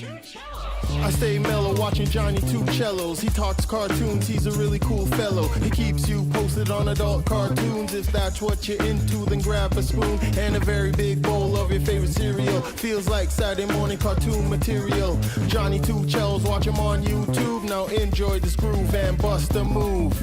I stay mellow watching Johnny Two Cellos. He talks cartoons, he's a really cool fellow. He keeps you posted on adult cartoons. If that's what you're into, then grab a spoon and a very big bowl of your favorite cereal. Feels like Saturday morning cartoon material. Johnny Two Cellos, watch him on YouTube. Now enjoy this groove and bust a move.